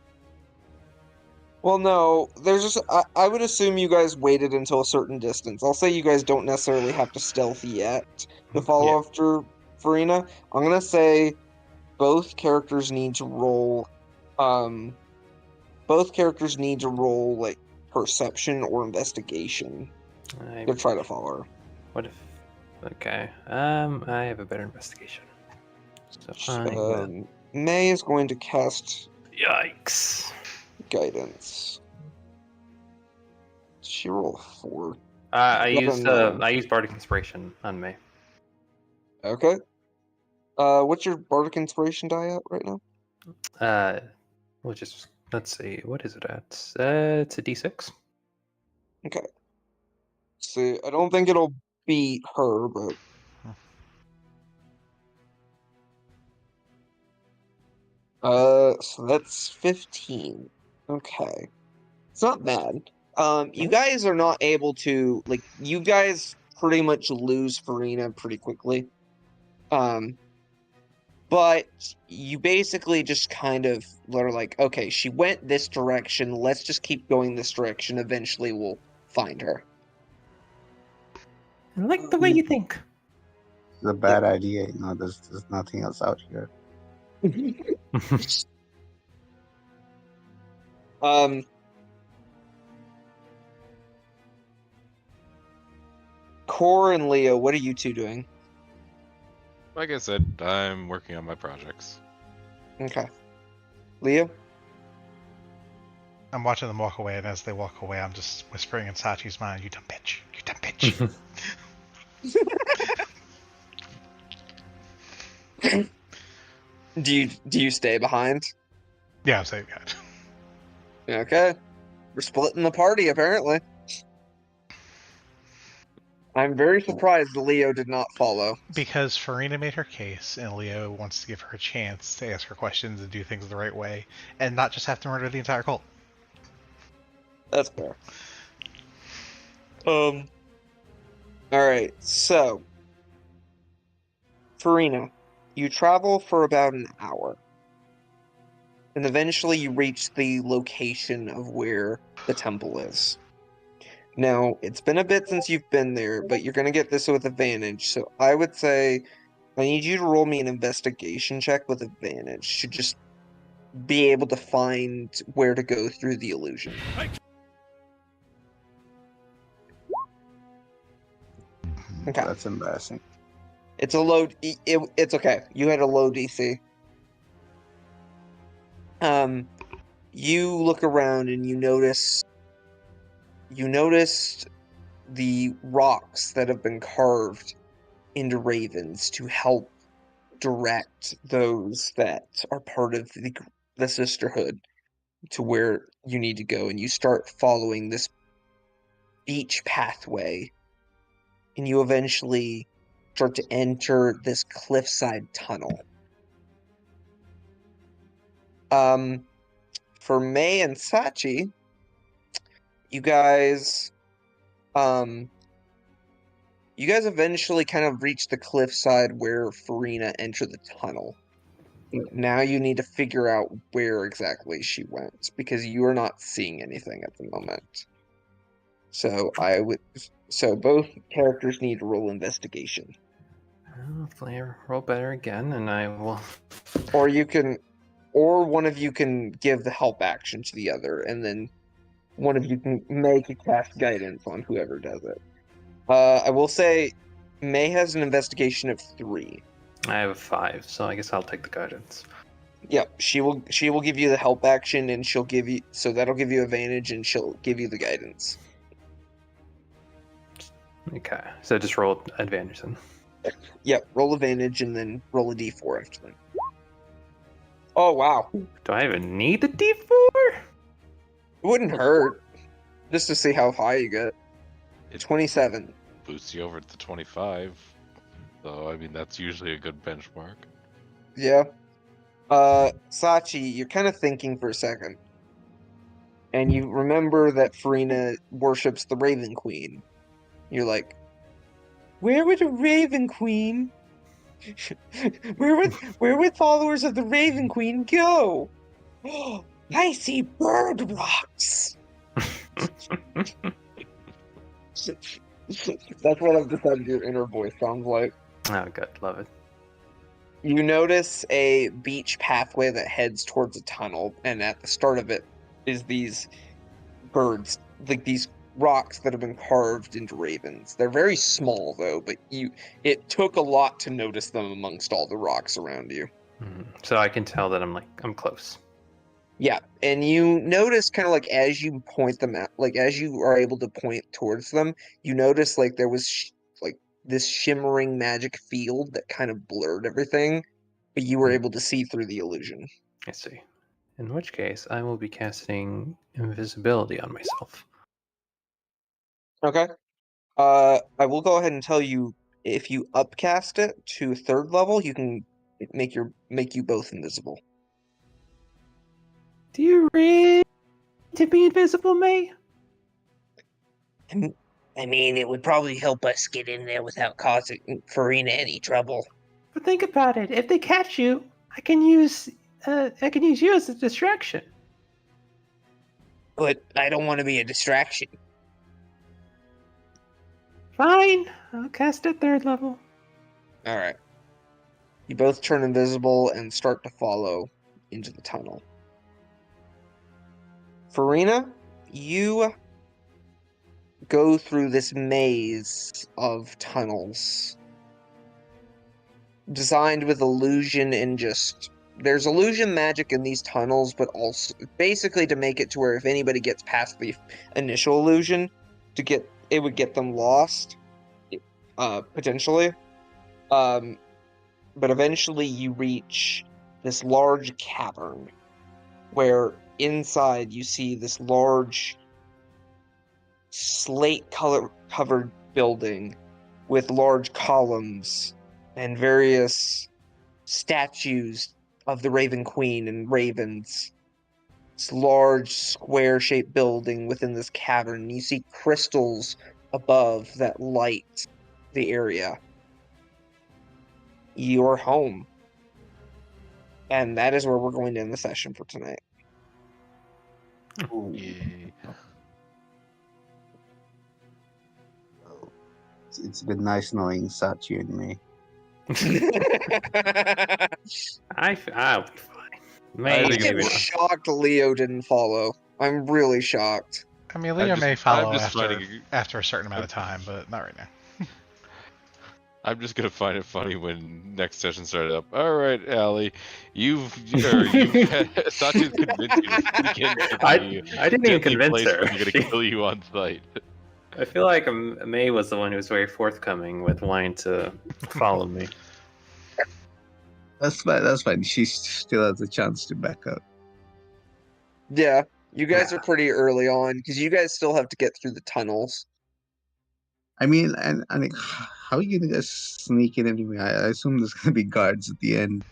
no, there's just I would assume you guys waited until a certain distance. I'll say you guys don't necessarily have to stealth yet to follow after Farina. I'm gonna say both characters need to roll, like perception or investigation to try to follow her. What if? Okay. I have a better investigation. So I will. May is going to cast Yikes! guidance. She roll 4. I Let used him know. I used Bardic Inspiration on me. Okay. What's your Bardic Inspiration die at right now? We'll just let's see. What is it at? It's a D6. Okay. See, I don't think it'll beat her, but so that's 15. Okay. It's not bad. You guys are not able to, like, you guys pretty much lose Farina pretty quickly. But you basically just kind of are like, okay, she went this direction, let's just keep going this direction, eventually we'll find her. I like the way you think. It's a bad idea. You know, there's nothing else out here. Core and Leo, what are you two doing? Like I said, I'm working on my projects. Okay. Leo? I'm watching them walk away, and as they walk away, I'm just whispering in Sachi's mind, "You dumb bitch! You dumb bitch!" Do you stay behind? Yeah, I'm saying that. Okay. We're splitting the party, apparently. I'm very surprised Leo did not follow. Because Farina made her case, and Leo wants to give her a chance to ask her questions and do things the right way, and not just have to murder the entire cult. That's fair. Alright, so Farina, you travel for about an hour. And eventually you reach the location of where the temple is. Now, it's been a bit since you've been there, but you're going to get this with advantage. So I would say I need you to roll me an investigation check with advantage to just be able to find where to go through the illusion. Okay. That's embarrassing. It's a low... it's okay. You had a low DC. You look around and you noticed the rocks that have been carved into ravens to help direct those that are part of the sisterhood to where you need to go, and you start following this beach pathway, and you eventually start to enter this cliffside tunnel. For May and Sachi, you guys eventually kind of reach the cliffside where Farina entered the tunnel. Now you need to figure out where exactly she went, because you are not seeing anything at the moment. So both characters need to roll investigation. Hopefully, I roll better again, and I will. Or one of you can give the help action to the other, and then one of you can make a cast guidance on whoever does it. I will say, May has an investigation of 3. I have a 5, so I guess I'll take the guidance. Yep, she will give you the help action, and so that'll give you advantage, and she'll give you the guidance. Okay, so just roll advantage then. Yep, roll advantage, and then roll a d4 after that. Oh wow, Do I even need the D4? it wouldn't hurt. Just to see how high you get. It 27. boosts you over to 25. So, I mean, that's usually a good benchmark. Yeah. Sachi, you're kind of thinking for a second. And you remember that Farina worships the Raven Queen. You're like, where would a Raven Queen... where would followers of the Raven Queen go? I see bird rocks! That's what I've decided your inner voice sounds like. Oh, good. Love it. You notice a beach pathway that heads towards a tunnel, and at the start of it is these birds, like these rocks that have been carved into ravens. They're very small though, but it took a lot to notice them amongst all the rocks around you. So I can tell that I'm close. Yeah, and you notice kind of like as you point them out, like as you are able to point towards them, you notice like there was like this shimmering magic field that kind of blurred everything, but you were able to see through the illusion. I see. In which case, I will be casting invisibility on myself. Okay. I will go ahead and tell you if you upcast it to 3rd level, you can make you both invisible. Do you really to be invisible, May? I mean, it would probably help us get in there without causing Farina any trouble. But think about it. If they catch you, I can use you as a distraction. But I don't want to be a distraction. Fine. I'll cast at 3rd level. All right. You both turn invisible and start to follow into the tunnel. Farina, you go through this maze of tunnels designed with illusion and just there's illusion magic in these tunnels, but also basically to make it to where if anybody gets past the initial illusion, it would get them lost, potentially. But eventually you reach this large cavern where inside you see this large slate covered building with large columns and various statues of the Raven Queen and ravens. This large square-shaped building within this cavern. You see crystals above that light the area. You're home. And that is where we're going to end the session for tonight. Yay. It's been nice knowing Sachi and me. I'll be fine. I Maybe. am shocked Leo didn't follow. I'm really shocked. I mean, Leo may I'm follow just after a certain amount of time, but not right now. I'm just gonna find it funny when next session started up. All right, Allie, Sachi's convinced you to sneak into I the didn't even deadly convince place her. where they're gonna kill you on sight. I feel like May was the one who was very forthcoming with wanting to follow me. That's fine. That's fine. She still has a chance to back up. Yeah, you guys are pretty early on because you guys still have to get through the tunnels. I mean, and like, how are you gonna guys sneak in anyway? I assume there's gonna be guards at the end.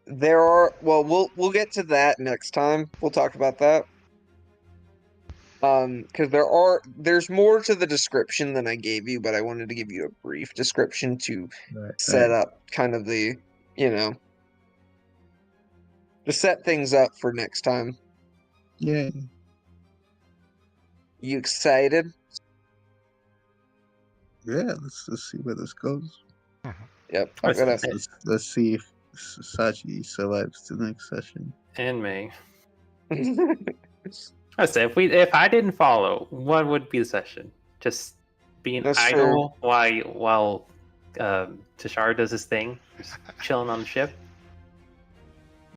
There are we'll get to that next time. We'll talk about that. Because there's more to the description than I gave you, but I wanted to give you a brief description to set up kind of the, to set things up for next time. Yeah. You excited? Yeah. Let's see where this goes. Yep. Let's see if Sachi survives the next session. And May. I say if I didn't follow, what would be the session? Just being That's idle while Tashar does his thing, just chilling on the ship.